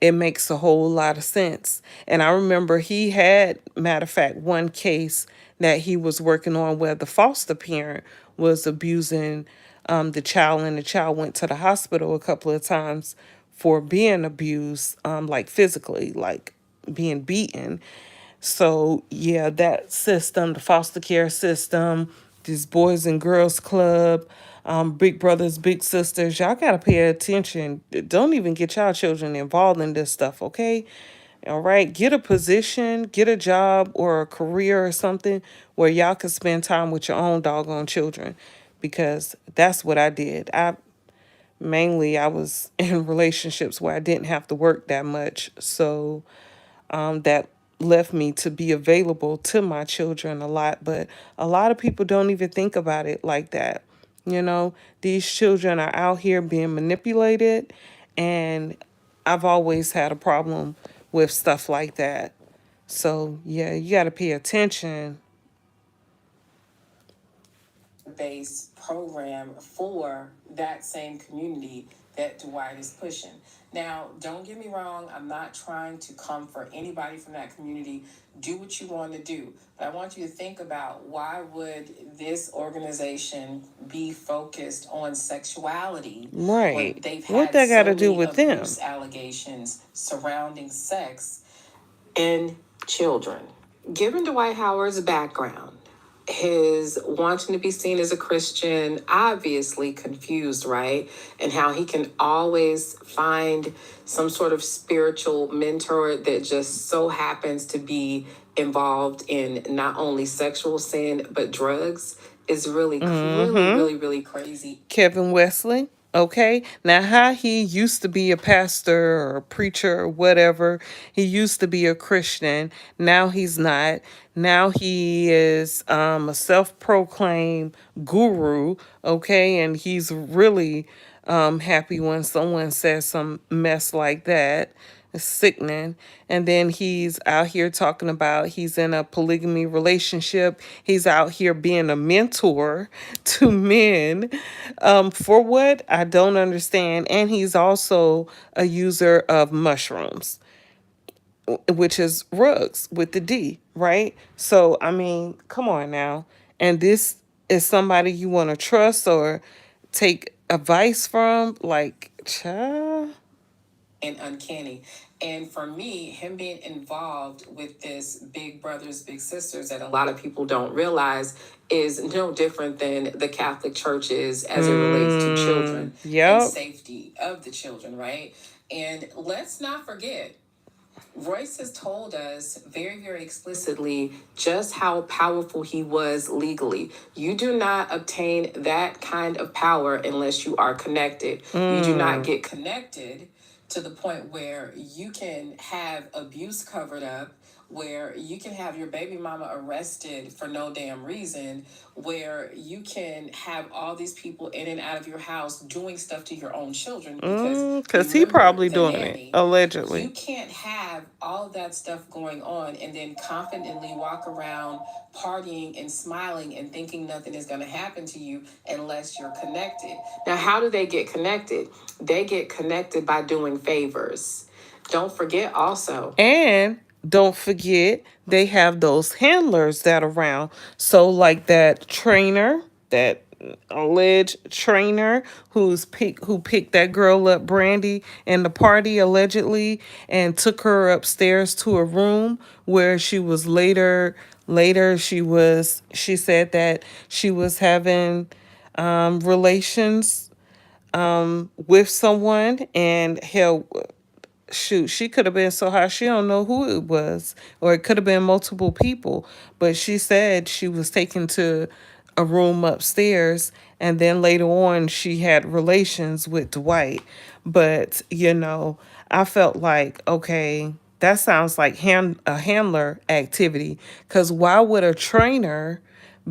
it makes a whole lot of sense. And I remember he had, matter of fact, one case that he was working on where the foster parent was abusing the child, and the child went to the hospital a couple of times for being abused, like physically, like being beaten. So yeah, that system, the foster care system, this Boys and Girls Club, Big Brothers, Big Sisters, y'all gotta pay attention. Don't even get y'all children involved in this stuff, okay? All right, get a position, get a job or a career or something where y'all can spend time with your own doggone children, because that's what I did. I was in relationships where I didn't have to work that much, so that left me to be available to my children a lot. But a lot of people don't even think about it like that. These children are out here being manipulated, and I've always had a problem with stuff like that. So, yeah, you got to pay attention. Based program for that same community that Dwight is pushing. Now, don't get me wrong, I'm not trying to come for anybody from that community. Do what you want to do. But I want you to think about, why would this organization be focused on sexuality when Right. they've What had that got so to do many with them? abuse allegations surrounding sex in children? Given Dwight Howard's background, his wanting to be seen as a Christian, obviously confused, right? And how he can always find some sort of spiritual mentor that just so happens to be involved in not only sexual sin, but drugs, is really, really crazy. Kevin Wesley. Okay. Now, how he used to be a pastor or a preacher or whatever, he used to be a Christian. Now he's not. Now he is a self proclaimed guru. Okay. And he's really happy when someone says some mess like that. It's sickening. And then he's out here talking about he's in a polygamy relationship. He's out here being a mentor to men. For what? I don't understand. And he's also a user of mushrooms, which is rugs with the D, right? So, I mean, come on now. And this is somebody you want to trust or take advice from? Like, child. And uncanny. And for me, him being involved with this big brothers, big sisters that a lot of people don't realize is no different than the Catholic Church is as it relates to children and safety of the children, right? And let's not forget, Royce has told us very, very explicitly just how powerful he was legally. You do not obtain that kind of power unless you are connected. You do not get connected to the point where you can have abuse covered up, where you can have your baby mama arrested for no damn reason, where you can have all these people in and out of your house doing stuff to your own children Because he probably doing it, allegedly. You can't have all that stuff going on and then confidently walk around partying and smiling and thinking nothing is going to happen to you unless you're connected. Now, how do they get connected? They get connected by doing favors. Don't forget also. And don't forget, they have those handlers that are around. So, like that trainer, that alleged trainer who picked that girl up, Brandy, in the party allegedly, and took her upstairs to a room where she was later she said that she was having relations with someone, and hell, shoot, she could have been so high she don't know who it was, or it could have been multiple people. But she said she was taken to a room upstairs, and then later on she had relations with Dwight. But I felt like, okay, that sounds like a handler activity, because why would a trainer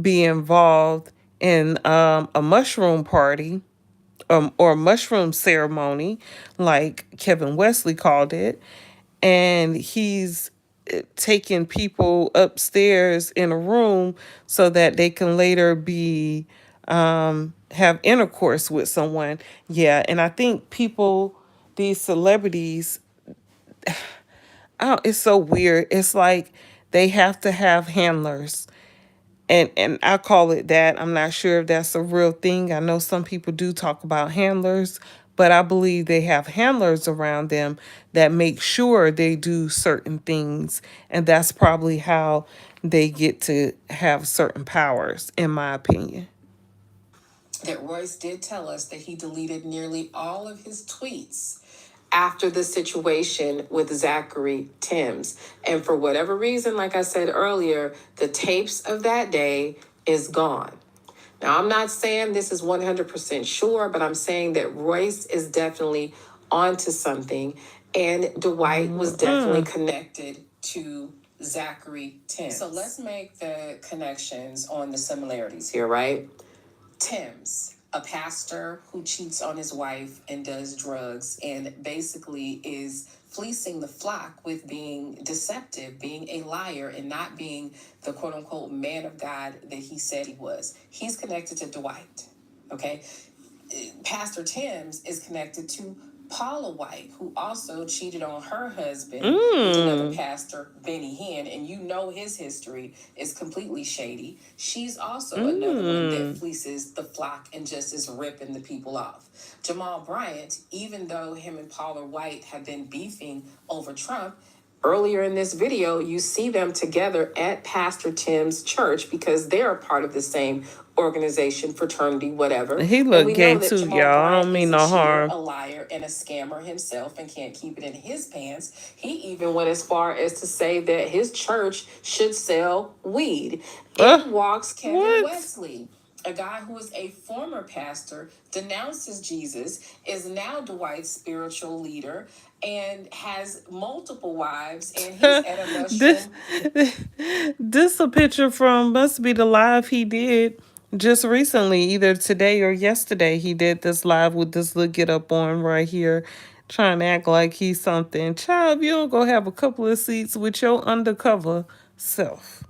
be involved in a mushroom party, or a mushroom ceremony, like Kevin Wesley called it, and he's taking people upstairs in a room so that they can later be have intercourse with someone. Yeah, and I think these celebrities, it's so weird. It's like they have to have handlers, and I call it that. I'm not sure if that's a real thing. I know some people do talk about handlers, but I believe they have handlers around them that make sure they do certain things, and that's probably how they get to have certain powers, in my opinion. That Royce did tell us that he deleted nearly all of his tweets after the situation with Zachary Timms. And for whatever reason, like I said earlier, the tapes of that day is gone. Now, I'm not saying this is 100% sure, but I'm saying that Royce is definitely onto something, and Dwight was definitely connected to Zachary Timms. So let's make the connections on the similarities here, right? Timms, a pastor who cheats on his wife and does drugs and basically is fleecing the flock with being deceptive, being a liar, and not being the quote unquote man of God that he said he was. He's connected to Dwight. Okay. Pastor Timms is connected to Paula White, who also cheated on her husband with another pastor, Benny Hinn, and you know his history is completely shady. She's also another one that fleeces the flock and just is ripping the people off. Jamal Bryant, even though him and Paula White have been beefing over Trump, earlier in this video, you see them together at Pastor Tim's church because they're a part of the same organization, fraternity, whatever. He look gay too, y'all. I don't mean no harm. A liar and a scammer himself and can't keep it in his pants. He even went as far as to say that his church should sell weed. In walks Kevin Wesley, a guy who is a former pastor, denounces Jesus, is now Dwight's spiritual leader, and has multiple wives, and he's at a mushroom. This a picture from, must be the live he did just recently, either today or yesterday. He did this live with this little get up on right here. Trying to act like he's something. Child, you don't go have a couple of seats with your undercover self.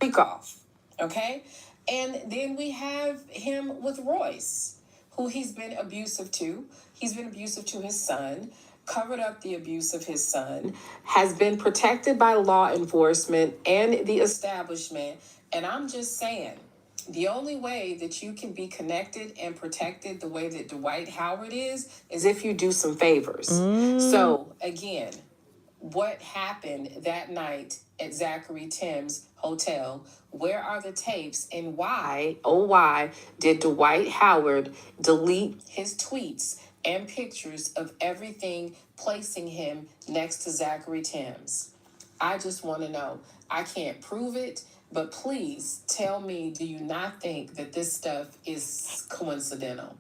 Week off, okay? And then we have him with Royce, who he's been abusive to. He's been abusive to his son, covered up the abuse of his son, has been protected by law enforcement and the establishment. And I'm just saying, the only way that you can be connected and protected the way that Dwight Howard is if you do some favors. So, again, what happened that night at Zachary Tim's hotel? Where are the tapes, and why, oh why, did Dwight Howard delete his tweets and pictures of everything placing him next to Zachary Tim's? I just want to know. I can't prove it, but please tell me, do you not think that this stuff is coincidental?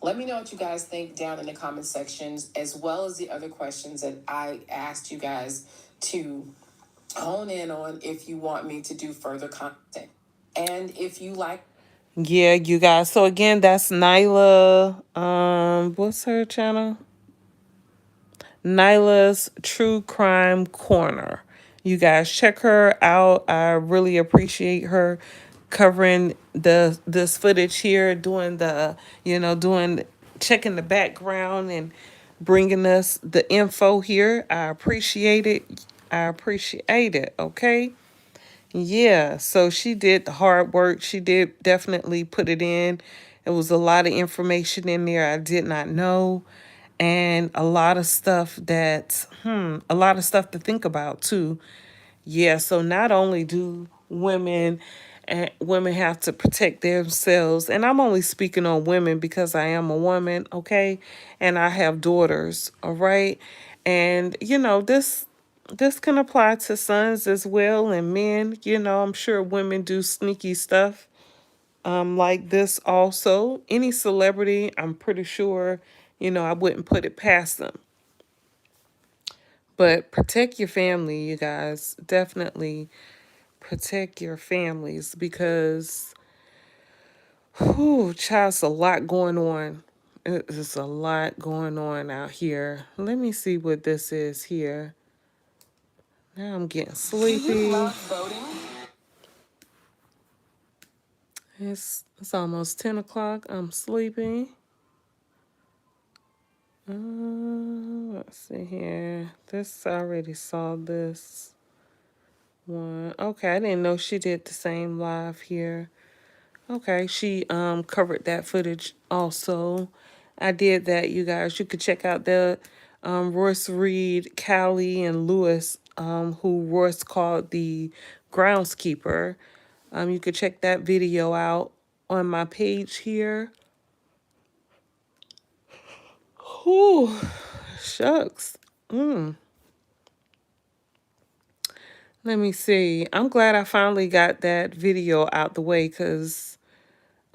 Let me know what you guys think down in the comment sections, as well as the other questions that I asked you guys to hone in on if you want me to do further content. And if you like... Yeah, you guys. So again, that's Nyla. What's her channel? Nyla's True Crime Corner. You guys check her out. I really appreciate her covering this footage here, doing checking the background and bringing us the info here. I appreciate it. I appreciate it. Okay. Yeah, so she did the hard work. She did definitely put it in. It was a lot of information in there I did not know, and a lot of stuff a lot of stuff to think about too. Yeah, so not only do women have to protect themselves, and I'm only speaking on women because I am a woman, okay? And I have daughters, all right? And this can apply to sons as well and men. I'm sure women do sneaky stuff like this also. Any celebrity, I'm pretty sure, I wouldn't put it past them. But protect your family, you guys. Definitely protect your families because, child's a lot going on. There's a lot going on out here. Let me see what this is here. Now I'm getting sleepy. Do you love voting? It's almost 10 o'clock. I'm sleepy. Let's see here. I already saw this one. Okay, I didn't know she did the same live here. Okay, she covered that footage also. I did that, you guys. You could check out the Royce Reed, Callie, and Lewis, who Royce called the groundskeeper. You could check that video out on my page here. Whew, shucks. Let me see. I'm glad I finally got that video out the way because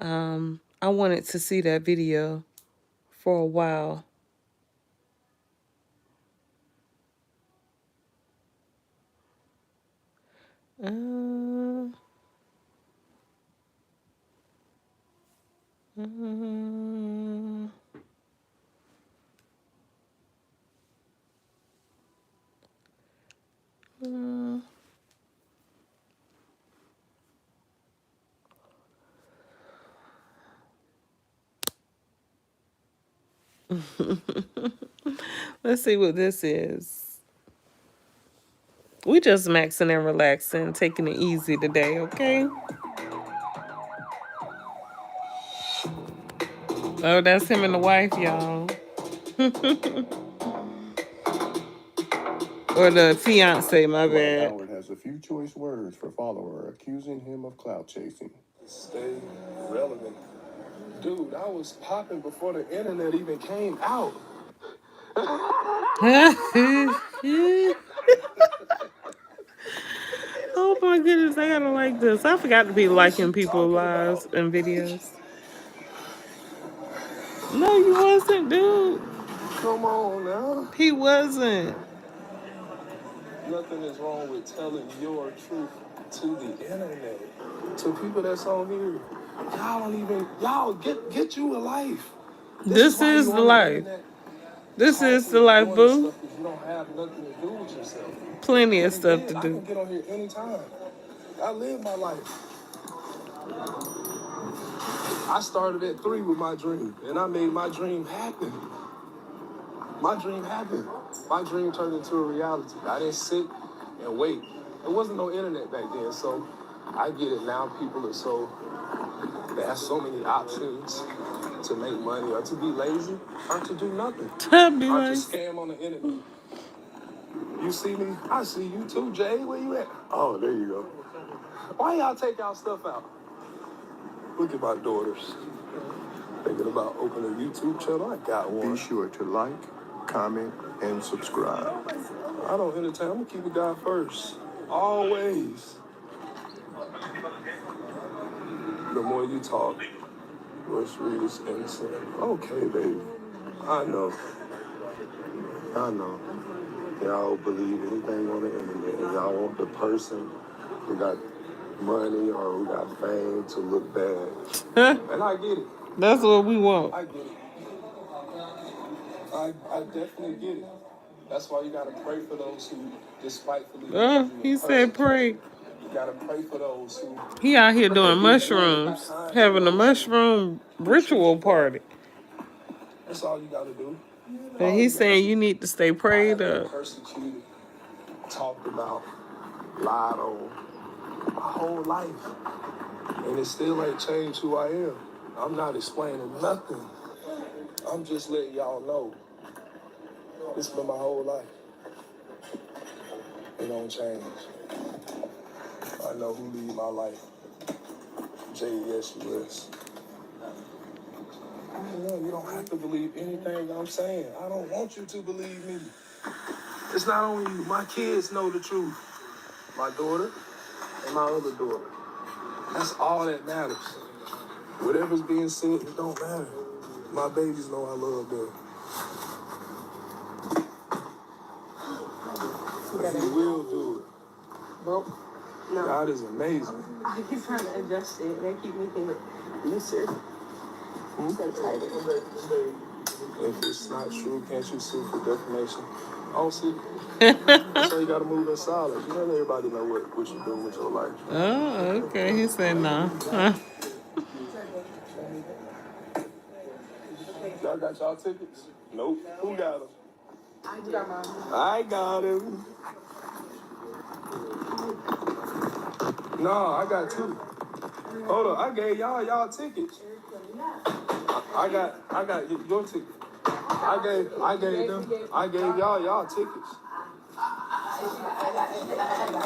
I wanted to see that video for a while. Let's see what this is. We just maxing and relaxing, taking it easy today, okay? Oh, that's him and the wife, y'all. Or the fiance, my bad. Howard has a few choice words for follower accusing him of clout chasing. Stay relevant. Dude, I was popping before the internet even came out. Oh my goodness, I gotta like this. I forgot to be liking people's lives and videos. No, you wasn't, dude. Come on now. He wasn't. Nothing is wrong with telling your truth to the internet. To people that's on here, y'all don't even, y'all get you a life. This is the life. This is the life, boo. Stuff 'cause you don't have nothing to do with yourself. Plenty of stuff to I do. can get on here anytime. I live my life. I started at 3 with my dream, and I made my dream happen. My dream happened. My dream turned into a reality. I didn't sit and wait. There wasn't no internet back then, so I get it now. People are so, they have so many options to make money or to be lazy or to do nothing. Or to scam on the internet. You see me? I see you too, Jay. Where you at? Oh, there you go. Why y'all take y'all stuff out? Look at my daughters. Thinking about opening a YouTube channel. I got one. Be sure to like, comment, and subscribe. I don't entertain. I'm gonna keep it God first. Always. The more you talk, Royce Reed is innocent. Okay, baby. I know. Y'all believe anything on the internet, and y'all want the person who got money or who got fame to look bad. And I get it. That's what we want. I get it. I definitely get it. That's why you gotta pray for those who despitefully. He said pray. You gotta pray for those who. He out here doing mushrooms, having a mushroom ritual party. That's all you gotta do. And he's saying you need to stay prayed up. Persecuted, talked about, lied on my whole life. And it still ain't changed who I am. I'm not explaining nothing. I'm just letting y'all know. It's been my whole life. It don't change. I know who lead my life. JESUS. You don't have to believe anything I'm saying. I don't want you to believe me. It's not only you. My kids know the truth. My daughter and my other daughter. That's all that matters. Whatever's being said, it don't matter. My babies know I love them. He will do it. Well, no. God is amazing. I keep trying to adjust it, and they keep making it looser. So tighter. If it's not true, can't you sue for defamation? Oh, see. So you gotta move in silence. You know, everybody know what you do with your life. Oh, okay. He said no. Huh. Y'all got y'all tickets? Nope. Who got them? I got mine. I got him. No, I got 2. Hold on, I gave y'all tickets. I got your ticket. I gave y'all tickets.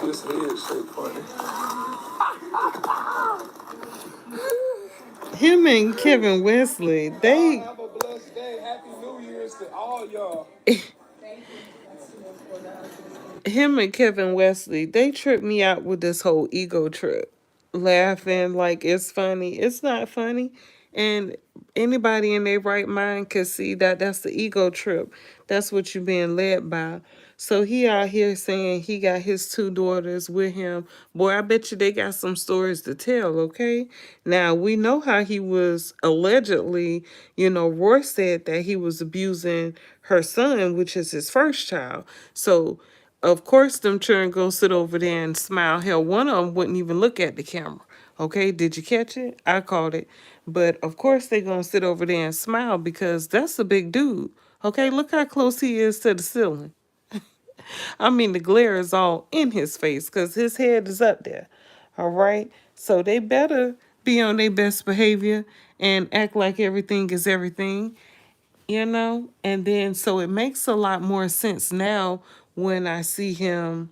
This head shake funny. Him and Kevin Wesley, they Have a blessed day. Happy New Year's to all y'all. him and Kevin Wesley, they tripped me out with this whole ego trip. Laughing like it's funny. It's not funny. And anybody in their right mind could see that that's the ego trip. That's what you're being led by. So he out here saying he got his 2 daughters with him. Boy, I bet you they got some stories to tell, okay? Now, we know how he was allegedly, Royce said that he was abusing her son, which is his first child. So of course, them children gonna sit over there and smile. Hell, one of them wouldn't even look at the camera. Okay, did you catch it? I caught it. But of course, they gonna sit over there and smile because that's a big dude. Okay, look how close he is to the ceiling. I mean, the glare is all in his face because his head is up there. All right, so they better be on their best behavior and act like everything is everything. And then so it makes a lot more sense now when I see him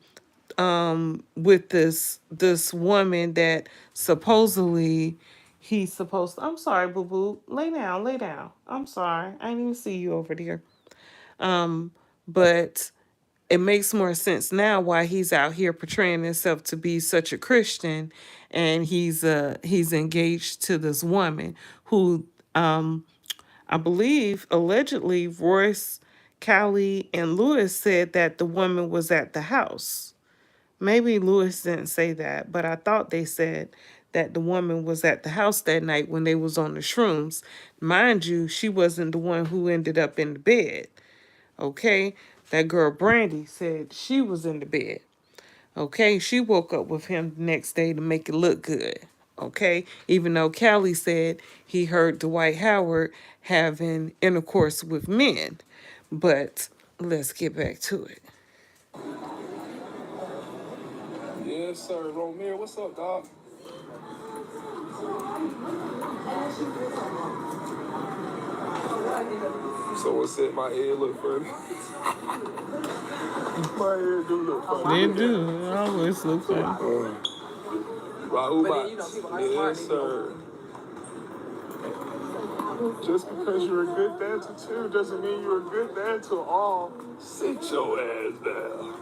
with this woman that supposedly he's supposed to, I'm sorry, boo boo, lay down, I'm sorry, I didn't even see you over there. But it makes more sense now why he's out here portraying himself to be such a Christian, and he's engaged to this woman who I believe allegedly Royce, Callie, and Lewis said that the woman was at the house. Maybe Lewis didn't say that, but I thought they said that the woman was at the house that night when they was on the shrooms. Mind you, she wasn't the one who ended up in the bed. Okay, that girl Brandy said she was in the bed. Okay, she woke up with him the next day to make it look good. Okay, even though Callie said he heard Dwight Howard having intercourse with men. But let's get back to it. Yes, sir. Romeo, what's up, dog? Someone said my head look funny. My head do look funny. They do. It always look funny. Rahul Box. Yes, sir. Just because you're a good dancer too doesn't mean you're a good dancer at all. Sit your ass down.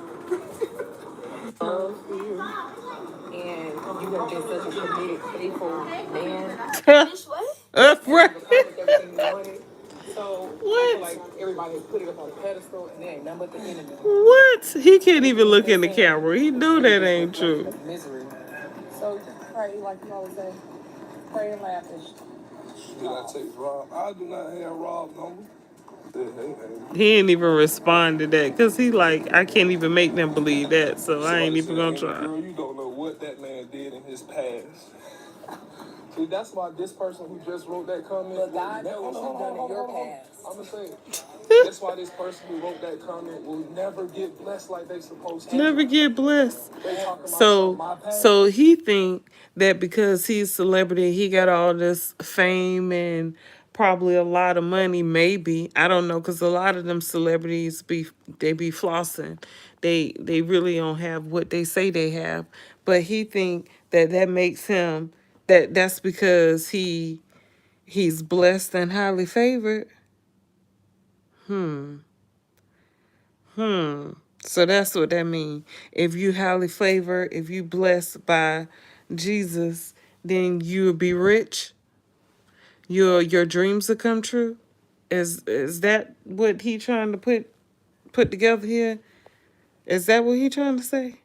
And you have been such a committed, faithful man. Right. So What? I feel like everybody has put it up on a pedestal, and there ain't nothing but the enemy. What? He can't even look in the camera. He know that ain't true. Misery. So just pray, like you always say, pray and laugh. Did I take Rob? I do not have Rob number. He ain't even respond to that because he like, I can't even make them believe that, so I ain't even gonna try. Girl, you don't know what that man did in his past. See, that's why this person who just wrote that comment. But God knows what you've done in your past. I'm gonna say it. That's why this person who wrote that comment will never get blessed like they supposed to. Never get blessed. So he think that because he's a celebrity, he got all this fame and probably a lot of money. Maybe, I don't know, because a lot of them celebrities be flossing. They really don't have what they say they have. But he think that makes him that's because he's blessed and highly favored. So that's what that means. If you highly favored, if you blessed by Jesus, then you'll be rich. Your dreams will come true. Is that what he trying to put together here? Is that what he trying to say?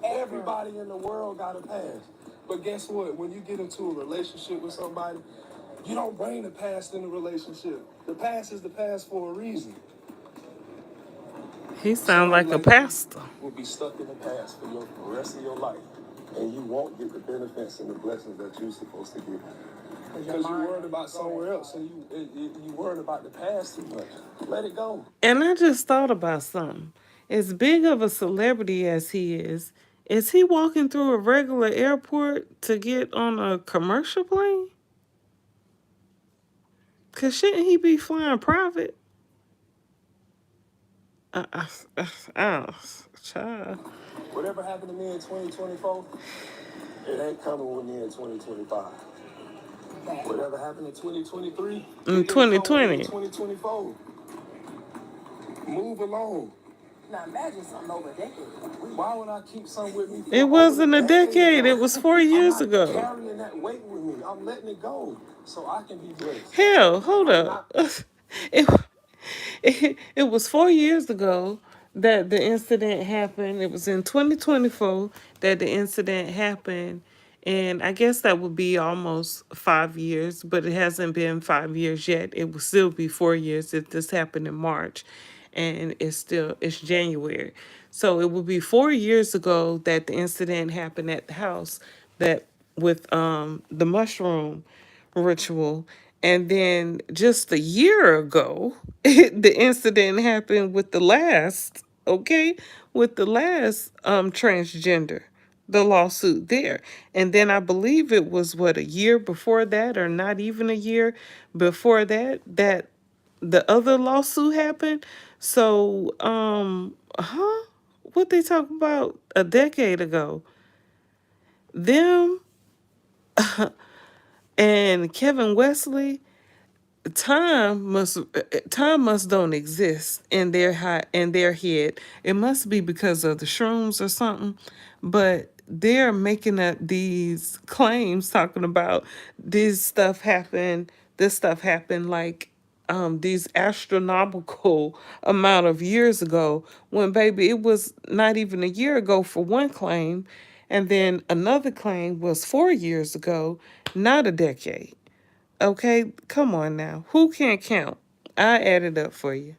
Everybody in the world got a past. But guess what? When you get into a relationship with somebody, you don't bring the past in the relationship. The past is the past for a reason. He sound like a pastor. Will be stuck in the past for the rest of your life. And you won't get the benefits and the blessings that you're supposed to get. Because you're worried about somewhere else and you worried about the past too much. Let it go. And I just thought about something. As big of a celebrity as he is he walking through a regular airport to get on a commercial plane? Because shouldn't he be flying private? Child. Whatever happened to me in 2024, it ain't coming with me in 2025. Whatever happened in 2023, in 2020. 2024. Move along. Now imagine something over a decade. Why would I keep something with me? It wasn't a decade. It was 4 years I'm ago. not carrying that weight with me. I'm letting it go so I can be blessed. Hell, hold up. It was 4 years ago that the incident happened. It was in 2024 that the incident happened. And I guess that would be almost 5 years, but it hasn't been 5 years yet. It will still be 4 years if this happened in March. And it's January. So it would be 4 years ago that the incident happened at the house that with the mushroom ritual. And then just a year ago, the incident happened with the last, transgender, the lawsuit there. And then I believe it was a year before that, or not even a year before that, that the other lawsuit happened. So, what they talk about a decade ago? Them and Kevin Wesley, time must don't exist in their head. It must be because of the shrooms or something. But they're making up these claims talking about this stuff happened like these astronomical amount of years ago, when baby it was not even a year ago for one claim, and then another claim was 4 years ago, not a decade. Okay, come on now. Who can't count? I add it up for you.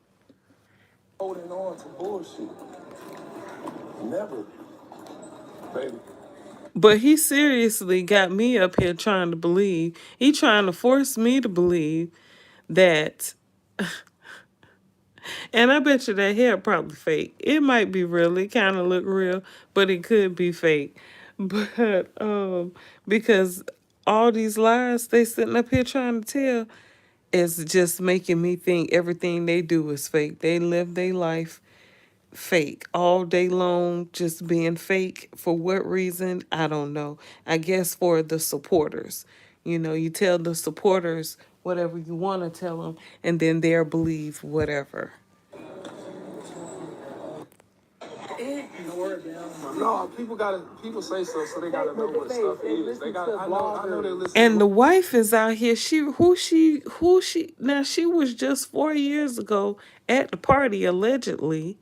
Holding on to bullshit. Never, baby. But he seriously got me up here trying to believe. He trying to force me to believe that, and I bet you that hair probably fake. It might be real. It kind of look real, but it could be fake. But because all these lies they sitting up here trying to tell is just making me think everything they do is fake. They live their life fake all day long, just being fake. For what reason? I don't know. I guess for the supporters. You know, you tell the supporters whatever you want to tell them, and then they'll believe whatever. Ignore them. No, people say stuff, so they gotta know what stuff is. They got. I know they listen. And the wife is out here. Who she? Now she was just 4 years ago at the party allegedly.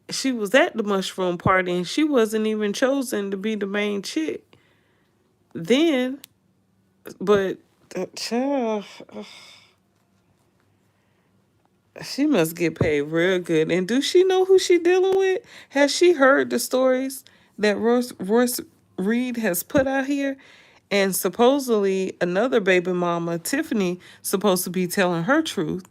She was at the mushroom party and she wasn't even chosen to be the main chick then. But the child, she must get paid real good. And do she know who she dealing with? Has she heard the stories that Royce Reed has put out here? And supposedly another baby mama, Tiffany, supposed to be telling her truth.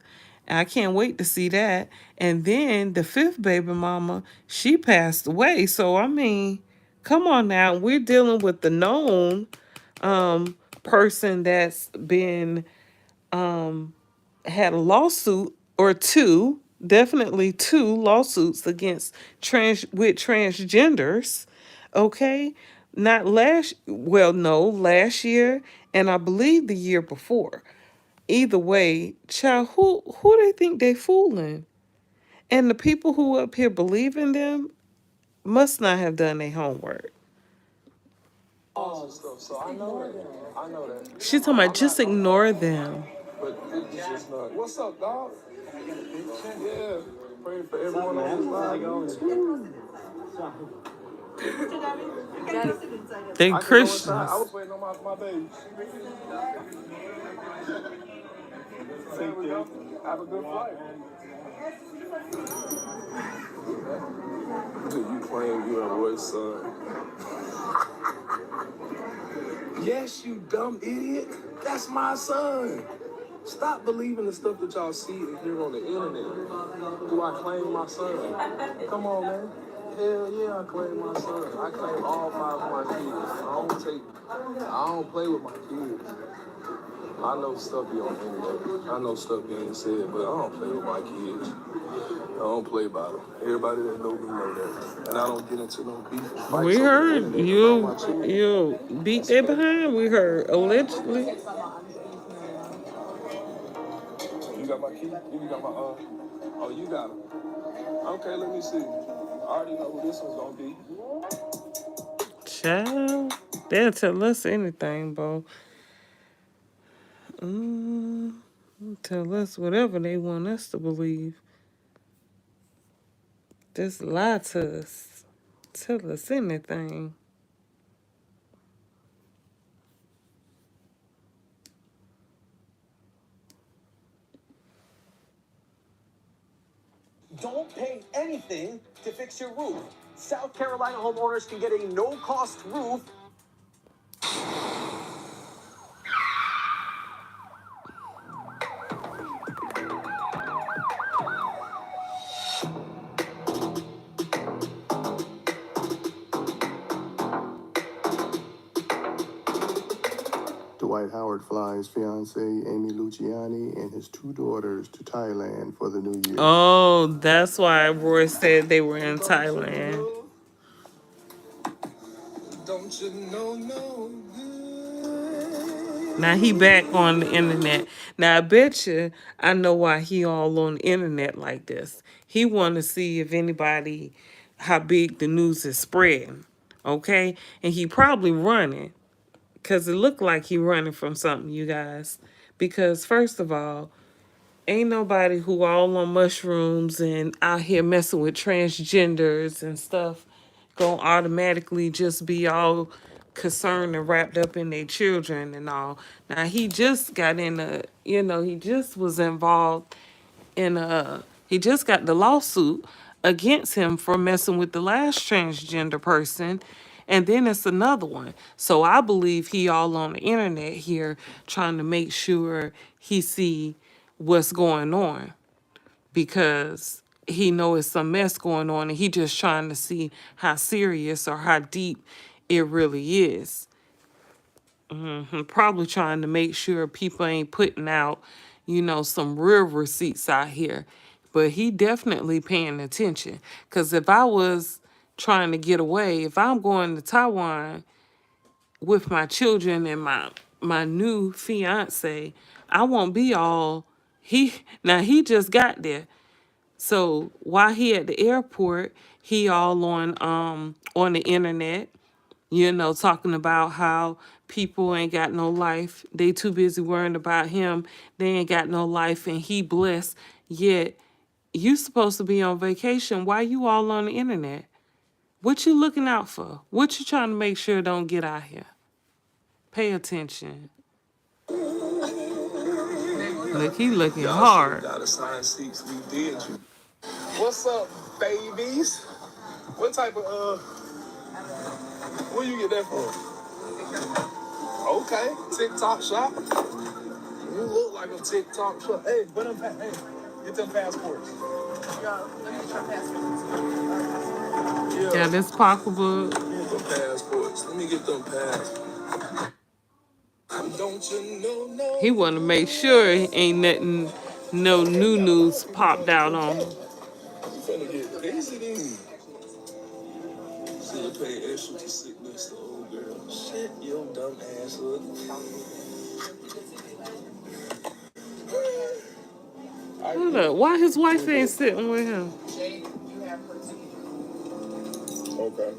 I can't wait to see that. And then the fifth baby mama, she passed away. So I mean, come on now. We're dealing with the known person that's been had a lawsuit or two, definitely two lawsuits against transgenders. Okay, not last year, and I believe the year before. Either way, child, who they think they fooling? And the people who up here believe in them must not have done their homework. So I know that. I know that. She's talking about just ignore them. But it's just not. What's up, dog? Yeah. Pray for everyone on this line. They I Christians. I was waiting on my baby. There we go. Have a good flight. You claim you and Royce's son. Yes, you dumb idiot. That's my son. Stop believing the stuff that y'all see and hear on the internet. Do I claim my son? Come on, man. Hell yeah, I claim my son. I claim all 5 of my kids. I don't play with my kids. I know stuff be on the internet. I know stuff being said, but I don't play with my kids. I don't play by them. Everybody that know me know that. And I don't get into no beef and fights. We heard you beat their behind. We heard allegedly. You got my key? You got my oh, you got them. Okay, let me see. I already know who this one's gonna be. Child, they'll tell us anything, bro. Tell us whatever they want us to believe. Just lie to us. Tell us anything. Don't pay anything to fix your roof. South Carolina homeowners can get a no-cost roof. Dwight Howard flies fiancee Amy Luciani and his 2 daughters to Thailand for the new year. Oh, that's why Royce said they were in Thailand. Don't you know no good? Now he back on the internet. Now I bet you I know why he all on the internet like this. He want to see if anybody, how big the news is spreading. Okay? And he probably running. Because it looked like he running from something, you guys. Because first of all, ain't nobody who all on mushrooms and out here messing with transgenders and stuff gonna automatically just be all concerned and wrapped up in their children and all. Now he just got in he just was involved in He just got the lawsuit against him for messing with the last transgender person. And then it's another one. So I believe he all on the internet here trying to make sure he see what's going on, because he know it's some mess going on and he just trying to see how serious or how deep it really is. Probably trying to make sure people ain't putting out, some real receipts out here. But he definitely paying attention. Because if I was trying to get away, if I'm going to Taiwan with my children and my new fiance, I won't be all he just got there. So while he at the airport, he all on the internet, talking about how people ain't got no life. They too busy worrying about him. They ain't got no life and he blessed. Yet you supposed to be on vacation. Why you all on the internet? What you looking out for? What you trying to make sure don't get out here? Pay attention. Look, he looking hard. What's up, babies? What type of, where you get that from? Okay, TikTok shop. You look like a TikTok shop. Hey, hey, get them passports. Yo, let me get your passports. Yeah, this pocketbook. Get them passports. Let me get them passports. Don't you know? He want to make sure ain't nothing, no new news popped out on him. You finna get busy then. Should pay extra to sit next to old girl. Shit, your dumb ass up. Hold up, why his wife ain't sitting with him? Okay.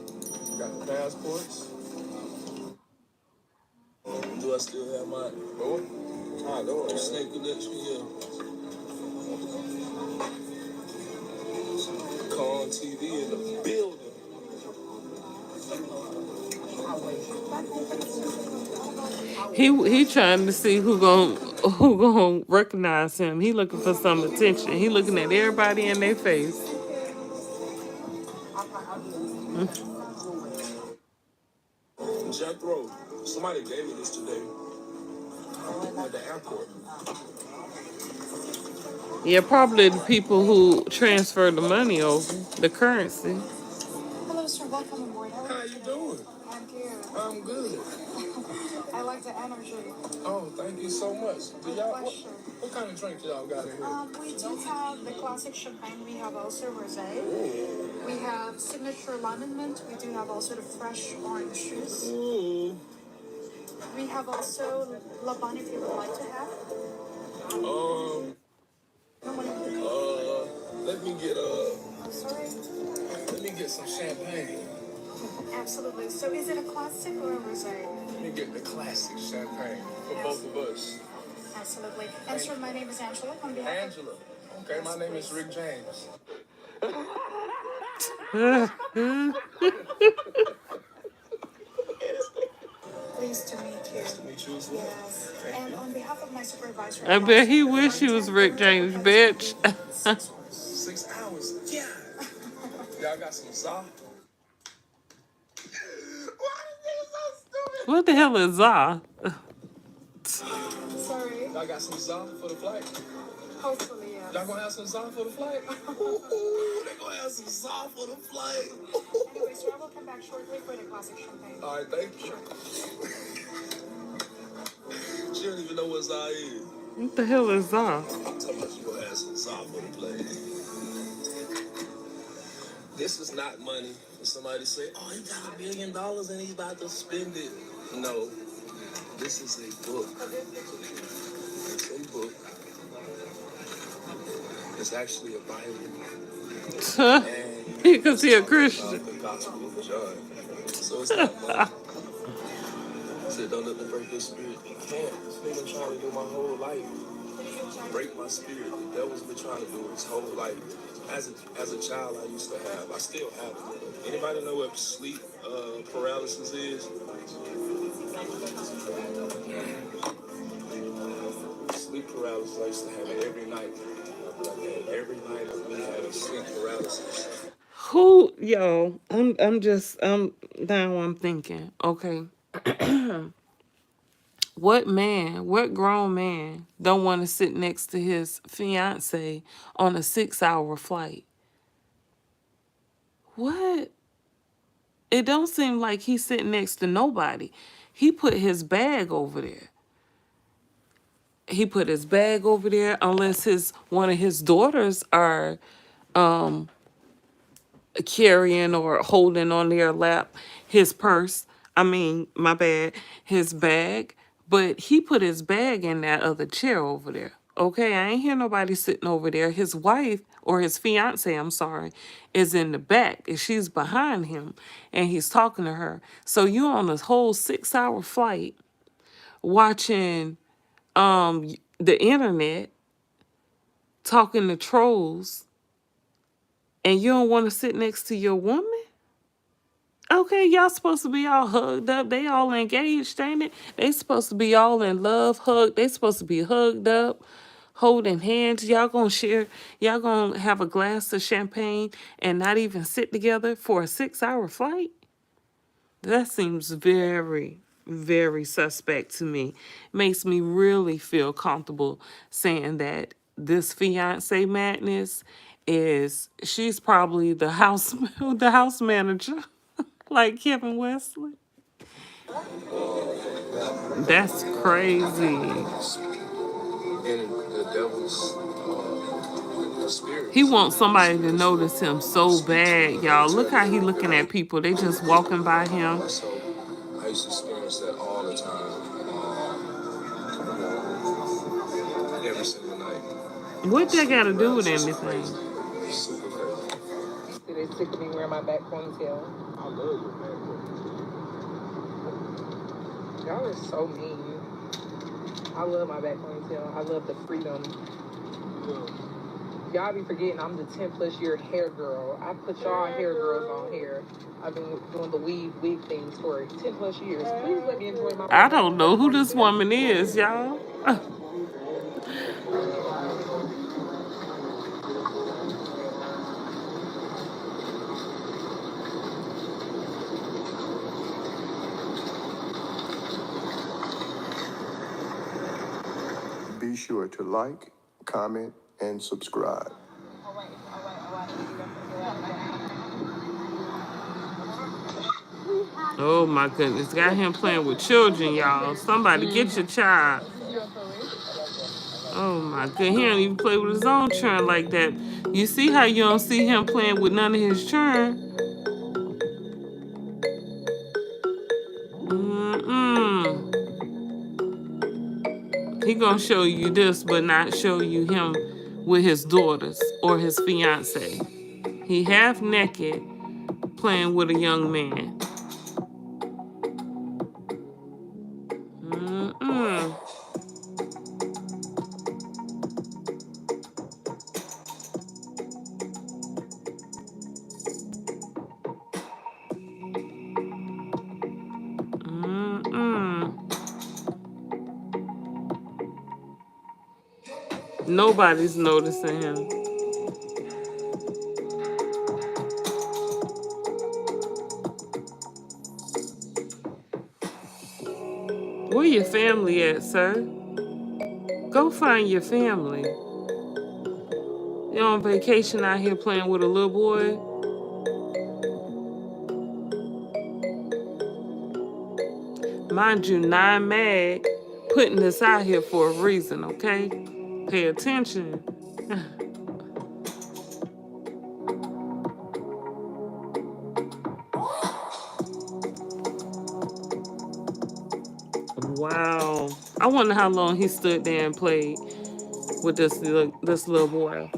Got the passports. Do I still have my snake connection? Yeah. Con TV in the building. He trying to see who gon' recognize him. He looking for some attention. He looking at everybody in their face. Jethro, somebody gave me this today at the airport. Yeah, probably the people who transfer the money over, the currency. Hello, sir. Welcome aboard. How you doing? I'm good. I'm good. I like the energy. Oh, thank you so much. What kind of drink y'all got in here? We do have the classic champagne. We have also rosé. We have signature lemon mint. We do have also the fresh orange juice. Ooh. We have also La Bonne if you would like to have. Let me get some champagne. Absolutely. So is it a classic or a rosé? Let me get the classic champagne for both of us. Absolutely. And sir, my name is Angela. On behalf Angela. Okay, my name is Rick James. Pleased to meet you. Nice to meet you as well. Yes. And on behalf of my supervisor, I bet he wish he was Rick James, bitch. 6 hours. Yeah. Y'all got some za? What the hell is that? Sorry. Y'all got some za for the flight? Hopefully, yes. Y'all gonna have some za for the flight? Ooh, they gonna have some za for the flight. Anyway, sir, I will come back shortly for the classic champagne. All right, thank you. She don't even know what za is. What the hell is that? I'm talking about you gonna have some za for the plane. This is not money. When somebody say, oh, he got $1 billion and he's about to spend it. No, this is a book. It's a book. It's actually a Bible. Because he a Christian. The Gospel of John. So it's not money. Said, don't let the break your spirit. You can't. This nigga trying to do my whole life. Break my spirit. The devil's been trying to do his whole life. As a child, I used to have. I still have it. Anybody know what sleep paralysis is? sleep paralysis. I used to have it every night. Every night of me having sleep paralysis. Who, yo, now I'm thinking, okay, what grown man don't want to sit next to his fiance on a 6-hour flight? What? It don't seem like he's sitting next to nobody. He put his bag over there. Unless one of his daughters are carrying or holding on their lap his purse. I mean, my bad, his bag. But he put his bag in that other chair over there. Okay, I ain't hear nobody sitting over there. His wife, or his fiance, I'm sorry, is in the back and she's behind him and he's talking to her. So you on this whole 6-hour flight watching the internet, talking to trolls, and you don't want to sit next to your woman? Okay, y'all supposed to be all hugged up. They all engaged, ain't it? They supposed to be all in love, hugged. They supposed to be hugged up, holding hands. Y'all gonna have a glass of champagne and not even sit together for a 6-hour flight? That seems very, very suspect to me. Makes me really feel comfortable saying that this fiance madness she's probably the house the house manager. Like Kevin Wesley. That's crazy. In the devil's spirits. He wants somebody to notice him so bad, y'all. Look how he looking at people. They just walking by him. So I used to experience that all the time. Every single night. What that got to do with anything? Super crazy. They sick of me wearing my back ponytail. I love your back ponytail. Y'all are so mean. I love my back ponytail. I love the freedom. Y'all be forgetting I'm the 10 plus year hair girl. I put y'all hair girls on here. I've been doing the wig things for 10 plus years. Please let me enjoy my. I don't know who this woman is, y'all. Be sure to like, comment, and subscribe. Oh my goodness, got him playing with children, y'all. Somebody get your child. Oh my god, he don't even play with his own children like that. You see how you don't see him playing with none of his children? He gonna show you this, but not show you him with his daughters or his fiance. He half naked, playing with a young man. Nobody's noticing him. Where your family at, sir? Go find your family. You're on vacation out here playing with a little boy? Mind you, Nine Mag putting this out here for a reason, okay? Pay attention. Wow. I wonder how long he stood there and played with this little boy.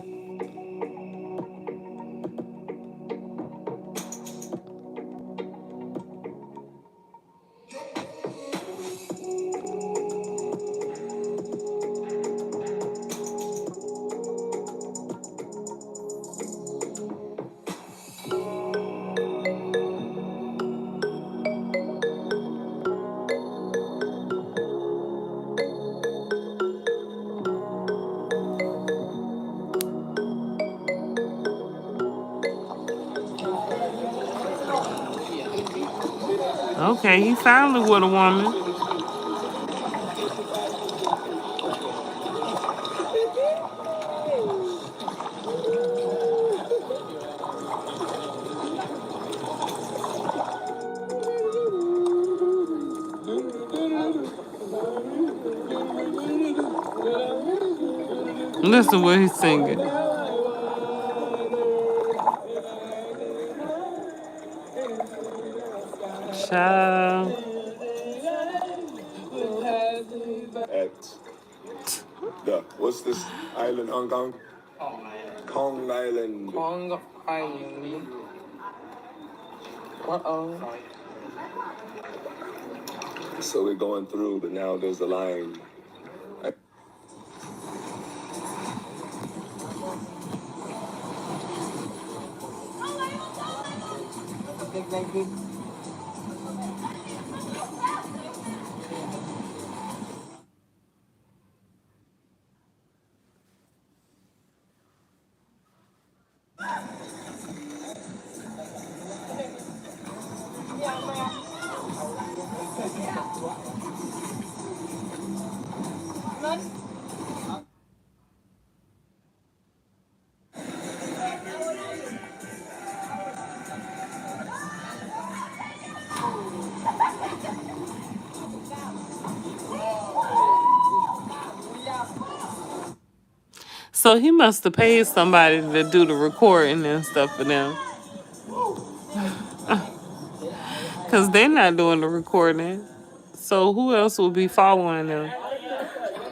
Okay, he finally with a woman. Listen what he's singing. Child. At what's this island, Hong Kong? Kong Island. Kong Island. Uh-oh. So we're going through, but now there's a line. So he must have paid somebody to do the recording and stuff for them. Because they're not doing the recording. So who else will be following them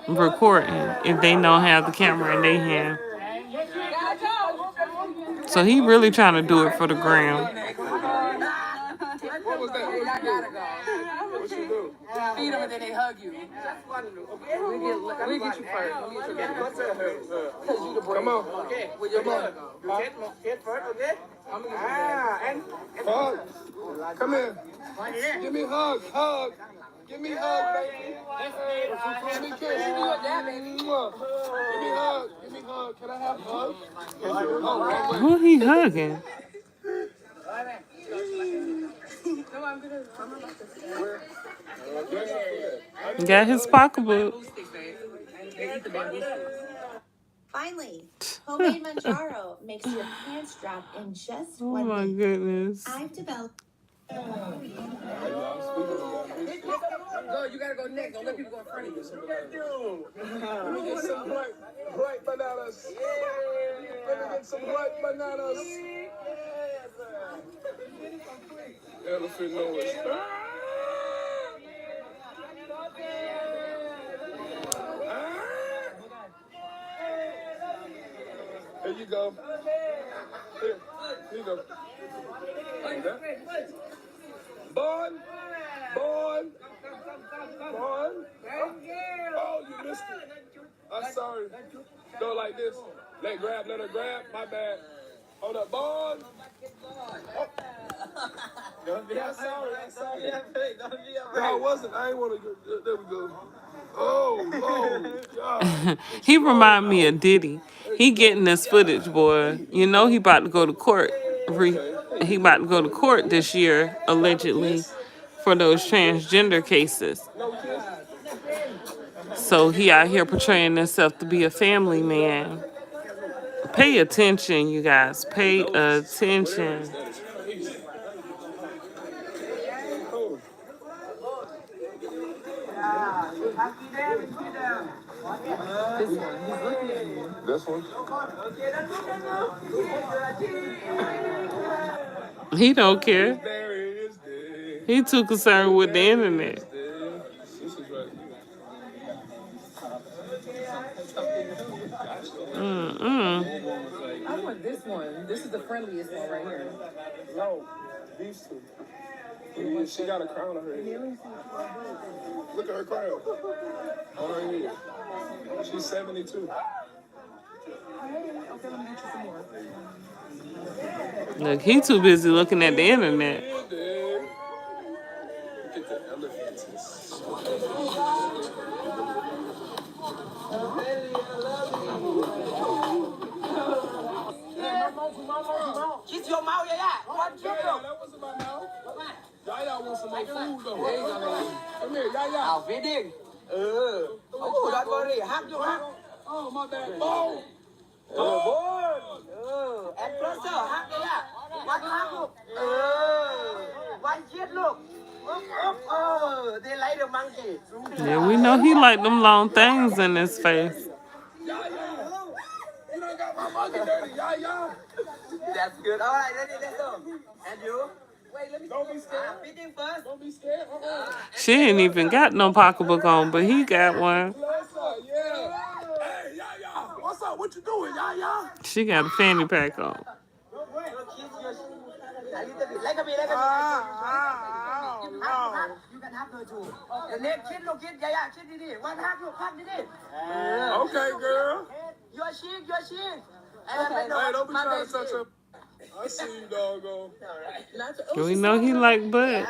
recording if they don't have the camera in their hand? So he really trying to do it for the gram. What was that? What you do? Feed them and then they hug you. We get you first. Because you the brain. Come on. Okay. With your Come on. Head first, okay? And Hug. Come here. Give me a hug. Hug. Give me a hug, baby. Give me a kiss. Give me a hug. Give me a hug. Can I have a hug? Who he hugging? Got his pocketbook. Finally, homemade manjaro makes your pants drop in just Oh 1 my minute. goodness. I've developed. Go, you gotta go next. Don't let people go in front of you. Let me get some bright bananas. Let me get some bright bananas. Elephant noise. Here you go. Here you go. Born. Oh, you missed it. I'm sorry. Go like this. Let her grab. My bad. Hold up, Born. Oh. I'm sorry. No, I wasn't. I ain't want to go. There we go. Oh, God. He remind me of Diddy. He getting this footage, boy. You know he about to go to court. He about to go to court this year, allegedly, for those transgender cases. So he out here portraying himself to be a family man. Pay attention, you guys. Pay attention. This one? He don't care. He too concerned with the internet. I want this one. This is the friendliest one right here. No, these two. She got a crown on her head. Look at her crown on her head. She's 72. Look, he too busy looking at the internet. Kiss your mouth, yeah. That wasn't my mouth. Yaya want some more food though. Come here, Yaya. I'll feed him. Oh, don't worry. Hug you, hug. Oh, my bad. Bone. And closer. Hug Yaya. One hug, look. One kiss, look. They like the monkey. Yeah, we know he like them long things in his face. Yaya. You done got my monkey dirty, Yaya. That's good. All right, ready, let's go. And you? Wait, let me. Don't be scared. Feed him first. Don't be scared. She ain't even got no pocketbook on, but he got one. Yeah. Hey, Yaya. What's up? What you doing, Yaya? She got a fanny pack on. A little bit. Like a bit. No. You can have her too. The next kid, look, kid. Yeah, kid did it. One hug, look, hug did it. Okay, girl. You're chic. Hey, don't be trying to touch her. I see you, doggo. We know he like butt.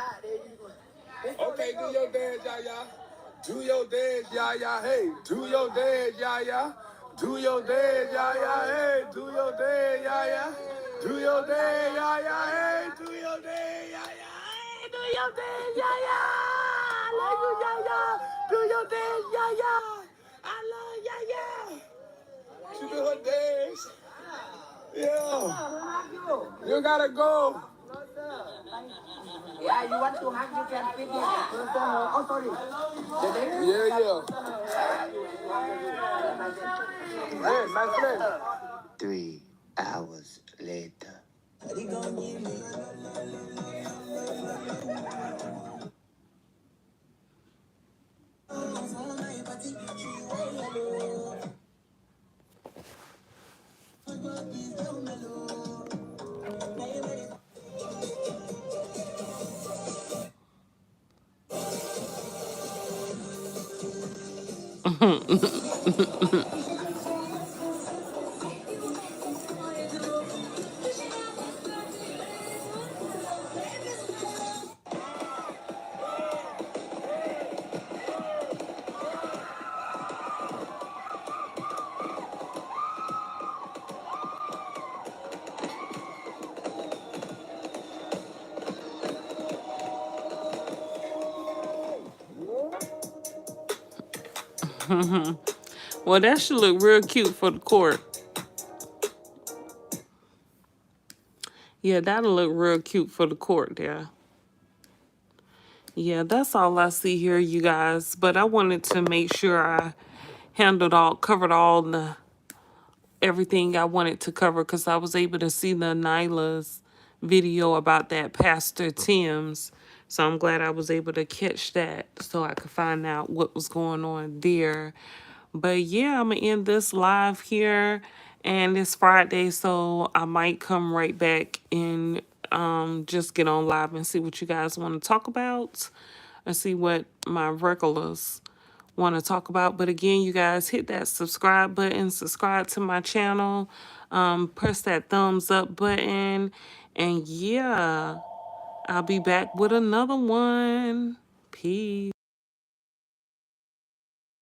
Okay, do your dance, Yaya. Do your dance, Yaya. Hey, do your dance, Yaya. Do your dance, Yaya. Hey, do your dance, Yaya. Do your dance, Yaya. Hey, do your dance, Yaya. Hey, do your dance, Yaya. I love you, Yaya. Do your dance, Yaya. I love Yaya. She do her dance. Yeah. You gotta go. Yeah, you want to hug, you can feed him. Oh, sorry. Yeah. Hey, my friend. 3 hours later. Well, that should look real cute for the court. Yeah, that'll look real cute for the court there. Yeah, that's all I see here, you guys. But I wanted to make sure I covered all the everything I wanted to cover because I was able to see the Nyla's video about that Pastor Tim's. So I'm glad I was able to catch that so I could find out what was going on there. But yeah, I'm going to end this live here. And it's Friday, so I might come right back and just get on live and see what you guys want to talk about. And see what my regulars want to talk about. But again, you guys, hit that subscribe button, subscribe to my channel, press that thumbs up button, and yeah, I'll be back with another one. Peace.